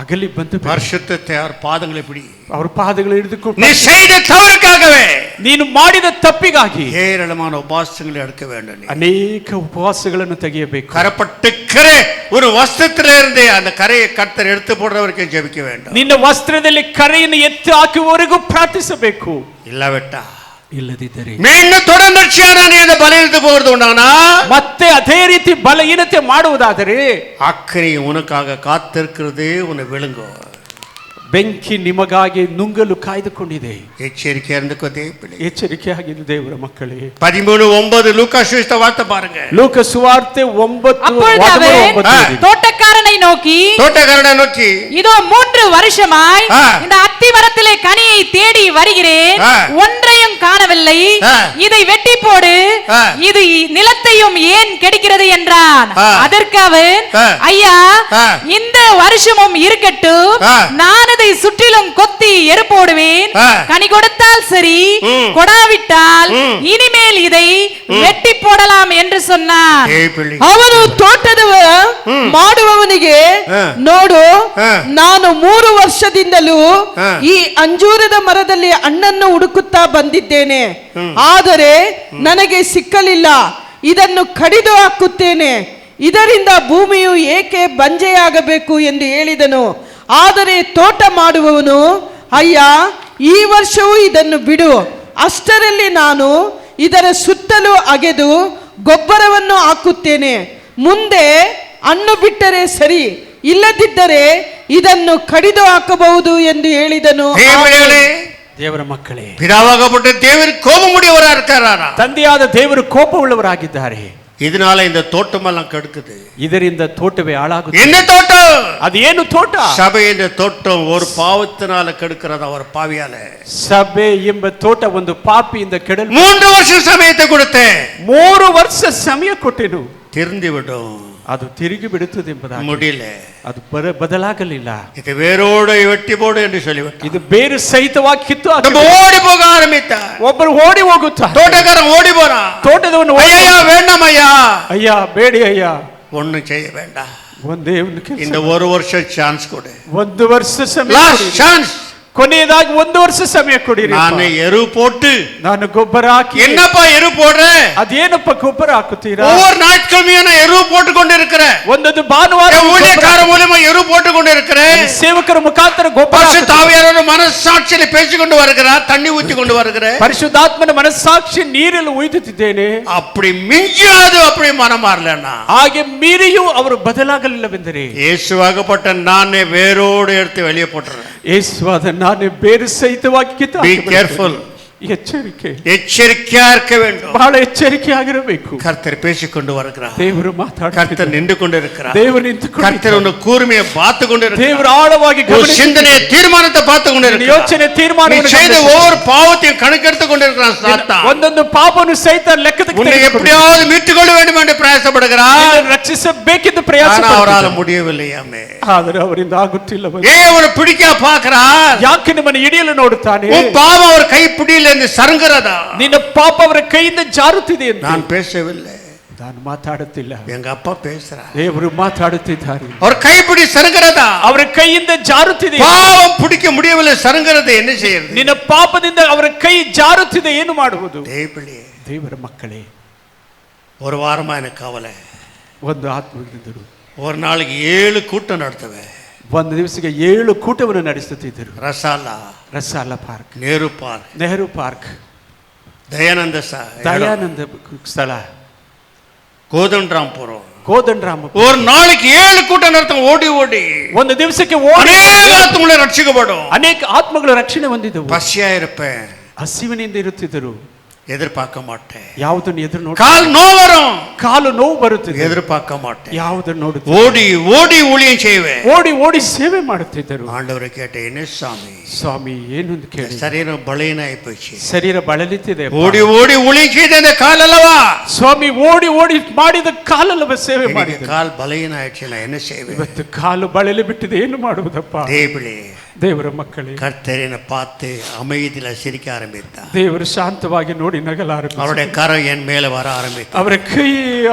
ಅಗಲಿ ಬಂದು பரிசுத்தத்தை அவர் பாதங்களை பிடி. ಅವರ ಪಾದಗಳು ಹಿಡಿದುಕೊಂಡು நீ செய்த தவறுக்காகவே ನೀನು ಮಾಡಿದ ತಪ್ಪಿಗಾಗಿ ஏராளமான உபவாசங்களை எடுக்க வேண்டும். ಅನೇಕ ಉಪವಾಸಗಳನ್ನು ತೆಗೆಯಬೇಕು. கரப்பட்டுக்கிற ஒரு வஸ்திரத்திலிருந்து அந்த கரையை கர்த்தர் எடுத்து போடுறவரைக்கும் ஜெபிக்க வேண்டும். ನಿನ್ನ ವಸ್ತ್ರದಲ್ಲಿ ಕರೆಯನ್ನು ಎತ್ತಿ ಹಾಕುವವರೆಗೂ ಪ್ರಾರ್ಥಿಸಬೇಕು. ಇಲ್ಲವೆಟ್ಟ ಇಲ್ಲದಿದ್ದರೆ மீண்டும் தொடர்ச்சியான நீ இந்த பலவீனத்து போகிறது உண்டானா ಮತ್ತೆ ಅದೇ ರೀತಿ ಬಲಹೀನತೆ ಮಾಡುವುದಾದರೆ அக்கினி உனக்காக காத்திருக்கிறதே உன்னை விழுங்கோ. ಬೆಂಕಿ ನಿಮಗಾಗಿ ನುಂಗಲು ಕಾಯ್ದುಕೊಂಡಿದೆ. எச்சரிக்கையா இருந்துக்கோ தேவப்பிள்ளை. ಎಚ್ಚರಿಕೆಯಾಗಿದೆ ದೇವರ ಮಕ್ಕಳೇ. 13:9 லூக்கா சுவிசேஷ வார்த்தை பாருங்க. ಲೂಕ ಸುವಾರ್ತೆ 9 அப்பொழுது அவன் தோட்டக்காரனை நோக்கி இதோ 3 வருஷமாய் இந்த அத்திமரத்திலே கனியை தேடி வருகிறேன், ஒன்றையும் காணவில்லை, இதை வெட்டி போடு, இது நிலத்தையும் ஏன் கெடுக்கிறது என்றான். அதற்கு அவன், ஐயா, இந்த வருஷமும் இருக்கட்டும், நான் அதை சுற்றிலும் கொத்தி எரு போடுவேன், கனி கொடுத்தால் சரி, கொடாவிட்டால் இனிமேல் இதை வெட்டி போடலாம் என்று சொன்னான். ಅವನು ತೋಟದ ಮಾಡುವವನಿಗೆ, ನೋಡು, ನಾನು 3 ವರ್ಷದಿಂದಲೂ ಈ ಅಂಜೂರದ ಮರದಲ್ಲಿ ಹಣ್ಣನ್ನು ಹುಡುಕುತ್ತಾ ಬಂದಿದ್ದೇನೆ, ಆದರೆ ನನಗೆ ಸಿಕ್ಕಲಿಲ್ಲ, ಇದನ್ನು ಕಡಿದು ಹಾಕುತ್ತೇನೆ, ಇದರಿಂದ ಭೂಮಿಯು ಏಕೆ ಬಂಜೆಯಾಗಬೇಕು ಎಂದು ಹೇಳಿದನು. ಆದರೆ ತೋಟ ಮಾಡುವವನು, ಅಯ್ಯ, ಈ ವರ್ಷವೂ ಇದನ್ನು ಬಿಡು, ಅಷ್ಟರಲ್ಲಿ ನಾನು ಇದರ ಸುತ್ತಲೂ ಅಗೆದು ಗೊಬ್ಬರವನ್ನು ಹಾಕುತ್ತೇನೆ, ಮುಂದೆ ಹಣ್ಣು ಬಿಟ್ಟರೆ ಸರಿ, ಇಲ್ಲದಿದ್ದರೆ ಇದನ್ನು ಕಡಿದು ಹಾಕಬಹುದು ಎಂದು ಹೇಳಿದನು. ದೇವರ ಮಕ್ಕಳೇ, பிதாவாகப்பட்ட தேவர் கோபமுடையவரா இருக்காரா? ತಂದೆಯಾದ ದೇವರು ಕೋಪವುಳ್ಳವರಾಗಿದ್ದಾರೆ. இதனால இந்த தோட்டமெல்லாம் கெடுக்குது. ಇದರಿಂದ ತೋಟವೇ ಹಾಳಾಗುತ್ತದೆ. என்ன தோட்டம்? ಅದು ಏನು ತೋಟ? சபை என்ற தோட்டம் ஒரு பாவத்தினால கெடுக்கிறது, அவர் பாவியால. ಸಭೆ ಎಂಬ ತೋಟ ಒಂದು ಪಾಪಿಯಿಂದ ಕೆಡಲು 3 வருஷம் ಸಮಯத்தை கொடுத்தேன். 3 ವರ್ಷ ಸಮಯ ಕೊಟ್ಟೆನು. ತಿರುಗಿ விடும். ಅದು ತಿರುಗಿ ಬಿಡುತ್ತದೆ ಎಂಬುದಾಗಿ முடியல. ಅದು ಬದಲಾಗಲಿಲ್ಲ. இது வேரோடு வெட்டி போடு என்று சொல்லிவிட்டார். ಇದು ಬೇರು ಸಹಿತವಾಗಿ ಕಿತ್ತು ஓடி போக ஆரம்பித்தார். ಒಬ್ಬರು ಓಡಿ ಹೋಗುತ್ತಾರೆ. தோட்டக்காரன் ஓடி போறான். ತೋಟದವನು, ஐயா வேண்டாம் ஐயா, ஐயா ಬೇಡಿ ஐயா, ஒண்ணும் செய்ய வேண்டாம், ಒಂದೇ ಒಂದು ಕೆಲಸ, இந்த 1 வருஷம் சான்ஸ் கொடு, 1 ವರ್ಷ ಸಮಯ, லாஸ்ட் சான்ஸ், ಕೊನೆಯದಾಗಿ 1 ವರ್ಷ ಸಮಯ ಕೊಡಿರಿ. ನಾನು ಎರು போட்டு, ನಾನು ಗೊಬ್ಬರ ಹಾಕಿ. என்னப்பா ಎರು போடுற? ಅದೇನಪ್ಪ ಗೊಬ್ಬರ ಹಾಕುತ್ತೀರಾ? ஒவ்வொரு ஞாயிற்றுக்கிழமையும் நான் எரு போட்டு கொண்டு இருக்கிறேன். ಒಂದೊಂದು ಭಾನುವಾರ ஊழியக்கார மூலமா எரு போட்டு கொண்டு இருக்கிறேன். ಸೇವಕರ ಮುಖಾಂತರ ಗೊಬ್ಬರ தாவியாரோட மனசாட்சியில பேசி கொண்டு வருகிறார், தண்ணி ஊத்தி கொண்டு வருகிறேன். ಪರಿಶುದ್ಧಾತ್ಮನ ಮನಸ್ಸಾಕ್ಷಿ ನೀರಲ್ಲಿ ಉಯ್ಯುತ್ತಿದ್ದೇನೆ. அப்படி மிஞ்சாது அப்படி மனம் மாறலன்னா, ಹಾಗೆ ಮೀರಿಯೂ ಅವರು ಬದಲಾಗಲಿಲ್ಲವೆಂದರೆ இயேசுவாகப்பட்ட நானே வேரோடு எடுத்து வெளியே போட்டுறேன். ಯೇಸುವಾದ ನಾನೇ ಬೇರು ಸಹಿತವಾಗಿ ಕಿತ್ತು Be careful. ಎಚ್ಚರಿಕೆ, எச்சரிக்கையா இருக்க வேண்டும். ಬಹಳ ಎಚ್ಚರಿಕೆಯಾಗಿರಬೇಕು. கர்த்தர் பேசிக்கொண்டு வருகிறார். ದೇವರು ಮಾತಾಡ್ತಾರೆ. கர்த்தர் நின்று கொண்டு இருக்கிறார். ದೇವರು ನಿಂತುಕೊಂಡು, கர்த்தர் உன் கூர்மையை பார்த்து கொண்டு இருக்கிறார். ದೇವರು ಆಳವಾಗಿ ಗಮನಿಸಿ, சிந்தனையை தீர்மானத்தை பார்த்து கொண்டு இருக்கிறார். ಯೋಚನೆ ತೀರ್ಮಾನವನ್ನು செய்த ஒவ்வொரு பாவத்தையும் கணக்கெடுத்து கொண்டு இருக்கிறான் சாத்தான். ಒಂದೊಂದು ಪಾಪವನ್ನು ಸಹಿತ ಲೆಕ್ಕಕ್ಕೆ உன்னை எப்படியாவது மீட்டுக்கொள்ள வேண்டும் என்று பிரயாசப்படுகிறார். ರಕ್ಷಿಸಬೇಕೆಂದು ಪ್ರಯಾಸ அவரால் முடியவில்லையாமே. ಆದರೆ ಅವರಿಂದ ಆಗುತ್ತಿಲ್ಲ. அவரை பிடிக்க பார்க்கிறார். ಯಾಕೆ ನಿಮ್ಮನ್ನು ಹಿಡಿಯಲು ನೋಡುತ್ತಾನೆ? உன் பாவம் அவர் கை பிடியில இருந்து சருங்குறதா? ನಿನ್ನ ಪಾಪ ಅವರ ಕೈಯಿಂದ ಜಾರುತ್ತಿದೆ ಅಂತ. நான் பேசவில்லை, ನಾನು ಮಾತಾಡುತ್ತಿಲ್ಲ, எங்க அப்பா பேசுறார். ದೇವರು ಮಾತಾಡುತ್ತಿದ್ದಾರೆ. அவர் கைப்பிடி சருங்குறதா? ಅವರ ಕೈಯಿಂದ ಜಾರುತ್ತಿದೆ. பாவம் பிடிக்க முடியவில்லை, சருங்குறது என்ன செய்யறது? ನಿನ್ನ ಪಾಪದಿಂದ ಅವರ ಕೈ ಜಾರುತ್ತಿದೆ, ಏನು ಮಾಡುವುದು? ದೇವರ ಮಕ್ಕಳೇ, ஒரு வாரமா எனக்கு கவலை. ಒಂದು ಆತ್ಮವಿದ್ದರು. ஒரு நாளைக்கு 7 கூட்டம் நடத்துவே. ಒಂದು ದಿವಸಕ್ಕೆ 7 ಕೂಟವನ್ನು ನಡೆಸುತ್ತಿದ್ದರು. ರಸಾಲ ಪಾರ್ಕ್, ನೆಹರು ಪಾರ್ಕ್, ದಯಾನಂದ ಸ್ಥಳ, கோதண்டராம். ஒரு நாளைக்கு 7 கூட்டம் நடத்தும், ஓடி ஓடி. ಒಂದು ದಿವಸಕ್ಕೆ ಅನೇಕ ಆತ್ಮಗಳು ರಕ್ಷಿಸಲ್ಪடும், ಅನೇಕ ಆತ್ಮಗಳು ರಕ್ಷಣೆ ಹೊಂದಿದವು. ಪಸಿಯಾಗಿರುಪ್ಪೇன், ಹಸಿವಿನಿಂದ ಇರುತ್ತಿದ್ದರು. எதிர்பார்க்க மாட்டேன். ಯಾವುದನ್ನು ಎದುರು ನೋಡಿ கால் நோவரும், ಕಾಲು ನೋವು ಬರುತ್ತದೆ, எதிர்பார்க்க மாட்டேன். ಯಾವುದನ್ನು ನೋಡಿ ஓடி ஓடி ஊழியம் செய்வேன். ಓಡಿ ಓಡಿ ಸೇವೆ ಮಾಡುತ್ತಿದ್ದರು. ஆண்டவரை கேட்ட, என்ன சாமி, ಸ್ವಾಮಿ ಏನು ಅಂತ ಕೇಳಿ, சரீரம் பலவீனாகி போச்சு, ಶರೀರ ಬಳಲಿತಿದೆ, ஓடி ஓடி ஊழியம் செய்த அந்த கால் அல்லவா, ಸ್ವಾಮಿ ಓಡಿ ಓಡಿ ಮಾಡಿದ ಕಾಲಲ್ಲವ ಸೇವೆ எனக்கு ಮಾಡಿದ, கால் பலவீனம் ஆயிடுச்சு, நான் என்ன செய்வேன்? ಇವತ್ತು ಕಾಲು ಬಳಲಿ ಬಿಟ್ಟಿದೆ, ಏನು ಮಾಡುವುದಪ್ಪ? தேவளே, ದೇವರ ಮಕ್ಕಳೇ, கர்த்தரை பார்த்து அமைதியில சிரிக்க ஆரம்பித்தார். ದೇವರು ಶಾಂತವಾಗಿ ನೋಡಿ ನಗಲಾರಂಭಿಸಿದರು. அவருடைய கரம் என் மேல வர ஆரம்பித்தார். ಅವರ ಕೈ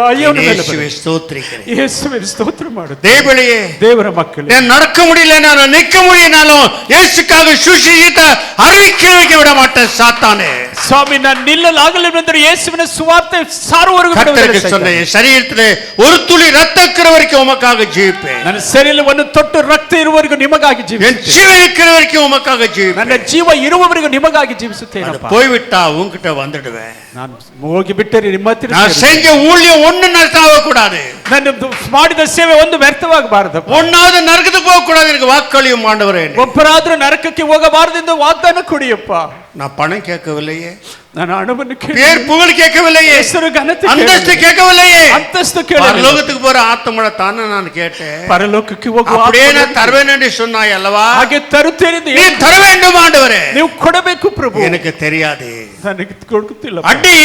ಅಯ್ಯನ ಮೇಲೆ இயேசுவை ஸ்தோத்திரிக்கிறேன். ಯೇಸುವಿನ ಸ್ತೋತ್ರ ಮಾಡುತ್ತಾರೆ. தேவளே, ದೇವರ ಮಕ್ಕಳೇ, நான் நடக்க முடியலனாலும் நிற்க முடியனாலும் இயேசுக்காக சுவிசேஷத்தை அறிவிக்க வைக்க விட மாட்டேன் சாத்தானே. ಸ್ವಾಮಿ, ನಾನು ನಿಲ್ಲಲಾಗಲಿಲ್ಲವೆಂದರೆ ಯೇಸುವಿನ ಸುವಾರ್ತೆ ಸಾರುವವರೆಗೂ கர்த்தருக்கு சொன்ன, என் சரீரத்திலே ஒரு துளி ரத்தம் இருக்கிற வரைக்கும் உமக்காக ஜீவிப்பேன். ನನ್ನ ಶರೀರವನ್ನು ತೊಟ್ಟು ರಕ್ತ ಇರುವವರೆಗೂ ನಿಮಗಾಗಿ என் ಜೀವಿಸುತ್ತೇನೆ. ஜீவன் இருக்கிற வரைக்கும் உமக்காக ஜீவிப்பேன். ನನ್ನ ಜೀವ ಇರುವವರೆಗೂ ನಿಮಗಾಗಿ ಜೀವಿಸುತ್ತೇನಪ್ಪ. போய்விட்டா உன்கிட்ட வந்துடுவேன். ನಾನು ಹೋಗಿ ಬಿಟ್ಟರೆ ನಿಮ್ಮ ಹತ್ತಿರ நான் செஞ்ச ஊழியம் ஒண்ணு நஷ்டாக கூடாது, ನನ್ನ ಮಾಡಿದ ಸೇವೆ ಒಂದು ವ್ಯರ್ಥವಾಗಬಾರದಪ್ಪ. ஒன்னாவது நரகத்துக்கு போக கூடாது. எனக்கு வாக்களியும் ஆண்டவரே. ಒಬ್ಬರಾದ್ರೂ ನರಕಕ್ಕೆ ಹೋಗಬಾರದೆಂದು ವಾಗ್ದಾನ ಕೊಡಿಯಪ್ಪ. நான் பணம் கேட்கவில்லையே, ನಾನು ಹಣವನ್ನು பேர் புகழ் கேட்கவில்லையே, ಹೆಸರು ಘನತೆ அந்தஸ்து கேட்கவில்லையே, ಅಂತಸ್ತು ಕೇಳಿ பரலோகத்துக்கு போற ஆத்மனை தானே நான் கேட்டேன். ಪರಲೋಕಕ್ಕೆ ಹೋಗುವ அப்படியே நான் தருவேன் என்று சொன்னாய் அல்லவா, ಹಾಗೆ ತರುತ್ತೇನೆ ಎಂದು நீ தர வேண்டும் ஆண்டவரே. ನೀವು ಕೊಡಬೇಕು ಪ್ರಭು. எனக்கு தெரியாது. ನನಗೆ ಕೊಡುತ್ತಿಲ್ಲ. அடி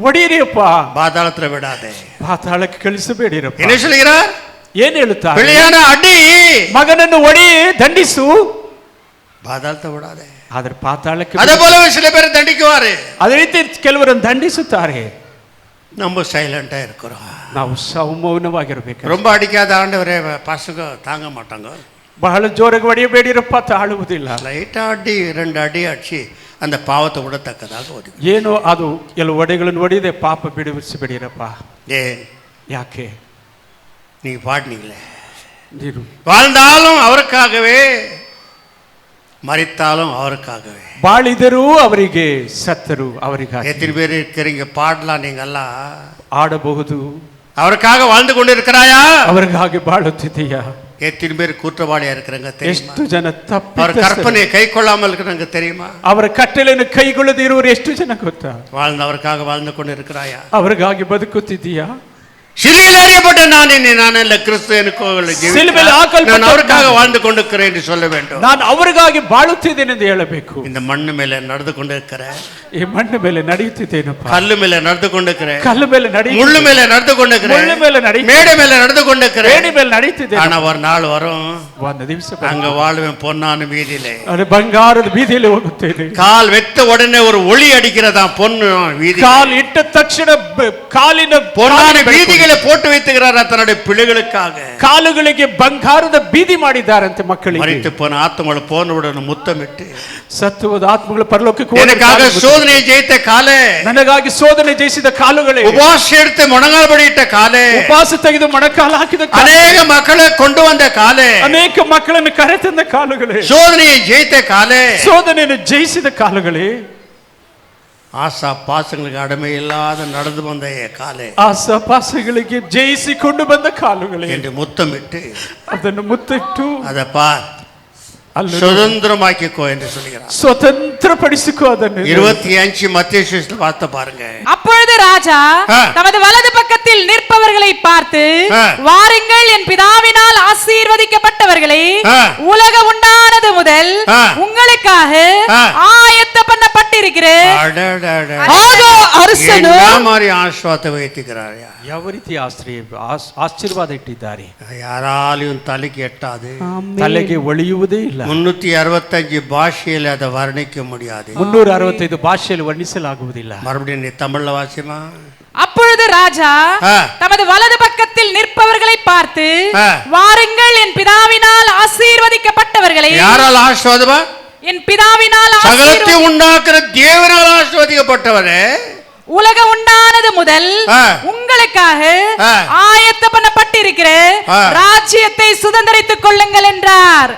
ಒಡೆಯಿರಿಯಪ್ಪ, பாதாளத்துல விடாதே. ಪಾತಾಳಕ್ಕೆ ಕಳಿಸಬೇಡಿರಪ್ಪ. என்ன சொல்கிறார்? ಏನ್ ಹೇಳುತ್ತಾರೆ? பிள்ளையான அடி, ಮಗನನ್ನು ಒಡಿ, ದಂಡಿಸು, பாதாளத்தை விடாதே. ಆದ್ರೆ ಪಾತಾಳಕ್ಕೆ அதே போலவே சில பேர் தண்டிக்குவாரு. ಅದೇ ರೀತಿ ಕೆಲವರನ್ನು ದಂಡಿಸುತ್ತಾರೆ. நம்ம சைலண்டா இருக்கிறோம். ನಾವು ಮೌನವಾಗಿರ್ಬೇಕು. ரொம்ப ಅಡಿಕಾದ ஆண்டவரೇ, பசங்க தாங்க மாட்டாங்க. ಬಹಳ ಜೋರಾಗಿ ಹೊಡೆಯಬೇಡಿರಪ್ಪ, ತಾಳುವುದಿಲ್ಲ. லைட்டா அடி, 2 அடி அடிச்சு அந்த பாவத்தை விடத்தக்கதாக ஒதுக்கு. ಏನೋ ಅದು ಕೆಲವು ಒಡೆಗಳನ್ನು ಹೊಡೆಯದೆ ಪಾಪ ಬಿಡಿಸಬೇಡಿರಪ್ಪ. ஏன்? ಯಾಕೆ? நீங்க பாடினீங்களே, ನೀರು வாழ்ந்தாலும் அவருக்காகவே, மரித்தாலும் அவருக்காகவே. ಬಾಳಿದರೂ ಅವರಿಗೆ, ಸತ್ತರು ಅವರಿಗಾಗಿ. எத்தனை பேர் இருக்கிறீங்க பாடலாம், நீங்க எல்லாம் ಆಡಬಹುದು. அவருக்காக வாழ்ந்து கொண்டு இருக்கிறாயா? ಅವರಿಗಾಗಿ ಬಾಳುತ್ತಿದೆಯಾ? எத்தனை பேர் குற்றவாளியா இருக்கிறாங்க தெரியுமா? ಎಷ್ಟು ಜನ அவர் கற்பனை கை கொள்ளாமல் இருக்கிறாங்க தெரியுமா? ಅವರ ಕಟ್ಟಳೆಯನ್ನು ಕೈಗೊಳ್ಳದೆ ಇರುವರು ಎಷ್ಟು ಜನ ಗೊತ್ತಾ? வாழ்ந்தவருக்காக வாழ்ந்து கொண்டு இருக்கிறாயா? ಅವರಿಗಾಗಿ ಬದುಕುತ್ತಿದ್ದೀಯಾ? சிலுவையில் அறியப்பட்ட நான் அல்ல, கிறிஸ்து எனக்கு சிலுவையில் ஆக்கல்பட்ட நான் அவருக்காக வாழ்ந்து கொண்டிருக்கிறேன் என்று சொல்ல வேண்டும். ನಾನು ಅವರಿಗಾಗಿ ಬಾಳುತ್ತಿದ್ದೇನೆ ಎಂದು ಹೇಳಬೇಕು. இந்த மண்ணு மேல நடந்து கொண்டிருக்கிற, ಈ ಮಣ್ಣು ಮೇಲೆ ನಡೆಯುತ್ತಿದ್ದೇನಪ್ಪ. கல்லு மேல நடந்து கொண்டிருக்கிற, ಕಲ್ಲು ಮೇಲೆ முள்ளு மேல நடந்து கொண்டிருக்கிற, ಮುಳ್ಳು ಮೇಲೆ மேடை மேல நடந்து கொண்டிருக்கிற, ಮೇಡೆ ಮೇಲೆ ನಡೆಯುತ್ತಿದ್ದೇನೆ. ஆனா ஒரு நாள் வரும், ಒಂದು ದಿವಸ அங்க வாழ்வேன் பொன்னான வீதியிலே. ಅದು ಬಂಗಾರದ ಬೀದಿಯಲ್ಲಿ ಹೋಗುತ್ತೇನೆ. கால் வெட்ட உடனே ஒரு ஒளி அடிக்கிறதா பொன்னு வீதி. ಕಾಲ್ ಇಟ್ಟ ತಕ್ಷಣ ಕಾಲಿನ பொன்னான வீதிகளை போட்டு வைத்துகிறார் தன்னுடைய பிள்ளைகளுக்காக. ಕಾಲುಗಳಿಗೆ ಬಂಗಾರದ ಬೀದಿ ಮಾಡಿದ್ದಾರಂತೆ ಮಕ್ಕಳಿಗೆ. மரித்து போன ஆத்மங்களை போனவுடன் முத்தமிட்டு, ಸತ್ತು ಹೋದ ಆತ್ಮಗಳು ಪರಲೋಕಕ್ಕೆ எனக்காக சோதனை ஜெயித்த காலே, ನನಗಾಗಿ ಸೋದನೆ ಜಯಿಸಿದ ಕಾಲುಗಳೇ, உபவாச எடுத்து முழங்கால்படியிட்ட காலே, ಉಪವಾಸ ತೆಗೆದು ಮೊಣಕಾಲು ಹಾಕಿದ ಕಾಲು, அநேக மக்களை கொண்டு வந்த காலே, ಅನೇಕ ಮಕ್ಕಳನ್ನು ಕರೆತಂದ ಕಾಲುಗಳೇ, சோதனையை ஜெயித்த காலே, ಸೋದನೆಯನ್ನು ಜಯಿಸಿದ ಕಾಲುಗಳೇ, ஆசா பாசங்களுக்கு அடிமை இல்லாத நடந்து வந்த காலே, ಆಸಪಾಸಗಳಿಗೆ ಜಯಿಸಿಕೊಂಡು ಬಂದ ಕಾಲುಗಳೇ என்று முத்தமிட்டு ಅದನ್ನು ಮುತ್ತಿಟ್ಟು அதை பார், ಅಲ್ಲಿ சுதந்திரமாக்கிக்கோ என்று சொல்கிறார். ಸ್ವತಂತ್ರಪಡಿಸಿಕೋ ಅದನ್ನು. 25 மத்திய சுவிசேஷத்துல பார்த்து பாருங்க. அப்பொழுது ராஜா தமது வலது பக்கத்தில் நிற்பவர்களை பார்த்து, வாருங்கள், என் பிதாவினால் ஆசீர்வதிக்கப்பட்டவர்களே, உலக உண்டானது முதல் உங்களுக்காக ஆயத்த பண்ணப்பட்டிருக்கிற அரசனு மாதிரி ஆசீர்வாதத்தை வைத்துக்கிறார். ಯಾವ ರೀತಿ ಆಶೀರ್ವಾದ ಇಟ್ಟಿದ್ದಾರೆ. யாராலையும் தலைக்கு எட்டாது, ತಲೆಗೆ ಒಳಿಯುವುದೇ ಇಲ್ಲ. 365 பாஷையில் அதை வர்ணிக்க முடியாது. 365 ಭಾಷೆಯಲ್ಲಿ ವರ್ಣಿಸಲಾಗುವುದಿಲ್ಲ. மறுபடியும் நீ தமிழ்ல வாசிமா. அப்பொழுது ராஜா தமது வலது பக்கத்தில் நிற்பவர்களை பார்த்து, வாருங்கள், என் பிதாவினால் ஆசீர்வதிக்கப்பட்டவர்களே. யாரால் ஆசீர்வாதமா? என் பிதாவினால் சகலத்தை உண்டாக்குற தேவனால் ஆசீர்வதிக்கப்பட்டவரே, உலக உண்டானது முதல் உங்களுக்காக ஆயத்த பண்ணப்பட்டிருக்கிற ராஜ்யத்தை சுதந்தரித்துக் கொள்ளுங்கள் என்றார்.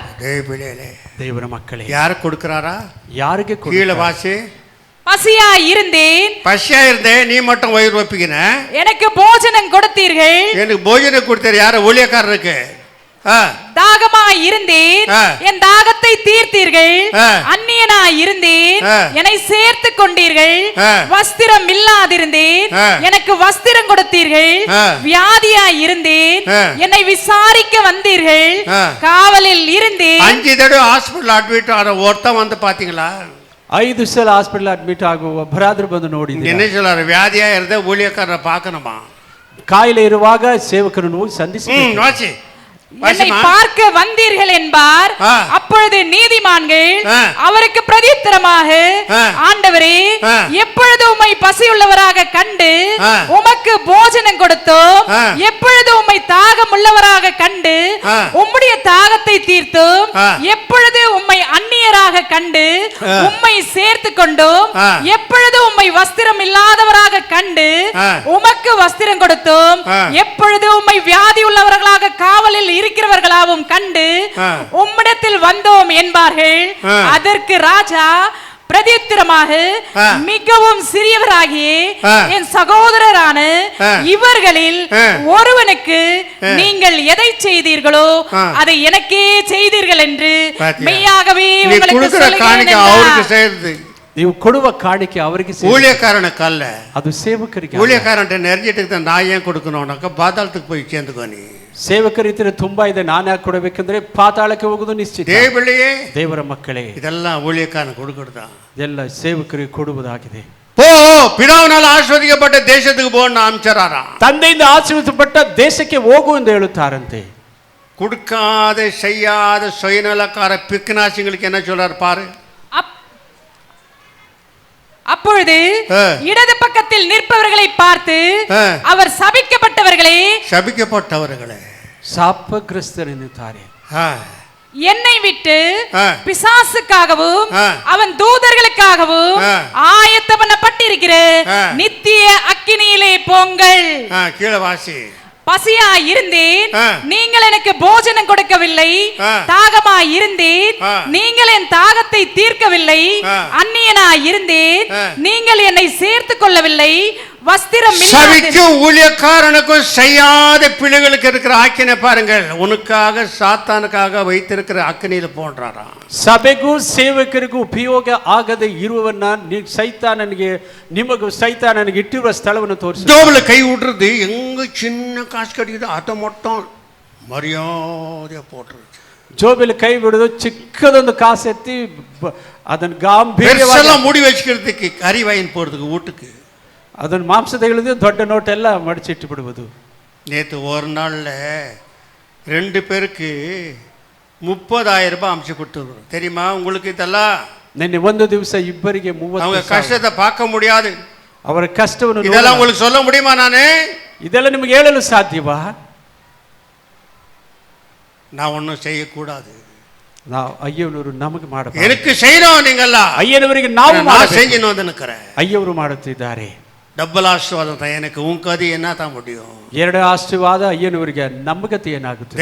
தேவர மக்களே, யாருக்கு கொடுக்கிறாரா? யாருக்கு? கீழே வாசி. பசியா இருந்தேன், பசியா இருந்தேன், நீ மட்டும் வயிறு வைப்பீங்க, எனக்கு போஜனம் கொடுத்தீர்கள். எனக்கு போஜனம் கொடுத்தாரு யாரு? ஊழியக்காரருக்கு. தாகமாய் இருந்தேன், என் தாகத்தை தீர்த்தீர்கள். அந்நியனாய் இருந்தேன், என்னை சேர்த்து கொண்டீர்கள். வஸ்திரம் இல்லாதிருந்தேன், எனக்கு வஸ்திரம் கொடுத்தீர்கள். வியாதியாய் இருந்தேன், என்னை விசாரிக்க வந்தீர்கள். காவலில் இருந்தேன். 5 தடவை ஹாஸ்பிடல் ಅಡ್ಮಿಟ್ ಆದ ಒರ್ತ வந்து பாத்தீங்களா? 5 ಸಲ ಹಾಸ್ಪಿಟಲ್ ಅಡ್ಮಿಟ್ ಆಗುವ ಭರಾದ್ರು ಬಂದು ನೋಡಿದ್ದೀನಿ. என்ன சொல்றாரு? வியாதியா இருந்த ஊழியக்காரரை பார்க்கணுமா? ಕಾಯಿಲೆ ಇರುವಾಗ ಸೇವಕರನ್ನು ಹೋಗಿ ಸಂಧಿಸಬೇಕು. வாசி என்னை பார்க்க வந்தீர்கள் என்பார். அப்பொழுது நீதிமான்கள் அவருக்கு பிரதியுத்தரமாக, ஆண்டவரே, எப்பொழுது உம்மை பசியுள்ளவராக கண்டு உமக்கு போஜனம் கொடுத்தோம், எப்பொழுது உம்மை தாகம் உள்ளவராக கண்டு உம்முடைய தாகத்தை தீர்த்தோம், எப்பொழுது உம்மை அந்நியராக கண்டு உம்மை சேர்த்து கொண்டோம், எப்பொழுது உம்மை வஸ்திரம் இல்லாதவராக கண்டு உமக்கு வஸ்திரம் கொடுத்தோம், எப்பொழுது உம்மை வியாதி உள்ளவர்களாக காவலில் இருக்கிறவர்களாவும் கண்டு உம்மிடத்தில் வந்தோம் என்பார்கள். அதற்கு ராஜா பிரதியுத்தரமாக, மிகவும் சிறியவராகிய என் சகோதரரான இவர்களில் ஒருவனுக்கு நீங்கள் எதை செய்தீர்களோ அதை எனக்கே செய்தீர்கள் என்று மெய்யாகவே உங்களுக்கு சொல்லுகிறேன். ನೀವು ಕೊಡುವ ಕಾಣಿಕೆ ಅವರಿಗೆ ஊழியக்காரனுக்கல்ல, ಅದು ಸೇವಕರಿಗೆ. ஊழியக்காரன்ட்ட நெருங்கிட்டு நான் ஏன் கொடுக்கணும்னாக்க பாதாளத்துக்கு போய் சேர்ந்துக்கோ. நீ ಸೇವಕರಿದ್ರೆ ತುಂಬಾ ಇದೆ, ನಾನು ಯಾಕೆ ಕೊಡಬೇಕಂದ್ರೆ ಪಾತಾಳಕ್ಕೆ ಹೋಗುದು ನಿಶ್ಚಿತ. ದೇವರ ಮಕ್ಕಳೇ, இதெல்லாம் ஊழியக்காரன் கொடுக்கறதா? ಎಲ್ಲ ಸೇವಕರಿಗೆ ಕೊಡುವುದಾಗಿದೆ. போ, பிதாவினால் ஆசீர்வதிக்கப்பட்ட தேசத்துக்கு போன்னு அமைச்சராரா? ತಂದೆಯಿಂದ ಆಶೀರ್ವದಿಸಲ್ಪಟ್ಟ ದೇಶಕ್ಕೆ ಹೋಗು ಎಂದು ಹೇಳುತ್ತಾರಂತೆ. கொடுக்காத செய்யாத சுயநலக்கார பிக்னாசிங்களுக்கு என்ன சொல்றாரு பாரு. அப்பொழுது இடது பக்கத்தில் நிற்பவர்களை பார்த்து அவர் சபிக்கப்பட்டவர்களே, சபிக்கப்பட்டவர்களே, சாபகிரஸ்தரென்னுத்தாரே, என்னை விட்டு பிசாசுக்காகவும் அவன் தூதர்களுக்காகவும் ஆயத்தம் பண்ணப்பட்டிருக்கிற நித்திய அக்கினியிலே போங்கள். கீழே வாசி. பசியாய் இருந்தேன், நீங்கள் எனக்கு போஜனம் கொடுக்கவில்லை. தாகமாய் இருந்தேன், நீங்கள் என் தாகத்தை தீர்க்கவில்லை. அந்நியனாய் இருந்தேன், நீங்கள் என்னை சேர்த்துக் கொள்ளவில்லை. வஸ்திரம் சபிக்கும் ஊழியக்காரனுக்கும் செய்யாத பிள்ளைகளுக்கு இருக்கிற ஆக்கினை பாருங்கள். உனக்காக சாத்தானுக்காக வைத்திருக்கிற அக்கினியில போன்றாராம். ಸಭೆಗೂ ಸೇವಕರಿಗೂ ಉಪಯೋಗ ಆಗದೆ ಇರುವವನ್ನ ಸೈತಾನನಿಗೆ ನಿಮಗೂ ಸೈತಾನನಿಗೆ ಇಟ್ಟಿರುವ ಸ್ಥಳವನ್ನು ತೋರಿಸಿ. ஜோபுல கை விடுறது எங்க சின்ன காசு கிடைக்குது அதை மட்டும் மரியாதையா போட்டுருது. ಜೋಬಲ್ಲಿ ಕೈ ಬಿಡೋದು, ಚಿಕ್ಕದೊಂದು ಕಾಸು ಎತ್ತಿ ಅದನ್ನು ಗಾಂಭೀರ್ಯವಾಗಿ மூடி வச்சுக்கிறதுக்கு, கறி வாங்கி போறதுக்கு வீட்டுக்கு, ಅದನ್ನು ಮಾಂಸ ತೆಗೆದು ದೊಡ್ಡ ನೋಟ್ ಎಲ್ಲ ಮಡಚಿಟ್ಟು ಬಿಡುವುದು. நேற்று ஒரு நாள்ல 2 பேருக்கு 30,000 ரூபாய் அமிச்சு கொடுத்துருவோம். தெரியுமா உங்களுக்கு? இதெல்லாம் ನಿನ್ನೆ ಒಂದು ದಿವಸ ಇಬ್ಬರಿಗೆ 30,000. அவங்க கஷ்டத்தை பார்க்க முடியாது. ಅವರ ಕಷ್ಟವನ್ನು இதெல்லாம் உங்களுக்கு சொல்ல முடியுமா? நானே ಇದೆಲ್ಲ ನಿಮಗೆ ಹೇಳಲು ಸಾಧ್ಯವಾ? நான் ஒன்றும் செய்யக்கூடாது. ನಾವು ಅಯ್ಯನವರು ನಮಗೆ ಮಾಡಬೇಕು. எனக்கு செய்யணும். நீங்கಲ್ಲ ಅಯ್ಯನವರಿಗೆ ನಾವು செய்யணும் ಅಂತ நினைக்கிறேன். ಅಯ್ಯವರು ಮಾಡುತ್ತಿದ್ದಾರೆ. ಡಬಲ್ ಆಶೀರ್ವಾದ எனக்கு உங்கது என்ன தான் முடியும்? 2 ಆಶೀರ್ವಾದ ಅಯ್ಯನವರಿಗೆ ನಮ್ಮಗತಿ ಏನಾಗುತ್ತೆ?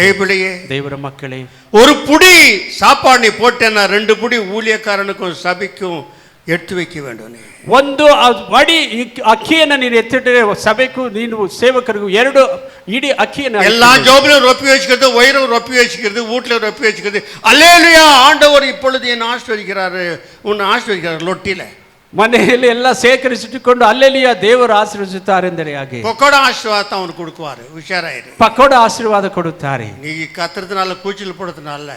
ದೇವರ ಮಕ್ಕಳೇ, ஒரு புடி சாப்பாடு நீ போட்டேன்னா 2 புடி ஊழியக்காரனுக்கும் சபைக்கும் எடுத்து வைக்க வேண்டும். ಒಂದು ಮಡಿ ಅಕ್ಕಿಯನ್ನು ನೀನು ಎತ್ತಿಟ್ಟರೆ ಸಭೆಗೂ ನೀನು ಸೇವಕರಿಗೂ 2 ಇಡೀ ಅಕ್ಕಿಯನ್ನು எல்லா ஜோபிலும் ரொப்பி வச்சுக்கிறது, வயிறும் ரொப்பி வச்சுக்கிறது, வீட்டுல ரொப்பி வச்சுக்கிறது. அல்லேலூயா, ஆண்டவர் இப்பொழுது என்ன ஆசீர்வதிக்கிறாரு, உன்னை ஆசீர்வதிக்கிறார். லொட்டில ಮನೆಯಲ್ಲಿ ಎಲ್ಲ ಸೇಕರಿಸಿಟ್ಟುಕೊಂಡು ಅಲ್ಲೆಲ್ಲಿಯ ದೇವರು ಆಶೀರ್ವದಿಸುತ್ತಾರೆ ಎಂದರೆ ಹಾಗೆ ಪಕೋಡ ಆಶೀರ್ವಾದ ಅವನು ಕೊಡುವಾರು. ಹುಷಾರಾಯಿರಿ. ಪಕೋಡ ಆಶೀರ್ವಾದ ಕೊಡುತ್ತಾರೆ. நீ கத்துறதுனால கூச்சல் போடுறதுனால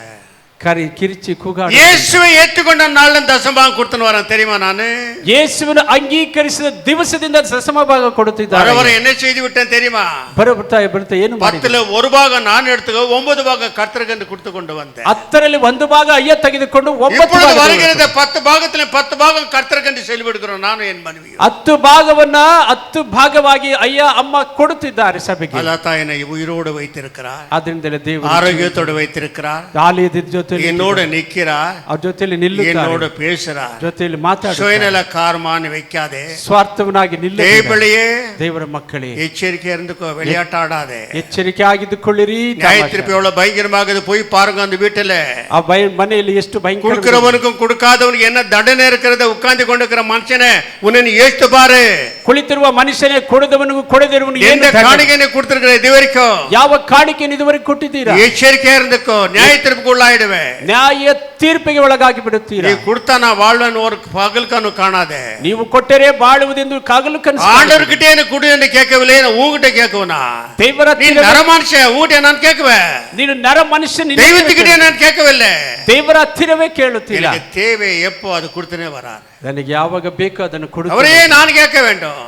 ಕಿರಿಚಿ ಕೂಗಾಡ ಯೇಸುவை ಏற்றுಕೊಂಡ ನಾಳಿನ ದಶಮಭಾಗ ಕೊಡ್ತಾನೆ ವರಾನ್. தெரியுமா? ನಾನು ಯೇಸುವನ್ನು ಅಂಗೀಕರಿಸಿದ ದಿವಸದಿಂದ ದಶಮಭಾಗ ಕೊಡುತ್ತಿದ್ದಾರೆ. ಅವರ என்ன செய்து விட்டேன் தெரியுமா? ಬರುತ್ತಾ ಏನು ಮಾಡಿ 10ல 1 ಭಾಗ ನಾನು எடுத்துக்கோ, 9 ಭಾಗ ಕರ್ತರಿಗೆ ಕೊಟ್ಟು ಬಂದೆ. 10ರಲ್ಲಿ 1 ಭಾಗ ಅಯ್ಯ ತೆಗೆದುಕೊಂಡು 9 ಭಾಗ ವರೆಗಿರದ 10 ಭಾಗದಲ್ಲಿ 10 ಭಾಗ ಕರ್ತರಿಗೆ ಸೆಲ್ಬಿಡ್ಕರೋ. ನಾನು ಏನು ಮನವಿ 10 ಭಾಗವನ್ನ 10 ಭಾಗವಾಗಿ ಅಯ್ಯ ಅಮ್ಮ ಕೊಡುತ್ತಿದ್ದಾರೆ ಸಭೆಗೆ. ಅಲ್ಲ ತಾಯಿನ ಉಯಿರೋடு வைத்திருக்கிறார். ಅದರಿಂದಲೇ ದೇವರು ಆರೋಗ್ಯತೋடு வைத்திருக்கிறார். ಆಲಯದ ಜೊತೆಲಿ என்னோட நிக்கிறா, ಅವ್ರ ಜೊತೆಲಿ ನಿಲ್ಲುತ್ತಾರೆ, என்னோட பேசுறா, ಜೊತೆಲಿ ಮಾತಾಡುತ್ತಾರೆ. சுயநல காரமான வைக்காதே, ಸ್ವಾರ್ಥವನಾಗಿ ನಿಲ್ಲ. தேவளையே, ದೇವರ ಮಕ್ಕಳೇ, எச்சரிக்கை இருந்துக்கோ, விளையாட்டாடாதே, ಎಚ್ಚರಿಕೆ ಆಗಿದ್ದುಕೊಳ್ಳಿರಿ. நியாய தீர்ப்பு எவ்வளவு பயங்கரமாக போய் பாருங்க அந்த வீட்டுல. ಆ ಮನೆಯಲ್ಲಿ ಎಷ್ಟು ಭಯಂಕರ. கொடுக்கிறவனுக்கும் கொடுக்காதவனுக்கு என்ன தண்டனை இருக்கிறத உட்கார்ந்து கொண்டிருக்கிற மனுஷனே உன்னை யோசித்து பாரு. ಕುಳಿತಿರುವ ಮನುಷ್ಯನೇ ಕೊಡದವನಿಗೂ ಕೊಡದಿರುವವನಿಗೆ எந்த காணிக்கையை கொடுத்திருக்கிற இது வரைக்கும்? ಯಾವ ಕಾಣಿಕೆಯನ್ನು ಇದುವರೆಗೆ ಕೊಟ್ಟಿದ್ದೀರಾ? எச்சரிக்கையா இருந்துக்கோ, நியாய தீர்ப்புக்கு உள்ளாயிடுவே, ನ್ಯಾಯ ತೀರ್ಪಿಗೆ ಒಳಗಾಗಿ ಬಿಡುತ್ತೀರಾ. நீ கொடுத்தா நான் வாழ்வேன் ஒரு பகல்கானு காணாதே. ನೀವು ಕೊಟ್ಟರೆ ಬಾಳುವುದೆಂದು ಕಾಗಲು ಕನಸು. ஆண்டவர்கிட்ட எனக்கு கொடு என்று கேட்கவில்லை, நான் உங்ககிட்ட கேட்கவனா? ದೇವರ நீ நர மனுஷன், உங்ககிட்ட நான் கேட்குவேன். ನೀನು ನರ ಮನುಷ್ಯನ, தெய்வத்துக்கிட்டே நான் கேட்கவில்லை. ದೇವರ ಹತ್ತಿರವೇ ಕೇಳುತ್ತಿಲ್ಲ. எனக்கு தேவை எப்போ அது கொடுத்தனே வரார். ನನಗೆ ಯಾವಾಗ ಬೇಕು ಅದನ್ನು ಕೊಡು. அவரே நான் கேட்க வேண்டும்.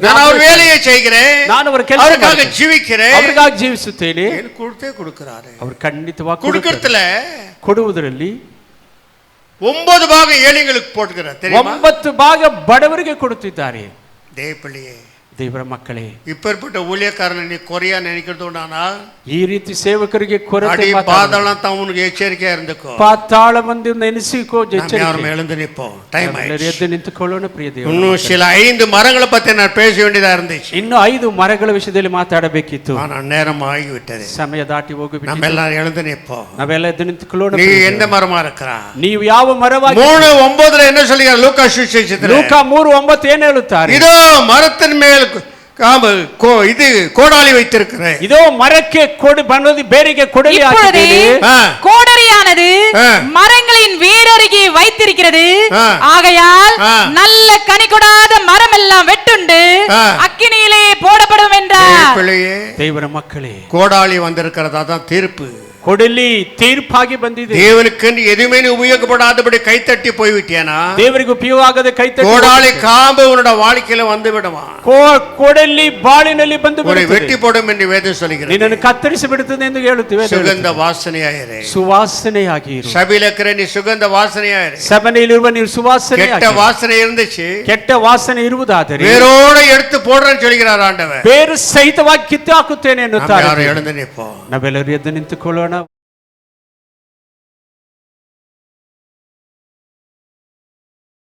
ನಾನು அவர் வேலையை செய்கிறேன், ನಾನು ಅವರ ಕೆಲಸ அவருக்காக ஜீவிக்கிறேன், ಅವರಿಗಾಗಿ ಜೀವಿಸುತ್ತೇನೆ. எனக்கு கொடுத்தே கொடுக்கிறாரு. ಅವರು ಖಂಡಿತವಾಗಿ கொடுக்கிறதுல ಕೊಡುವುದರಲ್ಲಿ 9 ಭಾಗ ஏழைகளுக்கு போட்டுக்கிறார் தெரியுமா? 9 ಭಾಗ ಬಡವರಿಗೆ ಕೊಡುತ್ತಿದ್ದಾರೆ. தேவப்பிள்ளையே, ದೇವರ ಮಕ್ಕಳೇ, இப்பேற்பட்ட ஊழியக்காரனை நீ குறையா நினைக்கிறது உண்டானா ಈ ರೀತಿ ಸೇವಕರಿಗೆ ಕೊರತೆ அடி பாதாளம் தான் உனக்கு எச்சரிக்கையா இருந்துக்கோ. ಪಾತಾಳ ಮಂದಿ ನೆನೆಸಿಕೋ. யாரும் எழுந்து நிப்போம், டைம் ஆயிடுச்சு. ಎದ್ದು ನಿಂತುಕೊಳ್ಳೋಣ ಪ್ರಿಯ ದೇವರು. இன்னும் சில 5 மரங்களை பத்தி நான் பேச வேண்டியதா இருந்துச்சு. ಇನ್ನು 5 ಮರಗಳ ವಿಷಯದಲ್ಲಿ ಮಾತಾಡಬೇಕಿತ್ತು. ஆனா நேரம் ஆகிவிட்டது. ಸಮಯ ದಾಟಿ ಹೋಗಿಬಿಟ್ಟಿದೆ. நம்ம எல்லாரும் எழுந்து நிப்போம். ನಾವೆಲ್ಲ ಎದ್ದು ನಿಂತುಕೊಳ್ಳೋಣ. நீ எந்த மரமா இருக்கறா? ನೀವು ಯಾವ ಮರವಾಗಿ? 3:9 என்ன சொல்றார் லூக்கா சுவிசேஷத்துல? ಲೂಕಾ 3:9 ಏನು ಹೇಳುತ್ತಾರೆ? இதோ மரத்தின் மேல் இது கோடாலி வைத்திருக்கிறேன். இதோ மரಕ್ಕೆ கொடி பண்ணது ಬೇರಿಗೆ ಕೊಡಲಿ ಹಾಕಿದ್ದೇನೆ. கோடரியானது மரங்களின் வேரருகே வைத்திருக்கிறது. ஆகையால் நல்ல கனி கொடாத மரம் எல்லாம் வெட்டுண்டு அக்கினியிலே போடப்படும் என்றார். தேவர மக்களே, கோடாலி வந்திருக்கிறதா தான் தீர்ப்பு. ಕೊಡಲಿ ತೀರ್ಪಾಗಿ ಬಂದಿದೆ. ದೇವರಿಗೆ ಎದುಮೇ ಉಪಯೋಗಪಡಾದபடி ಕೈತಟ್ಟಿ போய்விட்டியானா? ದೇವರಿಗೆ ಉಪಯೋಗ ಆಗದೆ ಕೈತಟ್ಟಿ கோடாலி காம்பு உன்னோட வாழ்க்கையில வந்து விடுமா? ಕೊಡಲಿ ಬಾಳಿನಲ್ಲಿ ಬಂದು ಬಿಡುತ್ತದೆ. வெட்டி போடும் என்று வேதம் சொல்கிறது. ನಿನ್ನನ್ನು ಕತ್ತರಿಸಿ ಬಿಡುತ್ತದೆ ಎಂದು ಹೇಳುತ್ತಿವೆ. ಸುಗಂಧ ವಾಸನೆಯಾಗಿರೆ, ಸುವಾಸನೆಯಾಗಿರು. ಸಭೆಯಲ್ಲಿರುವ ನೀ ಸುಗಂಧ ವಾಸನೆಯಾಗಿರೆ. ಸಭೆಯಲ್ಲಿರುವ ನೀವು ಸುವಾಸನೆಯಾಗಿರು. ಕೆಟ್ಟ ವಾಸನೆ இருந்துச்சு, ಕೆಟ್ಟ ವಾಸನೆ ಇರುವುದಾದರೆ ಬೇರೋட எடுத்து போடுறேன்னு சொல்கிறார் ஆண்டவர். ಬೇರು ಸಹಿತವಾಗಿ ಕಿತ್ತು ಹಾಕುತ್ತೇನೆ ಎನ್ನುತ್ತಾರೆ. ಯಾರು எழுந்து நிப்போம். ನಾವೆಲ್ಲರೂ ಎದ್ದು ನಿಂತುಕೊಳ್ಳೋಣ.